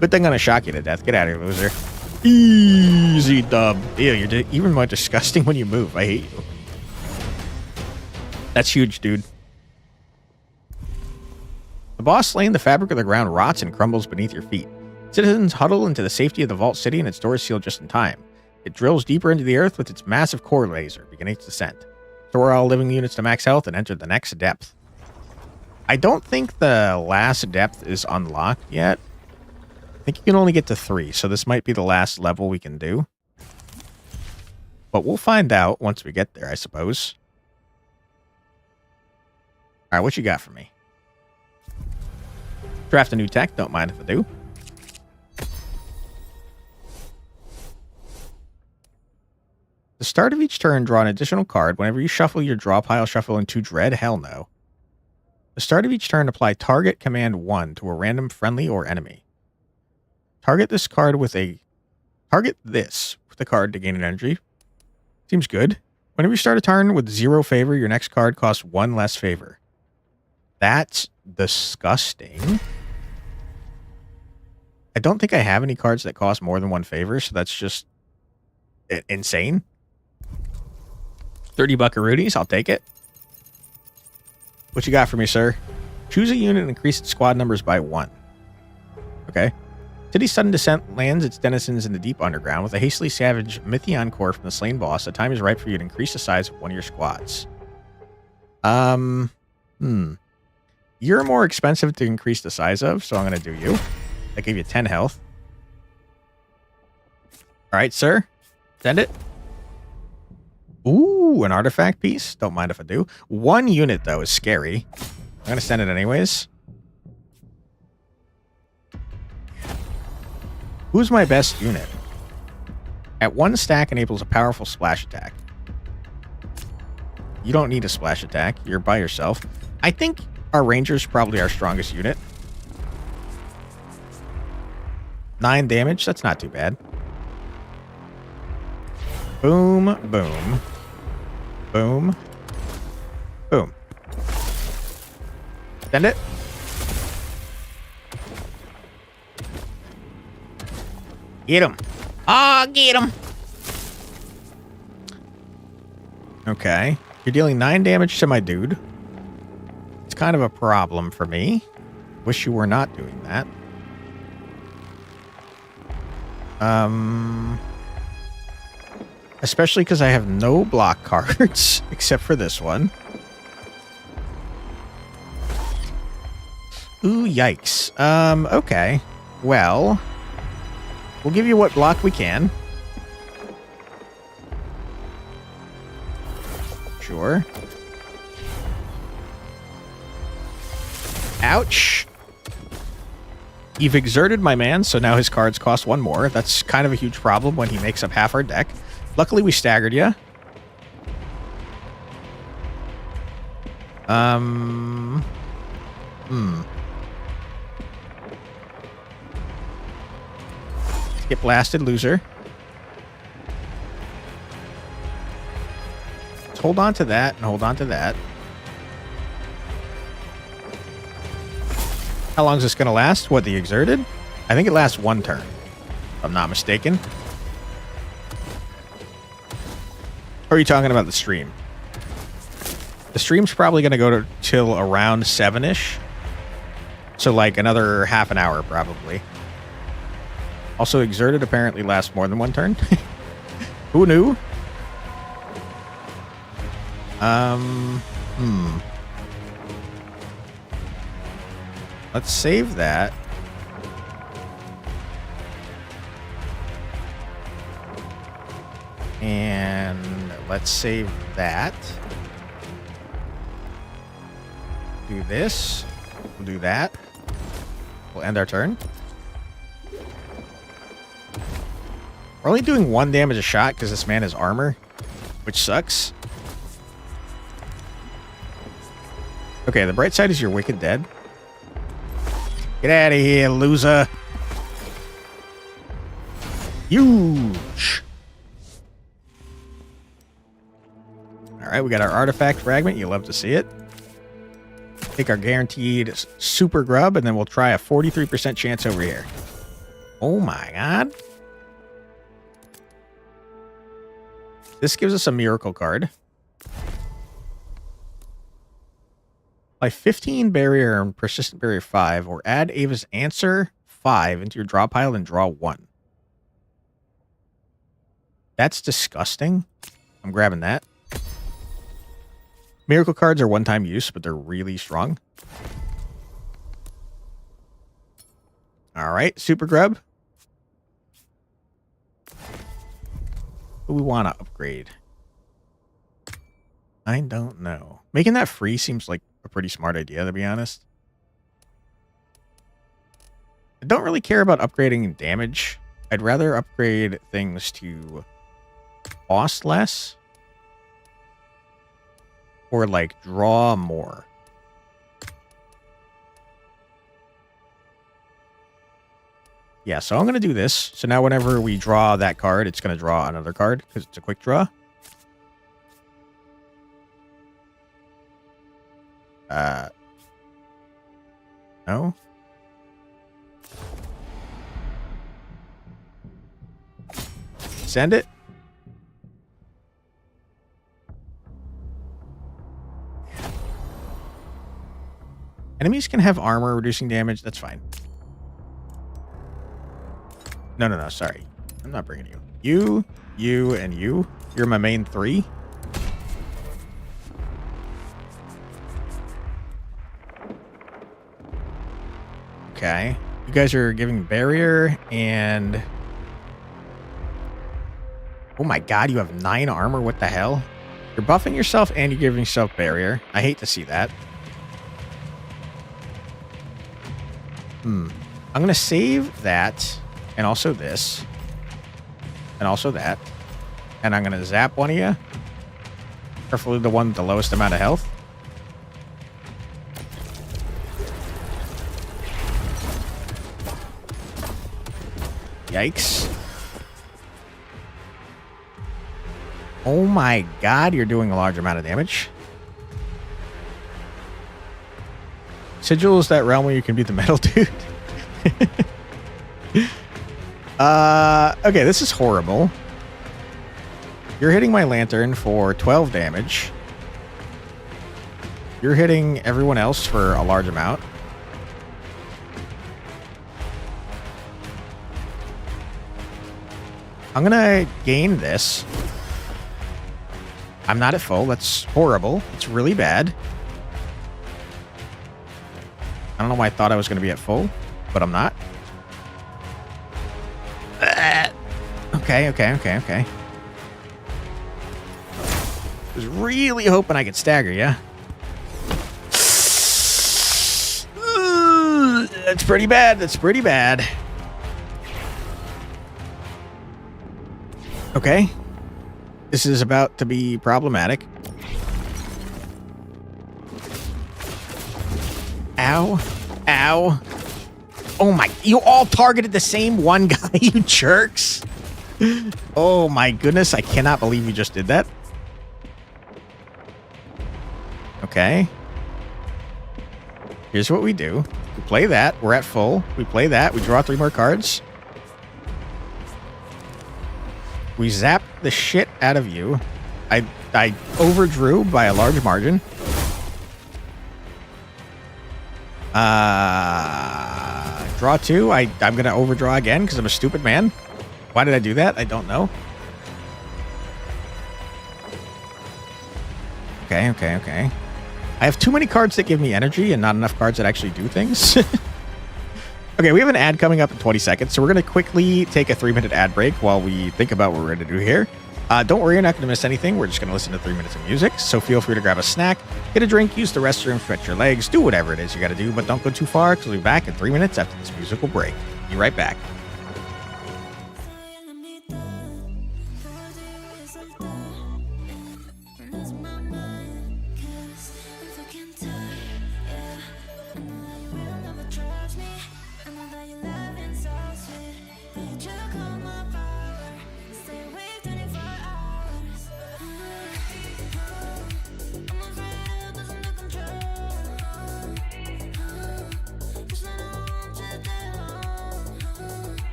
Good thing I'm gonna shock you to death. Get out of here, loser. Easy dub. Ew, you're even more disgusting when you move. I hate you. That's huge, dude. The boss slain, the fabric of the ground rots and crumbles beneath your feet. Citizens huddle into the safety of the vault city and its doors sealed just in time. It drills deeper into the earth with its massive core laser, beginning its descent. Restore all living units to max health and enter the next depth. I don't think the last depth is unlocked yet. I think you can only get to 3, so this might be the last level we can do. But we'll find out once we get there, I suppose. Alright, what you got for me? Draft a new tech, don't mind if I do. The start of each turn, draw an additional card. Whenever you shuffle your draw pile, shuffle into dread. Hell no. The start of each turn, apply target command 1 to a random friendly or enemy. Target this with a card to gain an energy. Seems good. Whenever you start a turn with 0 favor, your next card costs 1 less favor. That's disgusting. I don't think I have any cards that cost more than 1 favor, so that's just insane. 30 buckaroonies, I'll take it. What you got for me, sir? Choose a unit and increase its squad numbers by 1. Okay. City's sudden descent lands its denizens in the deep underground. With a hastily savage Mythion core from the slain boss, the time is ripe for you to increase the size of one of your squads. You're more expensive to increase the size of, so I'm going to do you. I gave you 10 health. Alright, sir. Send it. Ooh, an artifact piece. Don't mind if I do. 1 unit, though, is scary. I'm going to send it anyways. Who's my best unit? At 1 stack enables a powerful splash attack. You don't need a splash attack. You're by yourself. I think our ranger's probably our strongest unit. 9 damage. That's not too bad. Boom, boom. Boom. Boom. Send it. Get him. Ah, get him. Okay. You're dealing 9 damage to my dude. It's kind of a problem for me. Wish you were not doing that. Especially because I have no block cards except for this one. Ooh, yikes. Okay. Well, we'll give you what block we can. Sure. Ouch. You've exerted my man, so now his cards cost 1 more. That's kind of a huge problem when he makes up half our deck. Luckily, we staggered you. Get blasted, loser. Let's hold on to that and hold on to that. How long is this going to last? What, the exerted? I think it lasts 1 turn, if I'm not mistaken. Or are you talking about the stream? The stream's probably going to go till around 7-ish. So like another half an hour, probably. Also, exerted apparently lasts more than 1 turn. Who knew? Let's save that. And let's save that. Do this. We'll do that. We'll end our turn. We're only doing 1 damage a shot because this man has armor, which sucks. Okay, the bright side is you're wicked dead. Get out of here, loser. Huge. Alright, we got our artifact fragment. You love to see it. Take our guaranteed super grub, and then we'll try a 43% chance over here. Oh my god. This gives us a miracle card. Apply 15 barrier and persistent barrier 5, or add Ava's answer 5 into your draw pile and draw 1. That's disgusting. I'm grabbing that. Miracle cards are one-time use, but they're really strong. All right, super grub. Who we want to upgrade? I don't know. Making that free seems like a pretty smart idea, to be honest. I don't really care about upgrading damage. I'd rather upgrade things to cost less. Or, like, draw more. Yeah, so I'm going to do this. So now whenever we draw that card, it's going to draw another card because it's a quick draw. No. Send it. Enemies can have armor reducing damage. That's fine. No, sorry. I'm not bringing you. You, and you. You're my main 3. Okay. You guys are giving barrier and... Oh my god, you have 9 armor? What the hell? You're buffing yourself and you're giving yourself barrier. I hate to see that. I'm going to save that, and also this, and also that, and I'm going to zap one of you, preferably the one with the lowest amount of health. Yikes. Oh my god, you're doing a large amount of damage. Sigil is that realm where you can be the metal dude. Okay, this is horrible. You're hitting my lantern for 12 damage. You're hitting everyone else for a large amount. I'm gonna gain this. I'm not at full. That's horrible. It's really bad. I don't know why I thought I was gonna be at full, but I'm not. Okay. Was really hoping I could stagger you. That's pretty bad. That's pretty bad. Okay. This is about to be problematic. Ow. Ow. Oh my, you all targeted the same one guy, you jerks. Oh my goodness, I cannot believe you just did that. Okay. Here's what we do. We play that, we're at full. We play that, we draw 3 more cards. We zap the shit out of you. I overdrew by a large margin. Draw 2. I'm gonna overdraw again because I'm a stupid man. Why did I do that? I don't know. Okay. I have too many cards that give me energy and not enough cards that actually do things. Okay, we have an ad coming up in 20 seconds, so we're going to quickly take a 3-minute ad break while we think about what we're going to do here. Don't worry, you're not going to miss anything. We're just going to listen to 3 minutes of music, so feel free to grab a snack, get a drink, use the restroom, stretch your legs, do whatever it is you got to do, but don't go too far because we'll be back in 3 minutes after this musical break. Be right back.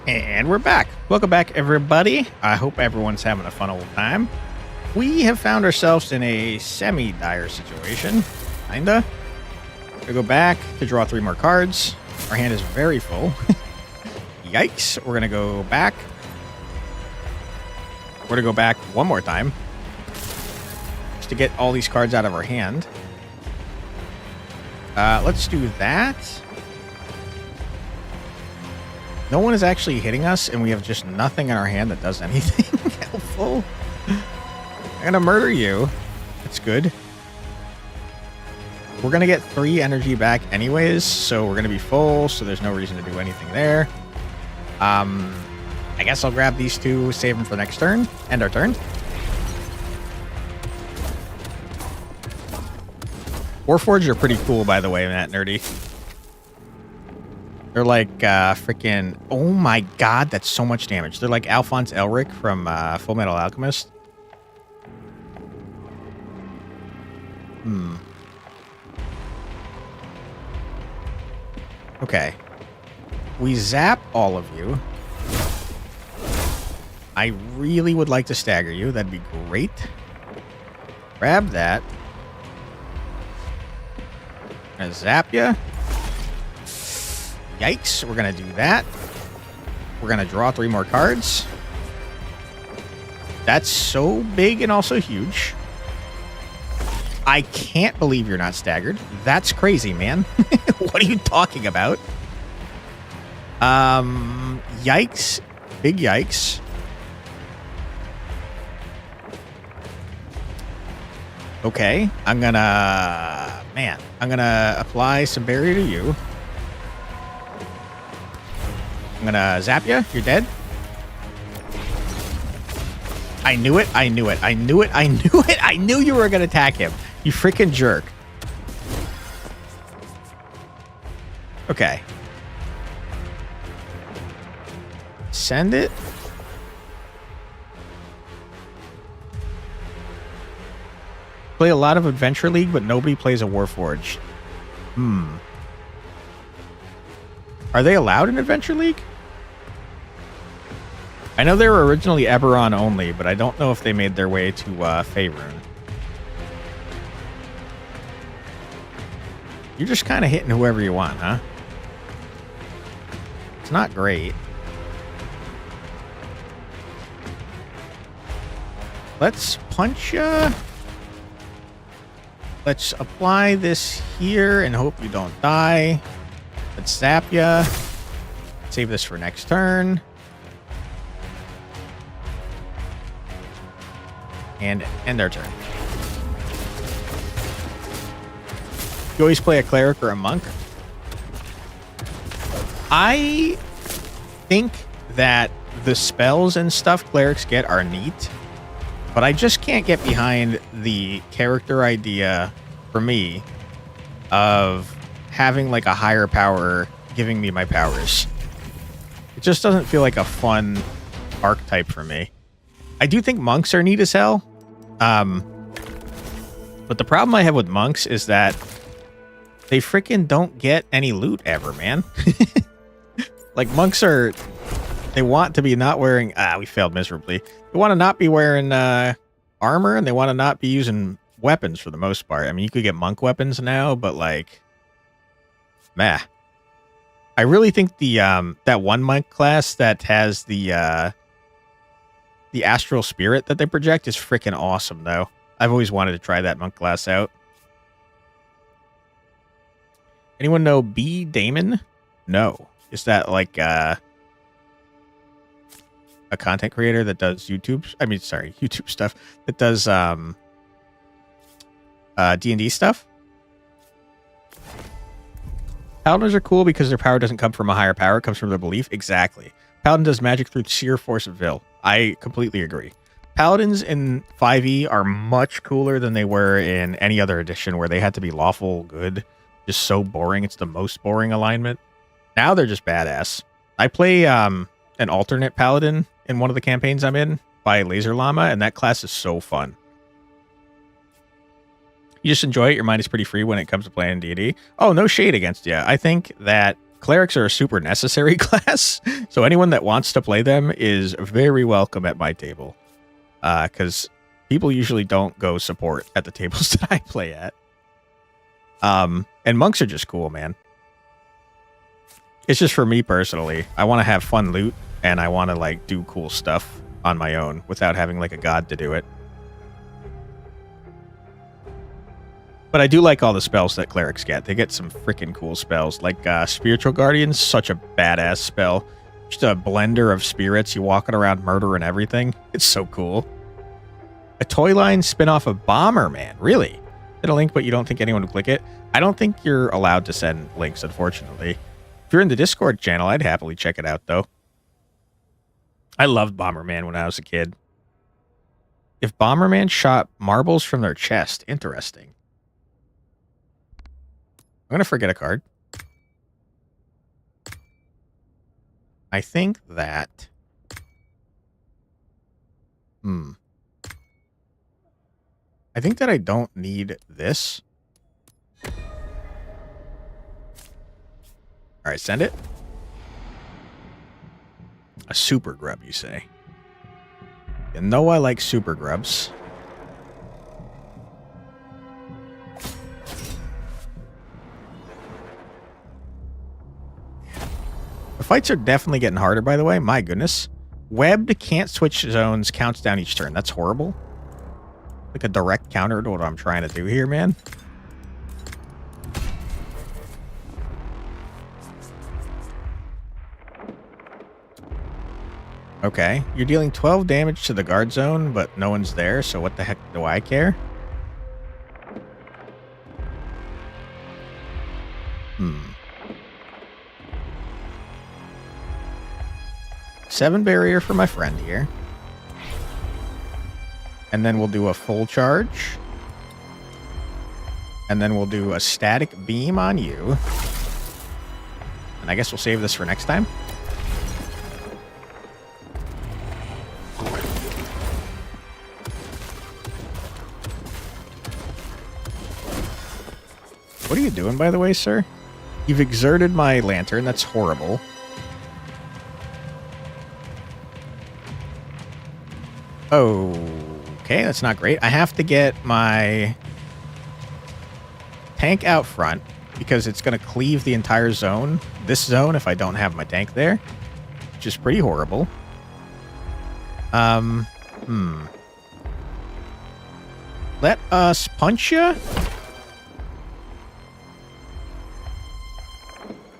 And we're back. Welcome back, everybody. I hope everyone's having a fun old time. We have found ourselves in a semi-dire situation. Kinda. We go back to draw 3 more cards. Our hand is very full. Yikes. We're going to go back. We're going to go back one more time. Just to get all these cards out of our hand. Let's do that. No one is actually hitting us, and we have just nothing in our hand that does anything helpful. I'm gonna murder you. That's good. We're gonna get 3 energy back anyways, so we're gonna be full, so there's no reason to do anything there. I guess I'll grab these 2, save them for next turn. End our turn. Warforged are pretty cool, by the way, Matt Nerdy. They're like freaking... Oh my god, that's so much damage. They're like Alphonse Elric from Full Metal Alchemist. Okay. We zap all of you. I really would like to stagger you. That'd be great. Grab that. I'm gonna zap you. Yikes, we're gonna do that. We're gonna draw 3 more cards. That's so big and also huge. I can't believe you're not staggered. That's crazy, man. What are you talking about? Yikes. Big yikes. Okay, I'm gonna apply some barrier to you. I'm gonna zap you. You're dead. I knew it. I knew it. I knew it. I knew it. I knew you were gonna attack him. You freaking jerk. Okay. Send it. Play a lot of Adventure League, but nobody plays a Warforged. Are they allowed in Adventure League? I know they were originally Eberron only, but I don't know if they made their way to Faerun. You're just kind of hitting whoever you want, huh? It's not great. Let's punch ya. Let's apply this here and hope you don't die. Let's zap ya. Save this for next turn. And end our turn. You always play a cleric or a monk. I think that the spells and stuff clerics get are neat, but I just can't get behind the character idea for me of having like a higher power giving me my powers. It just doesn't feel like a fun archetype for me. I do think monks are neat as hell. But the problem I have with monks is that they freaking don't get any loot ever, man. Like monks are, they want to be not wearing, we failed miserably. They want to not be wearing armor, and they want to not be using weapons for the most part. I mean, you could get monk weapons now, but like, meh. I really think the that one monk class that has the astral spirit that they project is freaking awesome, though. I've always wanted to try that monk class out. Anyone know B. Damon? No. Is that like a content creator that does YouTube stuff, that does D&D stuff? Paladins are cool because their power doesn't come from a higher power, it comes from their belief. Exactly. Paladin does magic through sheer force of will. I completely agree. Paladins in 5e are much cooler than they were in any other edition where they had to be lawful good. Just so boring. It's the most boring alignment. Now they're just badass. I play an alternate paladin in one of the campaigns I'm in by Laser Llama, and that class is so fun. You just enjoy it. Your mind is pretty free when it comes to playing D&D. Oh, no shade against you. I think that clerics are a super necessary class, so anyone that wants to play them is very welcome at my table. Because people usually don't go support at the tables that I play at. And monks are just cool, man. It's just for me personally. I want to have fun loot, and I want to like do cool stuff on my own without having like a god to do it. But I do like all the spells that clerics get. They get some freaking cool spells, like Spiritual Guardian's such a badass spell. Just a blender of spirits. You walking around murdering everything. It's so cool. A toy line spin-off of Bomberman. Really? Hit a link, but you don't think anyone would click it? I don't think you're allowed to send links, unfortunately. If you're in the Discord channel, I'd happily check it out, though. I loved Bomberman when I was a kid. If Bomberman shot marbles from their chest, interesting. I'm going to forget a card. I think that... I think that I don't need this. Alright, send it. A super grub, you say? You know I like super grubs. The fights are definitely getting harder, by the way. My goodness. Webbed, can't switch zones, counts down each turn. That's horrible. Like a direct counter to what I'm trying to do here, man. Okay, you're dealing 12 damage to the guard zone, but no one's there, so what the heck do I care? 7 barrier for my friend here. And then we'll do a full charge. And then we'll do a static beam on you. And I guess we'll save this for next time. What are you doing, by the way, sir? You've exerted my lantern. That's horrible. Okay, that's not great. I have to get my tank out front because it's going to cleave the entire zone. This zone, if I don't have my tank there, which is pretty horrible. Let us punch ya.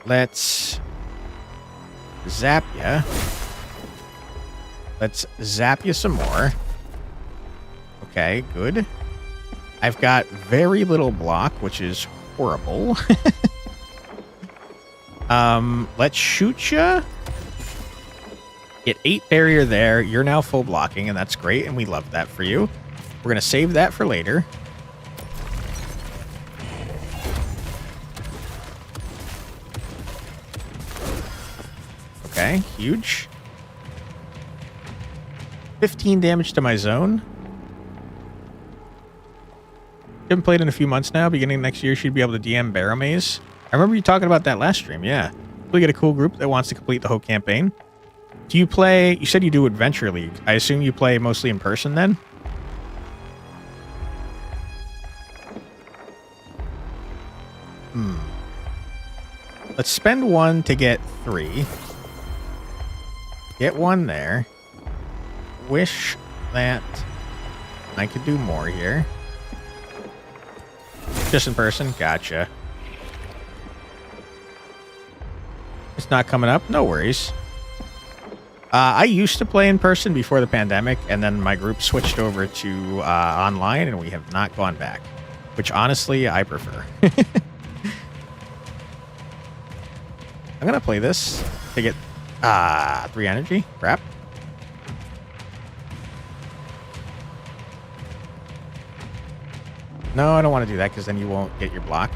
Let's zap ya. Let's zap you some more. Okay, good. I've got very little block, which is horrible. Let's shoot ya. Get 8 barrier there. You're now full blocking, and that's great, and we love that for you. We're going to save that for later. Okay, huge. 15 damage to my zone. Haven't played in a few months now. Beginning next year, she'd be able to DM Barrow Maze. I remember you talking about that last stream. Yeah. We get a cool group that wants to complete the whole campaign. Do you play... You said you do Adventure League. I assume you play mostly in person then? Let's spend 1 to get 3. Get 1 there. Wish that I could do more here. Just in person? Gotcha. It's not coming up? No worries. I used to play in person before the pandemic, and then my group switched over to online, and we have not gone back. Which, honestly, I prefer. I'm going to play this to get 3 energy. Crap. No, I don't want to do that because then you won't get your block.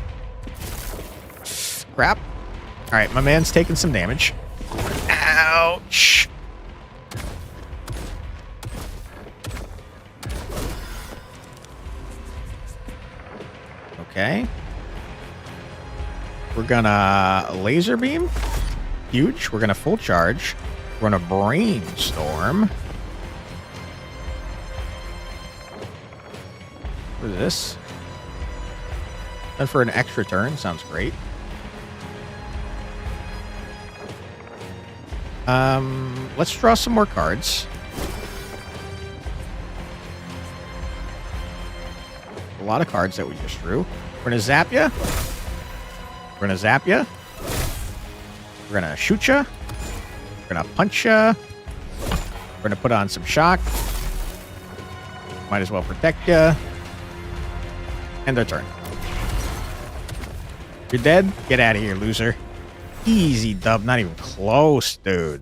Crap. All right, my man's taking some damage. Ouch. Okay. We're gonna laser beam. Huge. We're gonna full charge. We're gonna brainstorm. What is this? And for an extra turn, sounds great. Let's draw some more cards. A lot of cards that we just drew. We're gonna zap ya. We're gonna zap ya. We're gonna shoot ya. We're gonna punch ya. We're gonna put on some shock. Might as well protect ya. End their turn. You're dead? Get out of here, loser. Easy dub. Not even close, dude.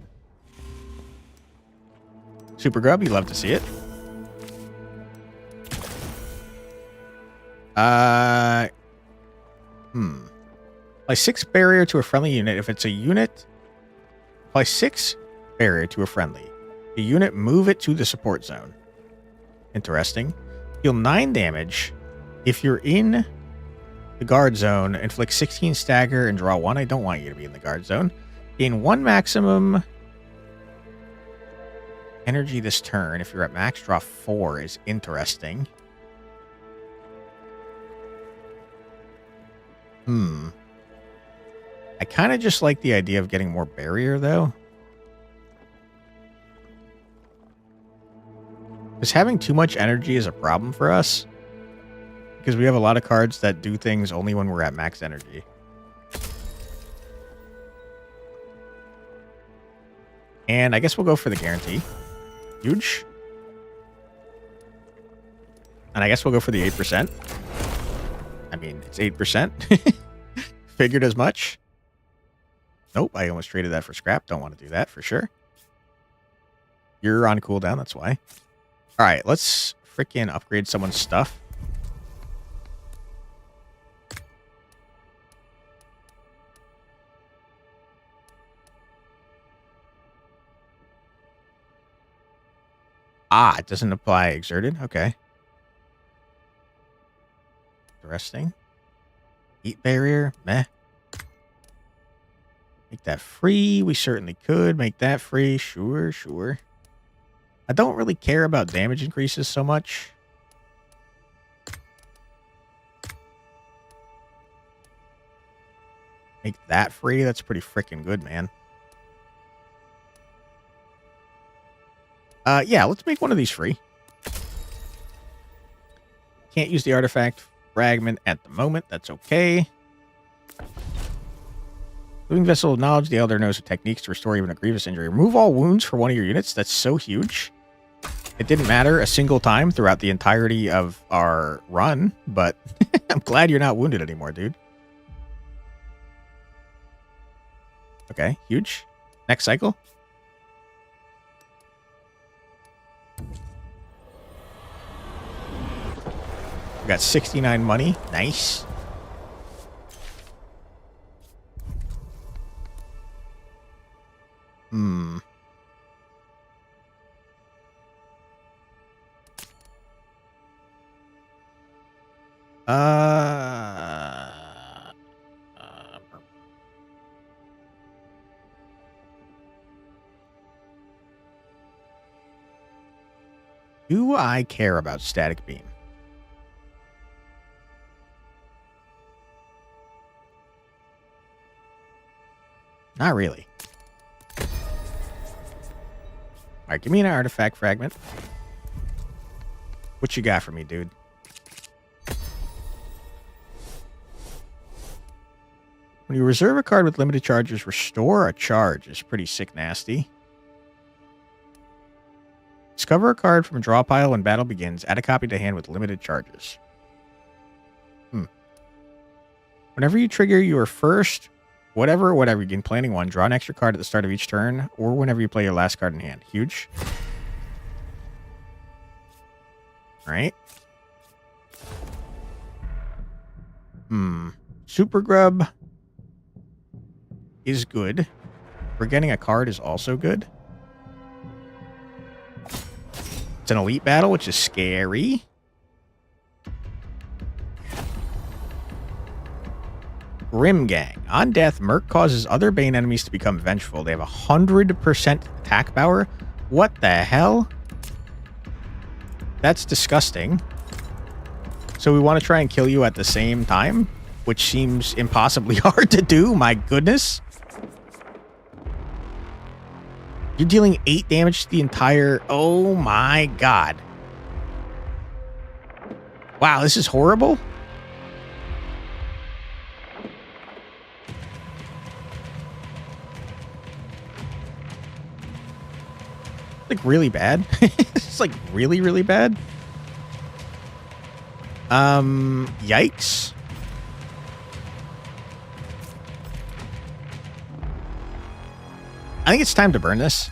Super Grub, you love to see it. Apply 6 barrier to a friendly unit. If it's a unit, apply 6 barrier to a friendly. The unit, move it to the support zone. Interesting. Deal 9 damage. If you're in the guard zone, inflict 16 stagger and draw 1. I don't want you to be in the guard zone. Gain 1 maximum energy this turn. If you're at max, draw 4 is interesting. I kind of just like the idea of getting more barrier, though. Because having too much energy is a problem for us. Because we have a lot of cards that do things only when we're at max energy. And I guess we'll go for the guarantee. Huge. And I guess we'll go for the 8%. I mean, it's 8%. Figured as much. Nope, I almost traded that for scrap. Don't want to do that for sure. You're on cooldown, that's why. All right, let's freaking upgrade someone's stuff. Ah, it doesn't apply exerted. Okay. Interesting. Heat barrier. Meh. Make that free. We certainly could make that free. Sure, sure. I don't really care about damage increases so much. Make that free. That's pretty freaking good, man. Yeah, let's make one of these free. Can't use the artifact fragment at the moment. That's okay. Living Vessel of Knowledge. The Elder knows the techniques to restore even a grievous injury. Remove all wounds for one of your units. That's so huge. It didn't matter a single time throughout the entirety of our run, but I'm glad you're not wounded anymore, dude. Okay, huge. Next cycle. We got 69 money. Nice. Do I care about static beam? Not really. All right, give me an artifact fragment. What you got for me, dude? When you reserve a card with limited charges, restore a charge is pretty sick nasty. Discover a card from a draw pile when battle begins. Add a copy to hand with limited charges. Whenever you trigger your first, whatever, you gain planning 1. Draw an extra card at the start of each turn, or whenever you play your last card in hand. Huge. All right. Super Grub is good. Forgetting a card is also good. It's an elite battle, which is scary. Grim Gang. On death, Merc causes other Bane enemies to become vengeful. They have 100% attack power. What the hell? That's disgusting. So we want to try and kill you at the same time, which seems impossibly hard to do. My goodness. You're dealing 8 damage to the entire... Oh my god. Wow, this is horrible. Like really bad. It's like really, really bad. Yikes. I think it's time to burn this.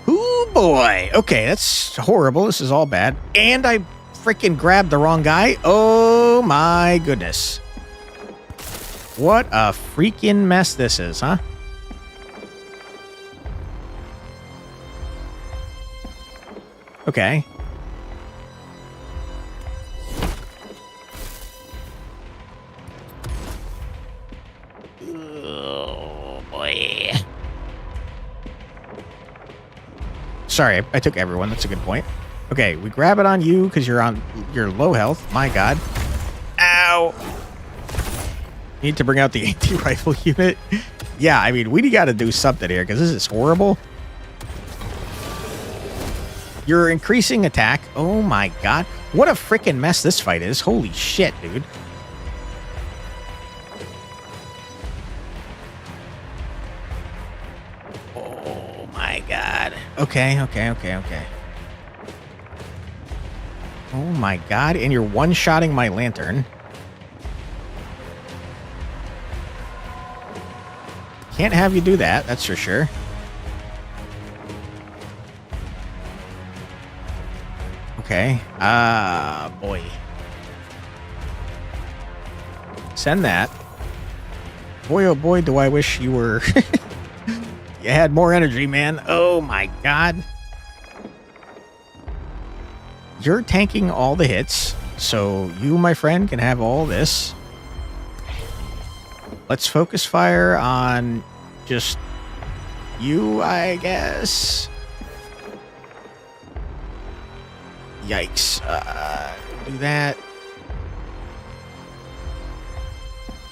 Ooh boy. Okay, that's horrible. This is all bad. And I freaking grabbed the wrong guy. Oh my goodness. What a freaking mess this is, huh? Okay. Oh, boy. Sorry, I took everyone. That's a good point. Okay, we grab it on you because you're low health. My god. Ow. Need to bring out the anti-rifle unit. Yeah, I mean, we got to do something here because this is horrible. You're increasing attack. Oh my god. What a freaking mess this fight is. Holy shit, dude. Oh my god. Okay. Oh my god. And you're one-shotting my lantern. Can't have you do that, that's for sure. Okay. Boy. Send that. Boy, oh boy, do I wish you were... You had more energy, man. Oh my god. You're tanking all the hits, so you, my friend, can have all this. Let's focus fire on just you, I guess. Yikes. Do that.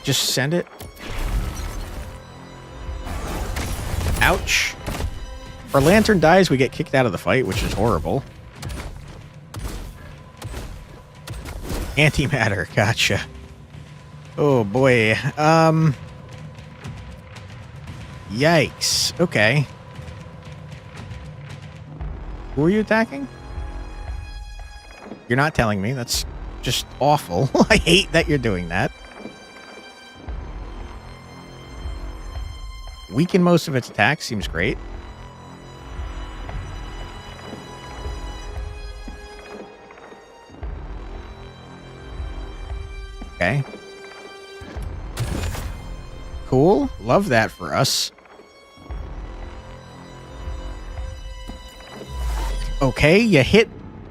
Just send it. Ouch. If our lantern dies, we get kicked out of the fight, which is horrible. Antimatter, gotcha. Oh boy. Yikes. Okay. Who are you attacking? You're not telling me. That's just awful. I hate that you're doing that. Weaken most of its attack seems great. Okay. Cool. Love that for us. Okay, you hit...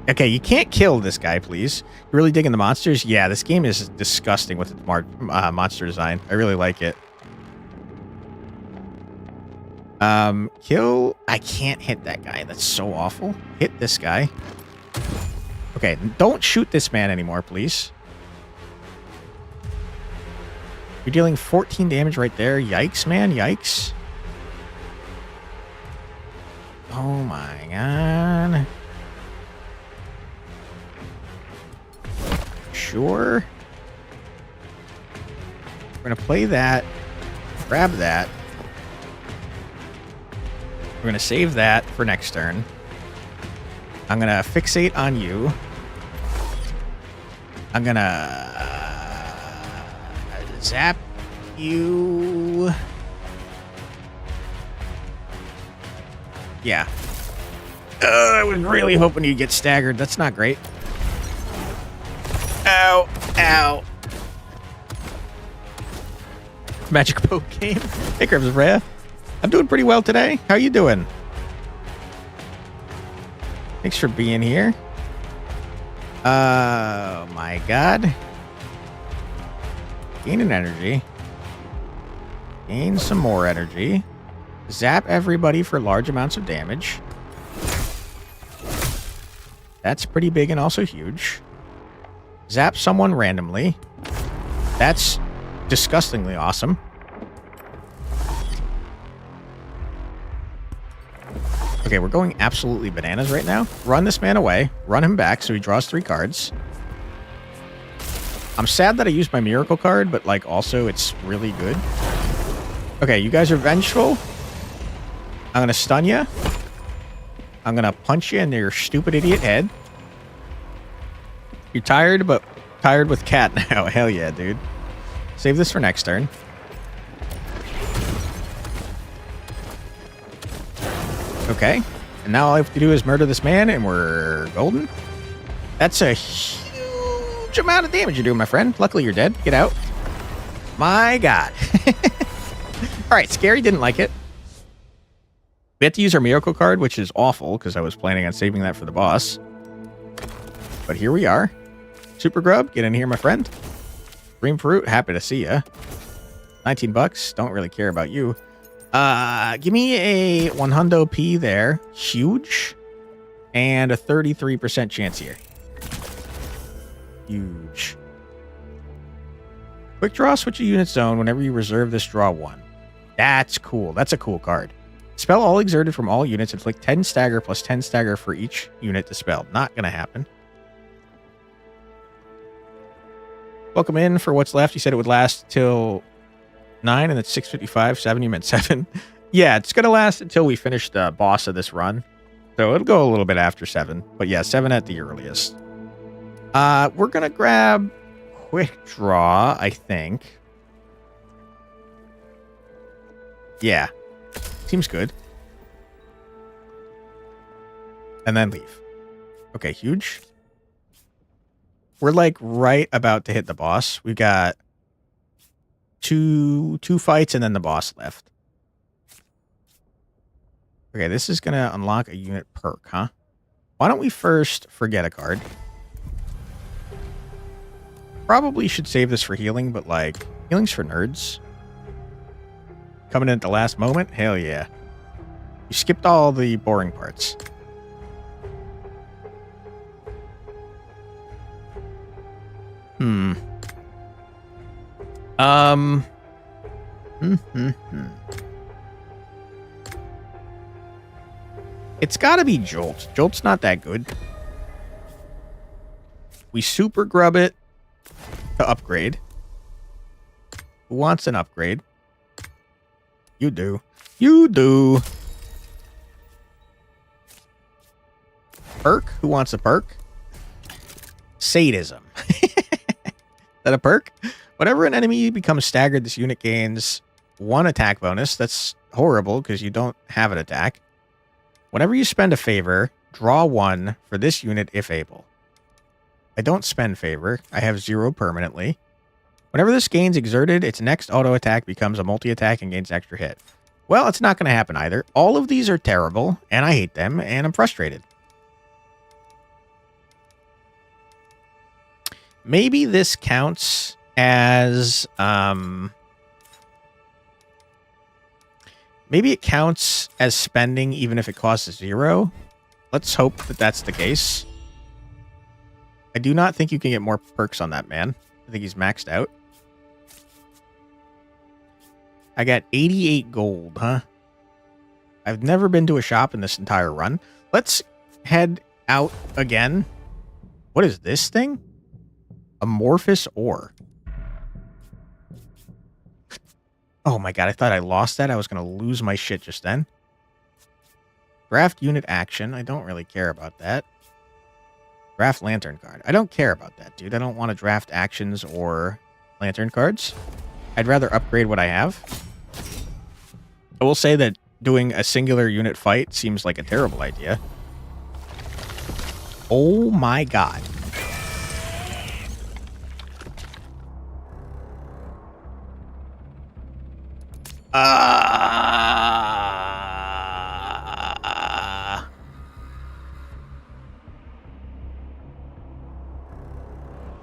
Okay, you can't kill this guy, please. You're really digging the monsters? Yeah, this game is disgusting with its monster design. I really like it. Kill... I can't hit that guy. That's so awful. Hit this guy. Okay, don't shoot this man anymore, please. You're dealing 14 damage right there. Yikes, man. Yikes. Oh my god. Sure. We're going to play that. Grab that. We're going to save that for next turn. I'm going to fixate on you. I'm going to zap you. Yeah. I was really hoping you'd get staggered. That's not great. Ow. Ow. Magic Poke game. Hey, Cribs Wrath. I'm doing pretty well today. How you doing? Thanks for being here. Oh my god. Gain an energy. Gain some more energy. Zap everybody for large amounts of damage. That's pretty big and also huge. Zap someone randomly. That's disgustingly awesome. Okay, we're going absolutely bananas right now. Run this man away. Run him back so he draws 3 cards. I'm sad that I used my miracle card, but like also it's really good. Okay, you guys are vengeful. I'm gonna stun you. I'm gonna punch you in your stupid idiot head. You're tired, but tired with cat now. Hell yeah, dude. Save this for next turn. Okay. And now all I have to do is murder this man and we're golden. That's a huge amount of damage you're doing, my friend. Luckily, you're dead. Get out. My God. All right, Scary didn't like it. We had to use our miracle card, which is awful because I was planning on saving that for the boss. But here we are. Super Grub, get in here, my friend. Green Fruit, happy to see ya. 19 bucks, don't really care about you. Give me a 100 P there. Huge. And a 33% chance here. Huge. Quick draw, switch a unit zone. Whenever you reserve this, draw 1. That's cool. That's a cool card. Spell all exerted from all units. Inflict 10 stagger plus 10 stagger for each unit dispelled. Not going to happen. Welcome in for what's left. You said it would last till 9 and it's 6:55. 7, you meant 7. Yeah, it's going to last until we finish the boss of this run. So it'll go a little bit after 7. But yeah, 7 at the earliest. We're going to grab quick draw, I think. Yeah. Seems good. And then leave. Okay, huge. We're like right about to hit the boss. We got two fights and then the boss left. Okay, this is going to unlock a unit perk, huh? Why don't we first forget a card? Probably should save this for healing, but like, healing's for nerds. Coming in at the last moment? Hell yeah. You skipped all the boring parts. It's gotta be Jolt. Jolt's not that good. We super grub it to upgrade. Who wants an upgrade? You do. You do. Perk? Who wants a perk? Sadism. Is that a perk? Whenever an enemy becomes staggered, this unit gains 1 attack bonus. That's horrible because you don't have an attack. Whenever you spend a favor, draw 1 for this unit if able. I don't spend favor. I have 0 permanently. Whenever this gains exerted, its next auto attack becomes a multi-attack and gains extra hit. Well, it's not going to happen either. All of these are terrible, and I hate them, and I'm frustrated. Maybe this counts as... maybe it counts as spending even if it costs 0. Let's hope that that's the case. I do not think you can get more perks on that man. I think he's maxed out. I got 88 gold, huh? I've never been to a shop in this entire run. Let's head out again. What is this thing? Amorphous ore. Oh my god, I thought I lost that. I was going to lose my shit just then. Draft unit action. I don't really care about that. Draft lantern card. I don't care about that, dude. I don't want to draft actions or lantern cards. I'd rather upgrade what I have. I will say that doing a singular unit fight seems like a terrible idea. Oh my god.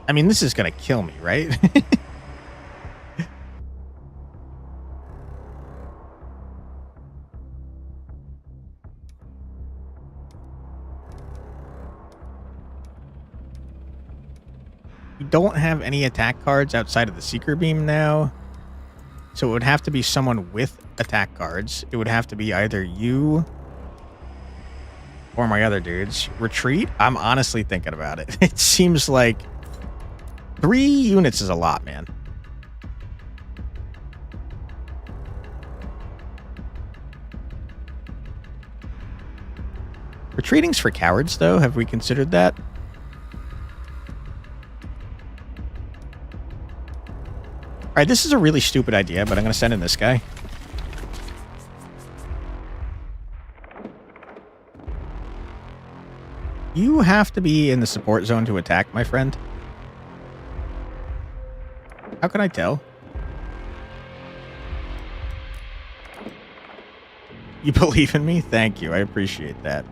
I mean, this is going to kill me, right? We don't have any attack cards outside of the Seeker Beam now. So it would have to be someone with attack cards. It would have to be either you or my other dudes. Retreat? I'm honestly thinking about it. It seems like 3 units is a lot, man. Retreating's for cowards, though. Have we considered that? All right, this is a really stupid idea, but I'm going to send in this guy. You have to be in the support zone to attack, my friend. How can I tell? You believe in me? Thank you. I appreciate that.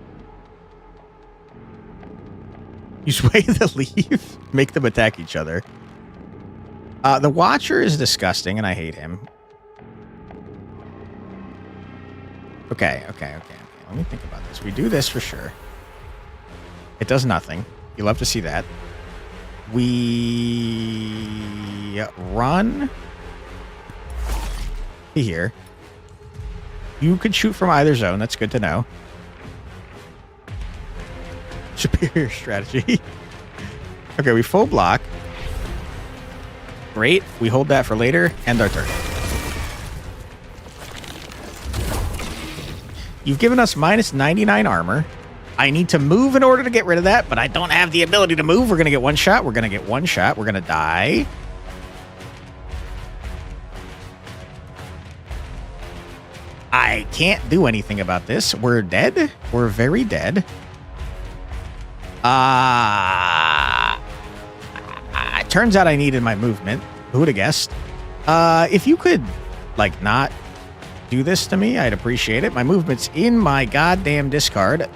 You sway the leaf? Make them attack each other. The Watcher is disgusting, and I hate him. Okay. Let me think about this. We do this for sure. It does nothing. You love to see that. We run here. You could shoot from either zone. That's good to know. Superior strategy. Okay, we full block. Great. We hold that for later. End our turn. You've given us minus 99 armor. I need to move in order to get rid of that, but I don't have the ability to move. We're going to get one shot. We're going to get one shot. We're going to die. I can't do anything about this. We're dead. We're very dead. It turns out I needed my movement. Who would have guessed? If you could, like, not do this to me, I'd appreciate it. My movement's in my goddamn discard.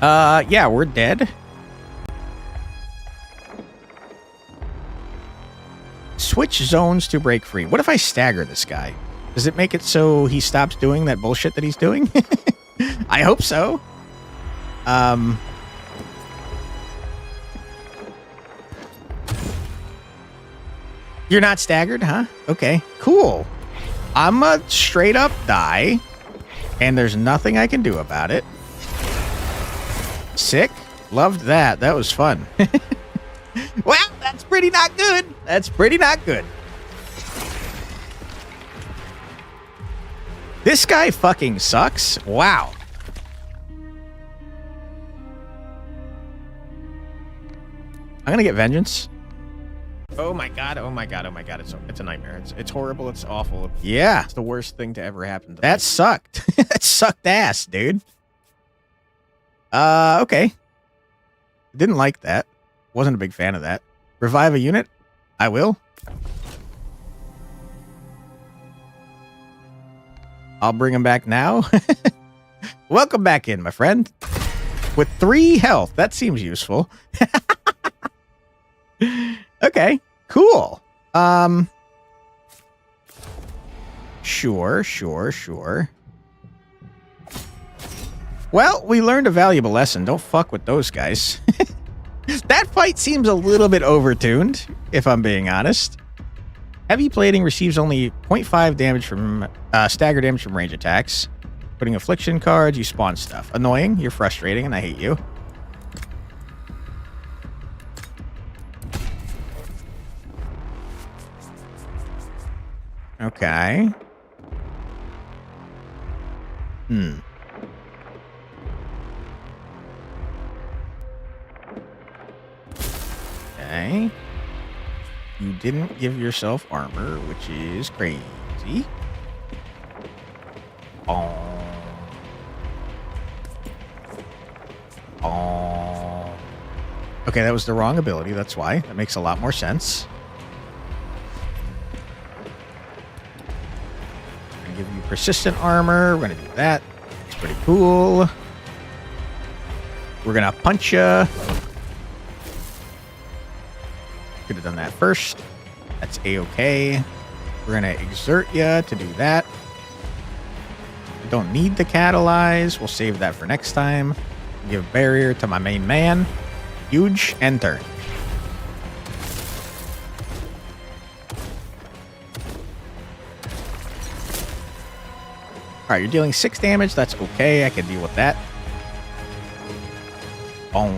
Yeah, we're dead. Switch zones to break free. What if I stagger this guy? Does it make it so he stops doing that bullshit that he's doing? I hope so. You're not staggered, huh? Okay, cool. I'm a straight up die, and there's nothing I can do about it. Sick. Loved that. That was fun. Well, that's pretty not good. That's pretty not good. This guy fucking sucks. Wow. I'm gonna get vengeance. Oh my god, oh my god, oh my god. It's a nightmare. It's horrible, it's awful. Yeah. It's the worst thing to ever happen to me. That sucked. That sucked ass, dude. Okay. Didn't like that. Wasn't a big fan of that. Revive a unit? I will. I'll bring him back now. Welcome back in, my friend. With 3 health. That seems useful. Okay, cool. Sure. Well, we learned a valuable lesson. Don't fuck with those guys. That fight seems a little bit overtuned, if I'm being honest. Heavy plating receives only 0.5 damage from stagger damage from range attacks. Putting affliction cards, you spawn stuff. Annoying, you're frustrating, and I hate you. Okay. Okay. You didn't give yourself armor, which is crazy. Okay, that was the wrong ability. That's why. That makes a lot more sense. I'm gonna give you persistent armor. We're gonna do that. It's pretty cool. We're gonna punch ya. Could have done that first. That's a-okay. We're gonna exert ya to do that. We don't need to catalyze. We'll save that for next time. Give barrier to my main man. Huge. Enter. Alright, you're dealing 6 damage. That's okay. I can deal with that. Boom.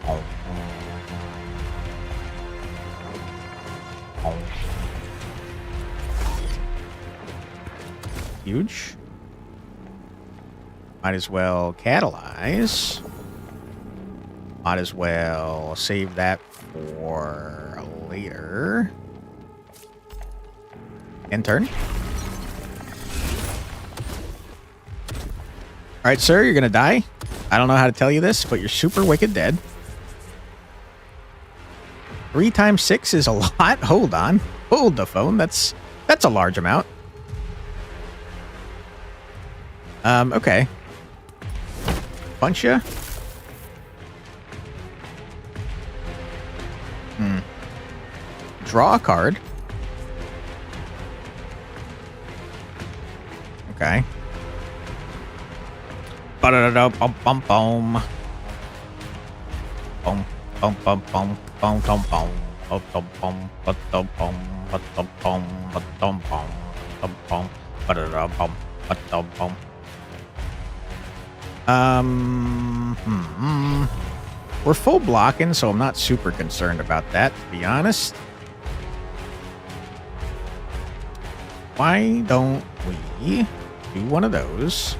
Boom. Boom. Huge. Might as well catalyze. Might as well save that for later. End turn. Alright, sir, you're gonna die. I don't know how to tell you this, but you're super wicked dead. 3 times 6 is a lot. Hold on. Hold the phone. That's a large amount. Okay. Punch ya. Draw a card. Okay. Ba-da-da-da-bum-bum-bum. Bum, bum, bum, bum, bum, bum, bum. Ba-dum-bum, ba-dum-bum, ba-dum-bum, ba-dum-bum, ba-dum-bum, ba-da-da-bum, ba-dum-bum. We're full blocking, so I'm not super concerned about that, to be honest. Why don't we do one of those?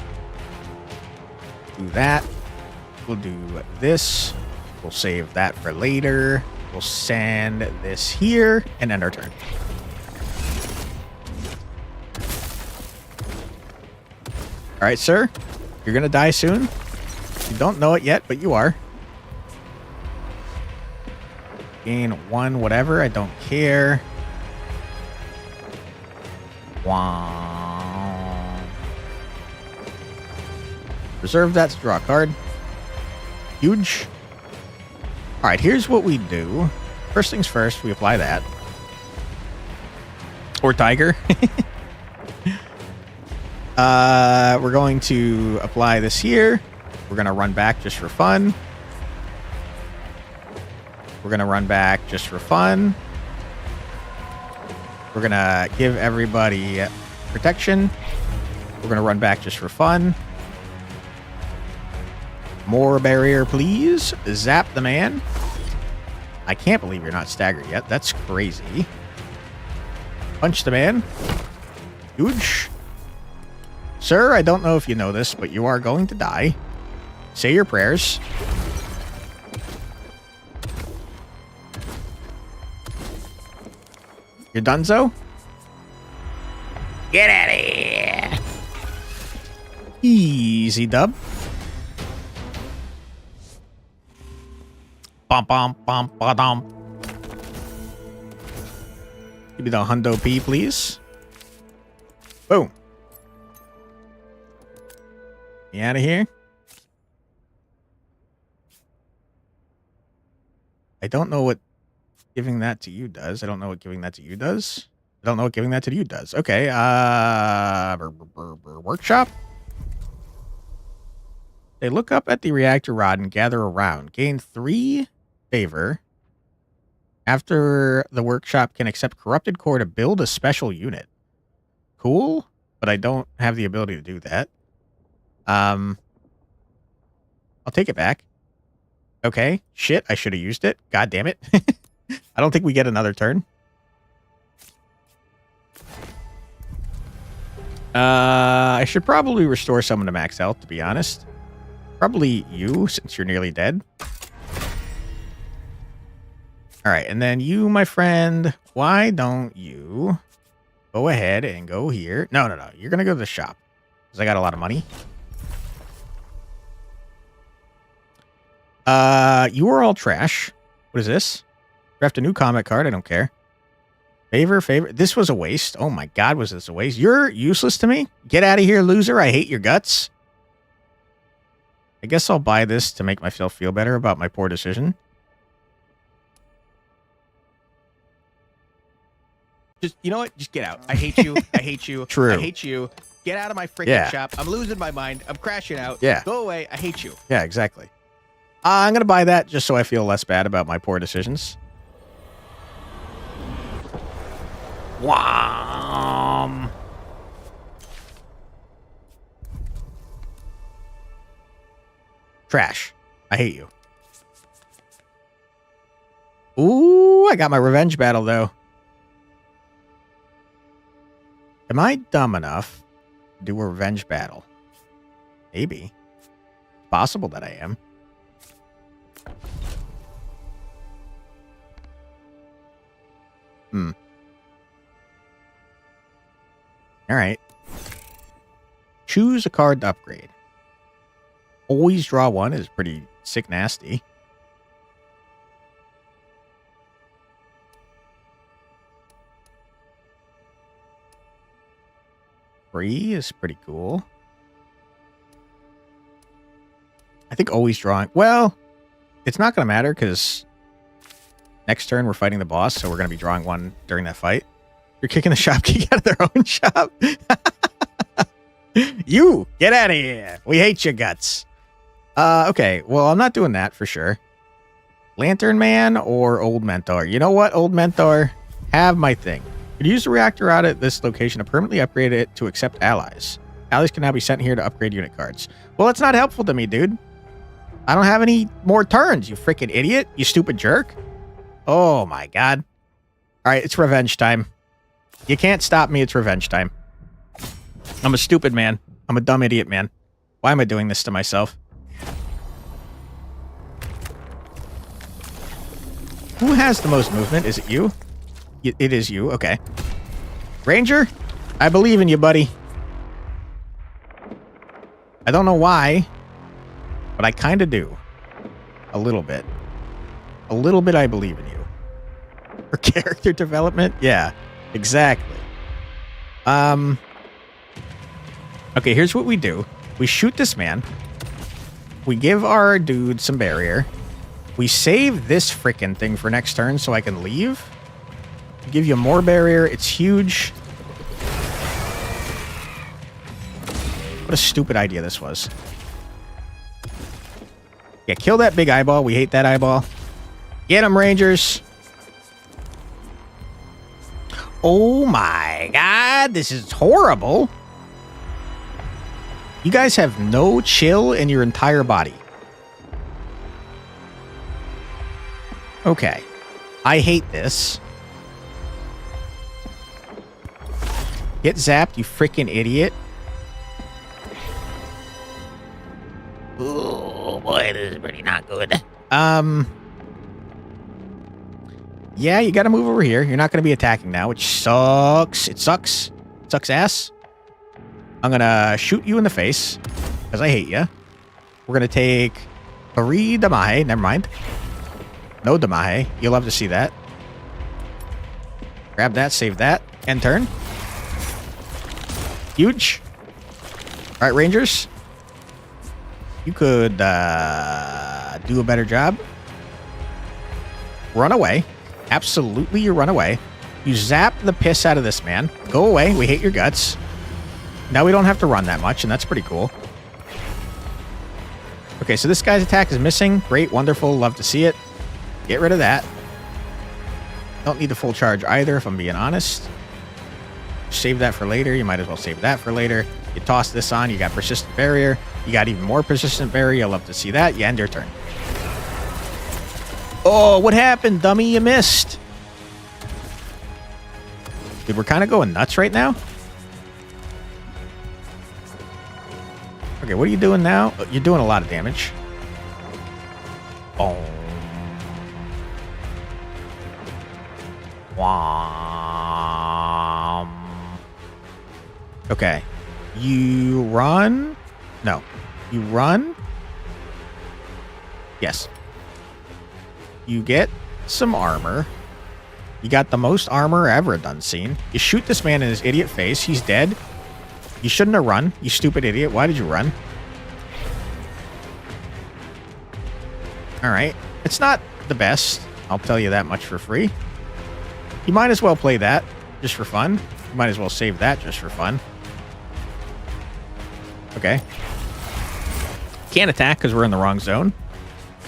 Do that. We'll do this. We'll save that for later. We'll send this here and end our turn. All right, sir. You're going to die soon. You don't know it yet, but you are. Gain 1 whatever. I don't care. Wow. Reserve that to draw a card. Huge. All right, here's what we do. First things first, we apply that. Or tiger. We're going to apply this here. We're going to run back just for fun. We're going to run back just for fun. We're going to give everybody protection. We're going to run back just for fun. More barrier, please. Zap the man. I can't believe you're not staggered yet. That's crazy. Punch the man. Huge. Sir, I don't know if you know this, but you are going to die. Say your prayers. You're donezo? Get out of here. Easy dub. Bum bum bum ba-dum. Give me the hundo P, please. Boom. Me out of here. I don't know what giving that to you does. I don't know what giving that to you does. I don't know what giving that to you does. Okay. Workshop. They look up at the reactor rod and gather around. Gain 3 favor. After the workshop can accept corrupted core to build a special unit. Cool, but I don't have the ability to do that. I'll take it back. Okay. Shit, I should have used it. God damn it. I don't think we get another turn. I should probably restore someone to max health, to be honest. Probably you, since you're nearly dead. All right, and then you, my friend, why don't you go ahead and go here? No. You're going to go to the shop because I got a lot of money. You are all trash. What is this? Draft a new combat card. I don't care. Favor. This was a waste. Oh my God, was this a waste? You're useless to me. Get out of here, loser. I hate your guts. I guess I'll buy this to make myself feel better about my poor decision. Just, you know what? Just get out. I hate you. I hate you. True. I hate you. Get out of my freaking shop. I'm losing my mind. I'm crashing out. Yeah. Go away. I hate you. Yeah, exactly. I'm going to buy that just so I feel less bad about my poor decisions. Wham! Trash. I hate you. Ooh, I got my revenge battle, though. Am I dumb enough to do a revenge battle? Maybe. It's possible that I am. All right. Choose a card to upgrade. Always draw one is pretty sick nasty. Free is pretty cool. I think always drawing. Well, it's not going to matter because next turn we're fighting the boss, so we're going to be drawing one during that fight. You're kicking the shopkeep out of their own shop. You, get out of here. We hate your guts. Okay, well, I'm not doing that for sure. Lantern Man or Old Mentor? You know what, Old Mentor? Have my thing. Could use the reactor out at this location to permanently upgrade it to accept allies. Allies can now be sent here to upgrade unit cards. Well, that's not helpful to me, dude. I don't have any more turns, you freaking idiot. You stupid jerk. Oh, my God. All right, it's revenge time. You can't stop me. It's revenge time. I'm a stupid man. I'm a dumb idiot, man. Why am I doing this to myself? Who has the most movement? Is it you? It is you. Okay. Ranger, I believe in you, buddy. I don't know why, but I kind of do. A little bit. A little bit I believe in you. For character development? Yeah, exactly. Okay, here's what we do. We shoot this man. We give our dude some barrier. We save this frickin' thing for next turn so I can leave. Give you more barrier. It's huge. What a stupid idea this was. Yeah, kill that big eyeball. We hate that eyeball. Get him, Rangers. Oh my God, this is horrible. You guys have no chill in your entire body. Okay. I hate this. Get zapped, you freaking idiot. Oh boy, this is pretty not good. Yeah, you gotta move over here. You're not gonna be attacking now, which sucks. It sucks. It sucks ass. I'm gonna shoot you in the face, because I hate you. We're gonna take 3 Damahe. Never mind. No Damahe. You'll love to see that. Grab that, save that. End turn. Huge. All right, Rangers. You could do a better job. Run away. Absolutely, you run away. You zap the piss out of this man. Go away. We hate your guts. Now we don't have to run that much, and that's pretty cool. Okay, so this guy's attack is missing. Great, wonderful, love to see it. Get rid of that. Don't need the full charge either, if I'm being honest. Save that for later. You might as well save that for later. You toss this on. You got persistent barrier. You got even more persistent barrier. You'll love to see that. You end your turn. Oh, what happened, dummy? You missed. Dude, we're kind of going nuts right now. Okay, what are you doing now? You're doing a lot of damage. Boom. Wham. Okay. You run? No. You run? Yes. You get some armor. You got the most armor ever done seen. You shoot this man in his idiot face. He's dead. You shouldn't have run, you stupid idiot. Why did you run? All right. It's not the best. I'll tell you that much for free. You might as well play that just for fun. You might as well save that just for fun. Okay. Can't attack because we're in the wrong zone.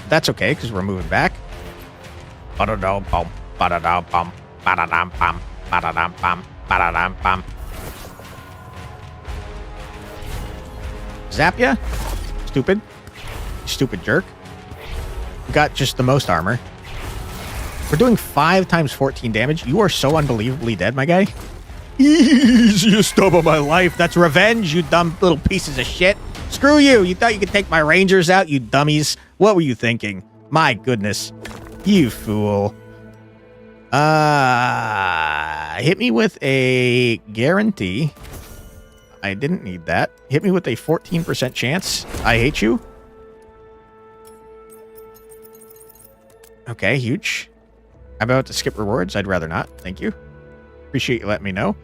That's okay because we're moving back. Ba-da-dum-bum, ba-da-dum-bum, ba-da-dum-bum, ba-da-dum-bum, ba-da-dum-bum. Zap ya? Stupid. Stupid jerk. Got just the most armor. We're doing 5 times 14 damage. You are so unbelievably dead, my guy. Easiest stub of my life. That's revenge, you dumb little pieces of shit. Screw you. You thought you could take my rangers out, you dummies. What were you thinking? My goodness. You fool. Hit me with a guarantee. I didn't need that. Hit me with a 14% chance. I hate you. Okay, huge. I'm about to skip rewards. I'd rather not. Thank you. Appreciate you letting me know.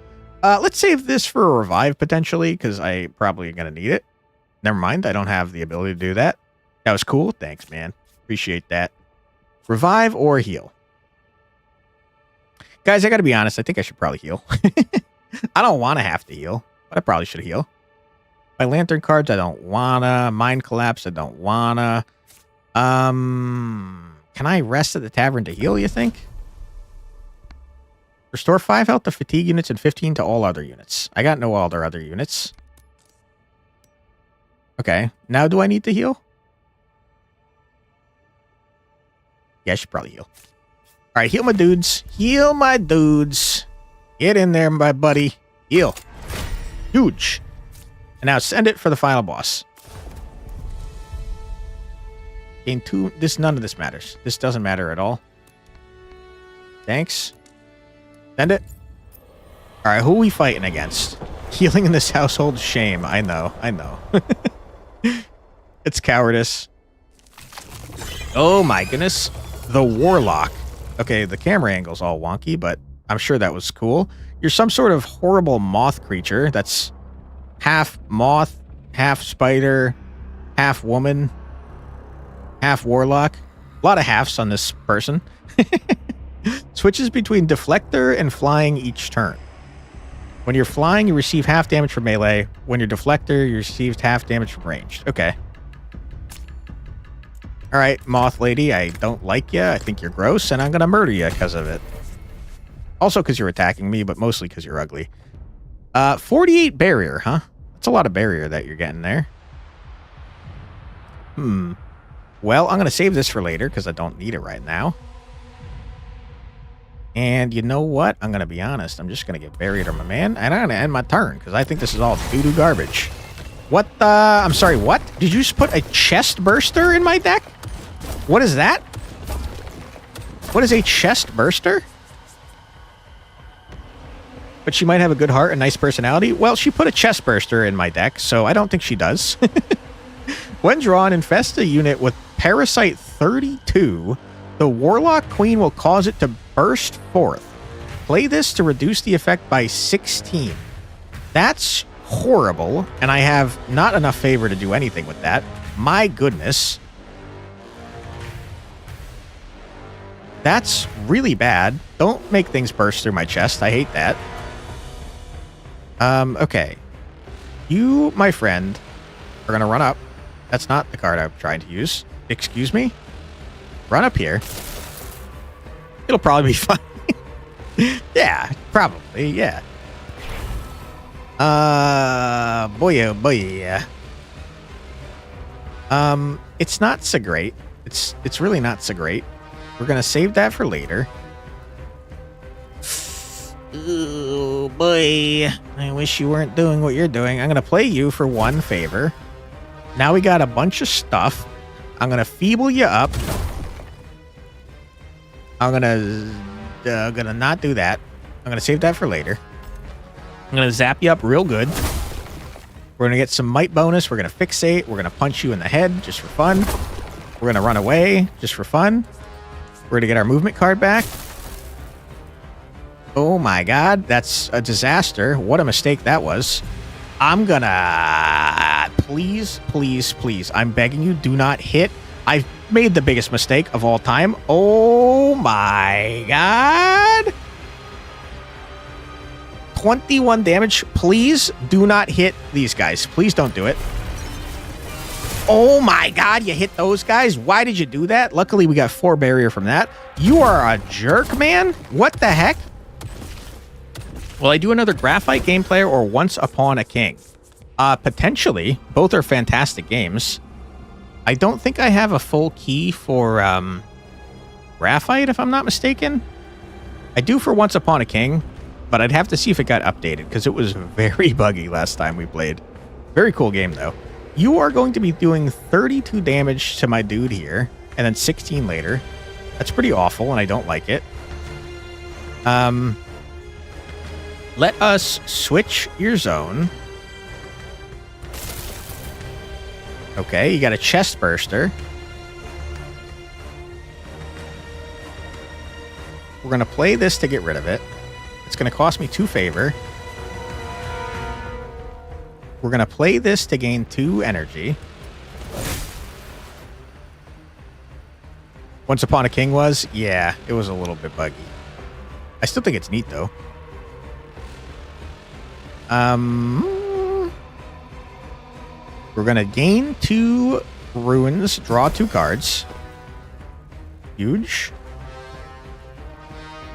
Let's save this for a revive, potentially, because I probably going to need it. Never mind. I don't have the ability to do that. That was cool. Thanks, man. Appreciate that. Revive or heal? Guys, I got to be honest. I think I should probably heal. I don't want to have to heal, but I probably should heal. My lantern cards, I don't want to. Mind collapse, I don't want to. Can I rest at the tavern to heal, you think? Restore 5 health to fatigue units and 15 to all other units. I got no other units. Okay. Now do I need to heal? Yeah, I should probably heal. All right, heal my dudes. Heal my dudes. Get in there, my buddy. Heal. Huge. And now send it for the final boss. Gain 2. None of this matters. This doesn't matter at all. Thanks. Send it. All right, who are we fighting against? Healing in this household? Shame. I know. I know. It's cowardice. Oh my goodness. The Warlock. Okay, the camera angle's all wonky, but I'm sure that was cool. You're some sort of horrible moth creature that's half moth, half spider, half woman, half warlock. A lot of halves on this person. Switches between deflector and flying each turn. When you're flying, you receive half damage from melee. When you're deflector, you receive half damage from ranged. Okay. All right, moth lady, I don't like you. I think you're gross, and I'm going to murder you because of it. Also because you're attacking me, but mostly because you're ugly. 48 barrier, huh? That's a lot of barrier that you're getting there. Well, I'm going to save this for later because I don't need it right now. And you know what? I'm going to be honest. I'm just going to get buried on my man, and I'm going to end my turn because I think this is all doo-doo garbage. What the... I'm sorry, what? Did you just put a chest burster in my deck? What is that? What is a chest burster? But she might have a good heart and nice personality. Well, she put a chest burster in my deck, so I don't think she does. When drawn, infest a unit with Parasite 32. The Warlock Queen will cause it to burst forth. Play this to reduce the effect by 16. That's horrible, and I have not enough favor to do anything with that. My goodness. That's really bad. Don't make things burst through my chest. I hate that. Okay. You, my friend, are going to run up. That's not the card I'm trying to use. Excuse me? Run up here. It'll probably be fine. Yeah, probably, yeah. Boy, oh boy. It's not so great. It's really not so great. We're gonna save that for later. Oh boy. I wish you weren't doing what you're doing. I'm gonna play you for one favor. Now we got a bunch of stuff. I'm gonna feeble you up. I'm gonna not do that. I'm gonna save that for later. I'm gonna zap you up real good. We're gonna get some might bonus. We're gonna fixate. We're gonna punch you in the head just for fun. We're gonna run away just for fun. We're gonna get our movement card back. Oh my god, that's a disaster. What a mistake that was. I'm gonna... Please, please, please. I'm begging you, do not hit. I've made the biggest mistake of all time. Oh my god. 21 damage. Please do not hit these guys. Please don't do it. Oh my god, you hit those guys? Why did you do that? Luckily, we got 4 barrier from that. You are a jerk, man. What the heck? Will I do another Graphite gameplay or Once Upon a King? Potentially. Both are fantastic games. I don't think I have a full key for Graphite, if I'm not mistaken. I do for Once Upon a King, but I'd have to see if it got updated, because it was very buggy last time we played. Very cool game, though. You are going to be doing 32 damage to my dude here, and then 16 later. That's pretty awful, and I don't like it. Let us switch your zone. Okay, you got a chest burster. We're going to play this to get rid of it. It's going to cost me 2 favor. We're going to play this to gain 2 energy. Once Upon a King was? Yeah, it was a little bit buggy. I still think it's neat, though. We're going to gain 2 runes, draw 2 cards. Huge.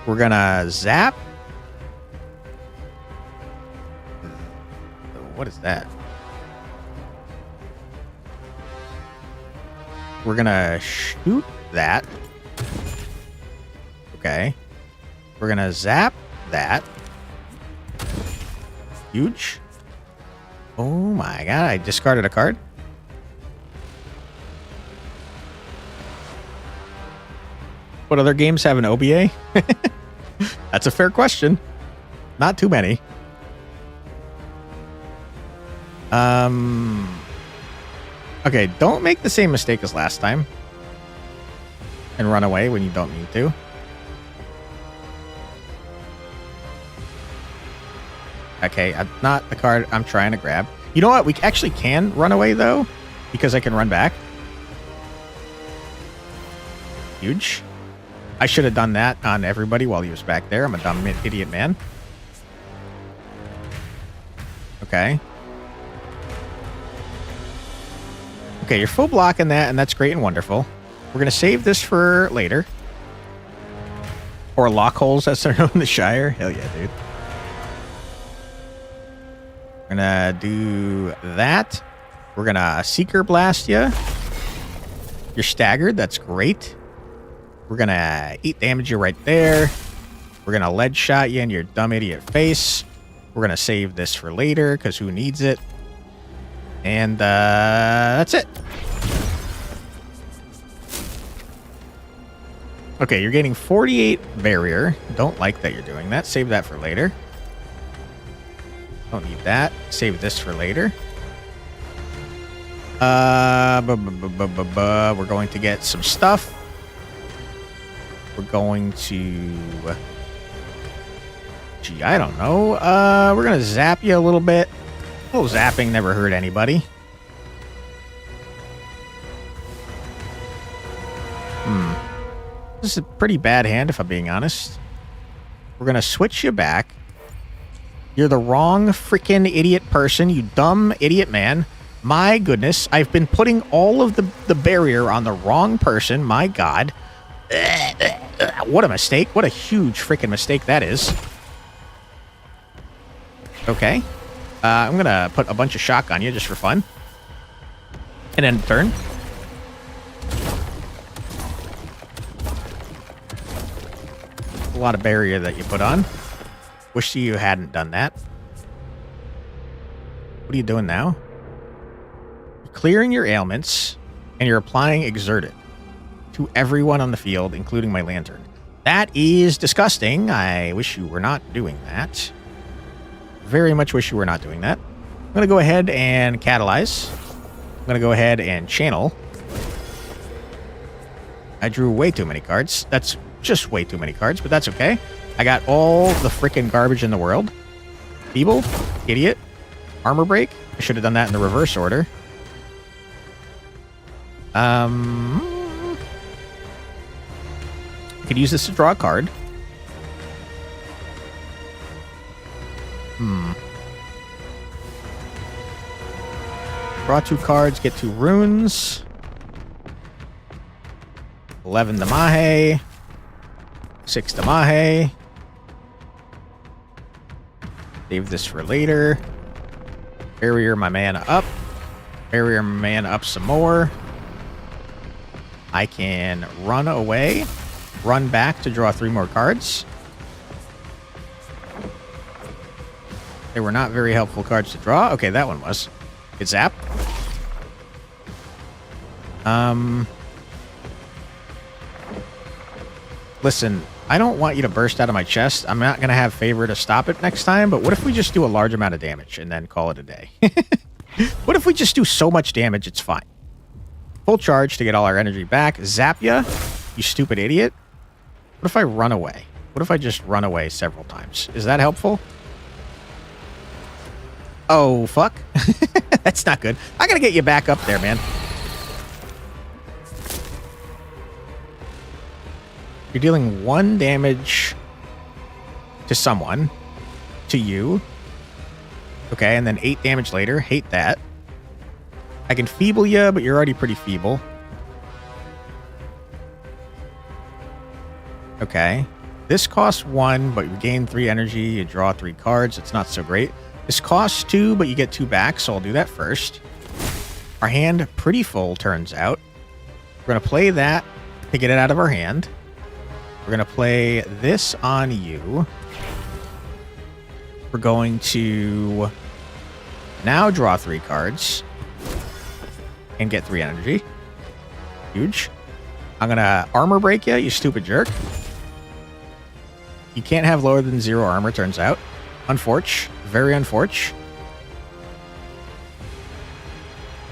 We're going to zap. What is that? We're going to shoot that. Okay. We're going to zap that. Huge. Oh my god, I discarded a card. What other games have an OBA? That's a fair question. Not too many. Okay, don't make the same mistake as last time. And run away when you don't need to. Okay, not the card I'm trying to grab. You know what? We actually can run away, though, because I can run back. Huge. I should have done that on everybody while he was back there. I'm a dumb idiot man. Okay. Okay, you're full blocking that, and that's great and wonderful. We're going to save this for later. Or lock holes, as they're known in the Shire. Hell yeah, dude. We're gonna do that. We're gonna Seeker Blast you. You're staggered. That's great. We're gonna 8 damage you right there. We're gonna lead shot you in your dumb idiot face. We're gonna save this for later, because who needs it? And that's it. Okay, you're getting 48 barrier. Don't like that you're doing that. Save that for later. Don't need that. Save this for later. We're going to get some stuff. We're going to... Gee, I don't know. We're going to zap you a little bit. A little zapping never hurt anybody. This is a pretty bad hand, if I'm being honest. We're going to switch you back. You're the wrong freaking idiot person, you dumb idiot man. My goodness, I've been putting all of the barrier on the wrong person. My god. What a mistake. What a huge freaking mistake that is. Okay. I'm going to put a bunch of shock on you just for fun. And end turn. A lot of barrier that you put on. Wish you hadn't done that. What are you doing now? You're clearing your ailments, and you're applying Exert It to everyone on the field, including my lantern. That is disgusting. I wish you were not doing that. Very much wish you were not doing that. I'm going to go ahead and catalyze. I'm going to go ahead and channel. I drew way too many cards. That's just way too many cards, but that's okay. I got all the freaking garbage in the world. Feeble, idiot, armor break. I should have done that in the reverse order. could use this to draw a card. Draw 2 cards, get 2 runes. 11 Damahe. 6 Damahe. Save this for later. Barrier my mana up. Barrier my mana up some more. I can run away. Run back to draw 3 more cards. They were not very helpful cards to draw. Okay, that one was. Get zap. Listen, I don't want you to burst out of my chest. I'm not going to have favor to stop it next time, but what if we just do a large amount of damage and then call it a day? What if we just do so much damage it's fine? Full charge to get all our energy back. Zap ya, you stupid idiot. What if I run away? What if I just run away several times? Is that helpful? Oh, fuck. That's not good. I gotta get you back up there, man. You're dealing 1 damage to someone. To you. Okay, and then 8 damage later. Hate that. I can feeble you, but you're already pretty feeble. Okay. This costs 1, but you gain 3 energy. You draw 3 cards. It's not so great. This costs 2, but you get 2 back, so I'll do that first. Our hand pretty full, turns out. We're going to play that to get it out of our hand. We're going to play this on you. We're going to now draw 3 cards and get 3 energy. Huge. I'm going to armor break you, you stupid jerk. You can't have lower than 0 armor, turns out. Unfortunate. Very unfortunate.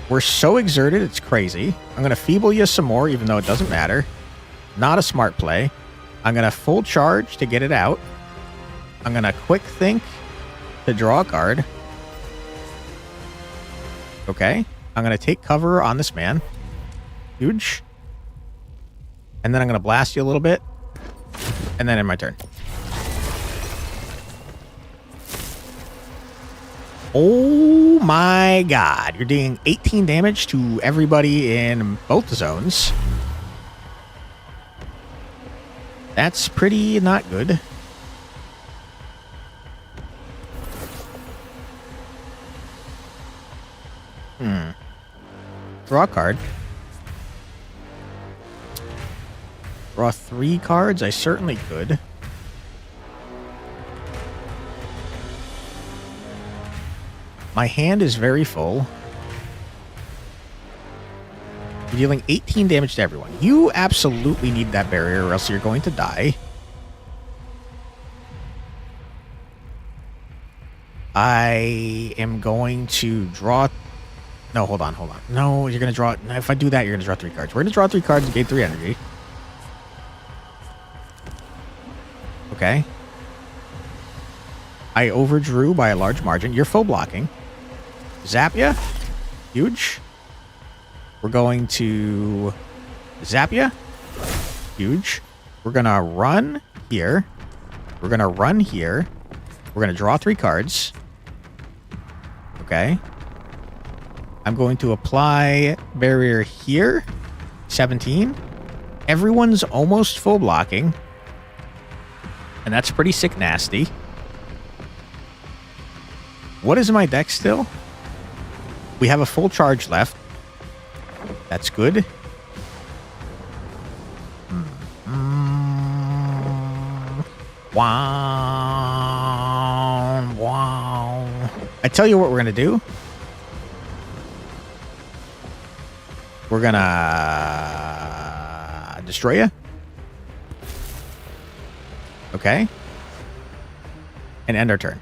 We're so exerted, it's crazy. I'm going to feeble you some more, even though it doesn't matter. Not a smart play. I'm going to full charge to get it out. I'm going to quick think to draw a card. Okay. I'm going to take cover on this man. Huge. And then I'm going to blast you a little bit. And then end my turn. Oh my god. You're doing 18 damage to everybody in both zones. That's pretty not good. Draw a card. Draw 3 cards? I certainly could. My hand is very full. You're dealing 18 damage to everyone. You absolutely need that barrier or else you're going to die. I am going to draw... No, hold on. No, you're going to draw... If I do that, you're going to draw 3 cards. We're going to draw 3 cards and gain 3 energy. Okay. I overdrew by a large margin. You're full blocking. Zap ya. Huge. We're going to zap ya. Huge. We're going to run here. We're going to run here. We're going to draw 3 cards. Okay. I'm going to apply barrier here. 17. Everyone's almost full blocking. And that's pretty sick nasty. What is in my deck still? We have a full charge left. That's good. Wow. I tell you what we're going to do. We're going to destroy you. Okay. And end our turn.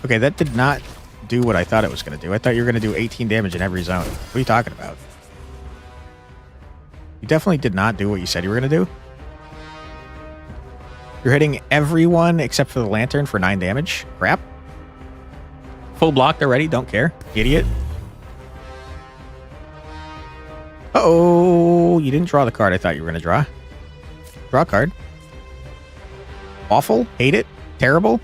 Okay, that did not do what I thought it was going to do. I thought you were going to do 18 damage in every zone. What are you talking about? You definitely did not do what you said you were going to do. You're hitting everyone except for the lantern for 9 damage. Crap. Full blocked already. Don't care. Idiot. Uh-oh. You didn't draw the card I thought you were going to draw. Draw a card. Awful. Hate it. Terrible.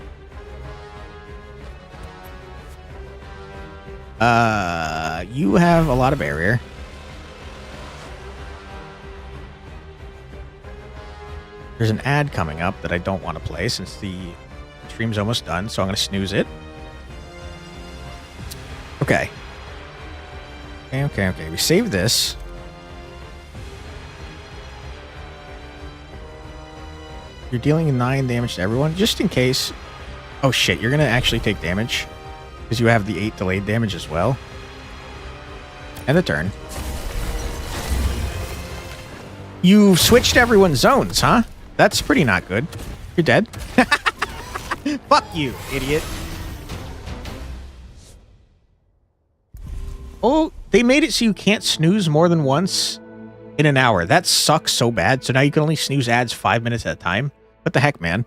You have a lot of barrier. There's an ad coming up that I don't want to play since the stream's almost done, so I'm going to snooze it. Okay. Okay. We save this. You're dealing 9 damage to everyone, just in case. Oh shit, you're going to actually take damage. Because you have the 8 delayed damage as well. And the turn. You've switched everyone's zones, huh? That's pretty not good. You're dead. Fuck you, idiot. Oh, they made it so you can't snooze more than once in an hour. That sucks so bad. So now you can only snooze ads 5 minutes at a time. What the heck, man?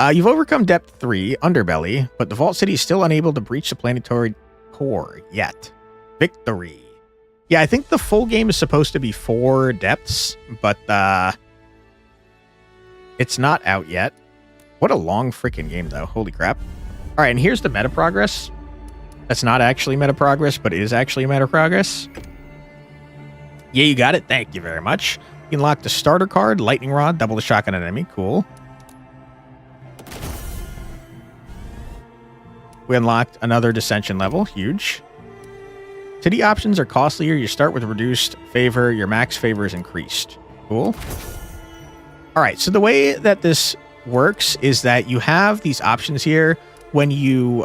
You've overcome Depth 3, Underbelly, but the Vault City is still unable to breach the planetary core yet. Victory. Yeah, I think the full game is supposed to be 4 depths, but it's not out yet. What a long freaking game, though. Holy crap. All right, and here's the meta progress. That's not actually meta progress, but it is actually meta progress. Yeah, you got it. Thank you very much. You unlock the starter card, Lightning Rod, double the shotgun enemy. Cool. We unlocked another Dissension level. Huge. City options are costlier. You start with reduced favor. Your max favor is increased. Cool. All right. So the way that this works is that you have these options here when you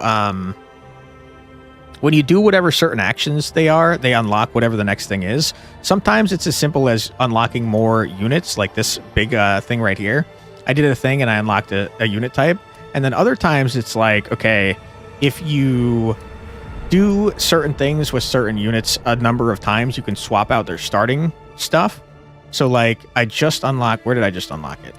do whatever certain actions they are, they unlock whatever the next thing is. Sometimes it's as simple as unlocking more units, like this big thing right here. I did a thing and I unlocked a unit type. And then other times it's like, okay, if you do certain things with certain units a number of times, you can swap out their starting stuff. So like I just unlocked, where did I just unlock it?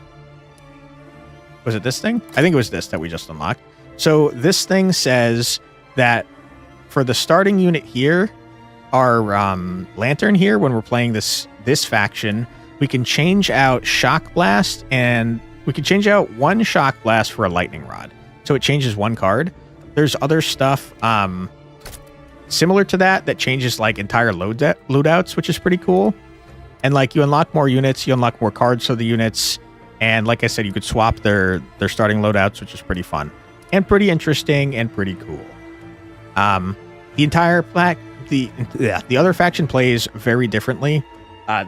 Was it this thing? I think it was this that we just unlocked. So this thing says that for the starting unit here, our lantern here, when we're playing this faction, we can change out Shock Blast, and we can change out 1 Shock Blast for a Lightning Rod. So it changes 1 card. There's other stuff similar to that changes like entire loadouts, which is pretty cool. And like you unlock more units, you unlock more cards for the units. And like I said, you could swap their starting loadouts, which is pretty fun and pretty interesting and pretty cool. The entire the other faction plays very differently.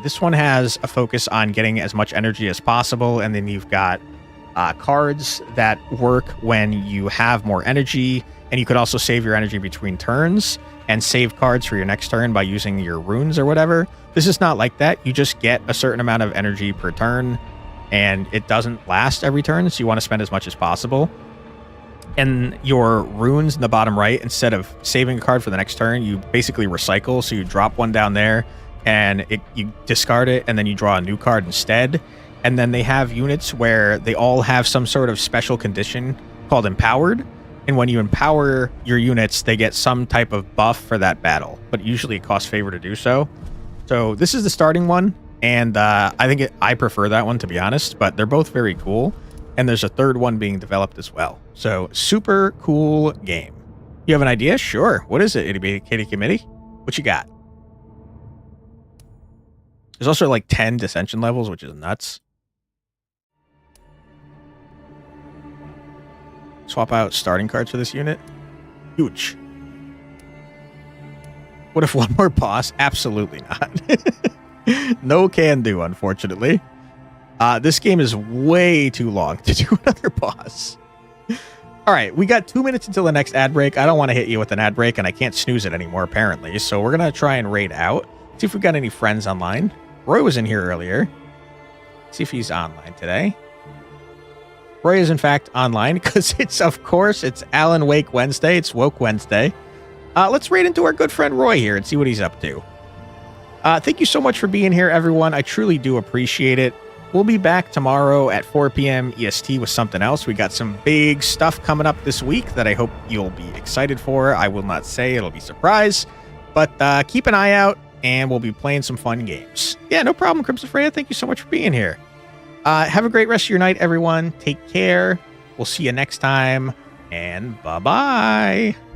This one has a focus on getting as much energy as possible, and then you've got cards that work when you have more energy, and you could also save your energy between turns and save cards for your next turn by using your runes or whatever. This is not like that. You just get a certain amount of energy per turn, and it doesn't last every turn, so you want to spend as much as possible. And your runes in the bottom right, instead of saving a card for the next turn, you basically recycle. So you drop one down there and you discard it, and then you draw a new card instead. And then they have units where they all have some sort of special condition called Empowered. And when you empower your units, they get some type of buff for that battle. But usually it costs favor to do so. So this is the starting one. And I think I prefer that one, to be honest. But they're both very cool. And there's a third one being developed as well. So super cool game. You have an idea? Sure. What is it, Itty Bitty Kitty Committee? What you got? There's also like 10 Dissension levels, which is nuts. Swap out starting cards for this unit. Huge. What if one more boss? Absolutely not. No can do, unfortunately. This game is way too long to do another boss. All right, we got 2 minutes until the next ad break. I don't want to hit you with an ad break, and I can't snooze it anymore, apparently. So we're going to try and raid out. See if we've got any friends online. Roy was in here earlier. See if he's online today. Roy is, in fact, online because it's Alan Wake Wednesday. It's Woke Wednesday. Let's raid into our good friend Roy here and see what he's up to. Thank you so much for being here, everyone. I truly do appreciate it. we'll be back tomorrow at 4 p.m. EST with something else. We got some big stuff coming up this week that I hope you'll be excited for. I will not say, it'll be a surprise, but keep an eye out, and we'll be playing some fun games. Yeah, no problem, Crimson Freya. Thank you so much for being here. Have a great rest of your night, everyone. Take care. We'll see you next time, and bye-bye.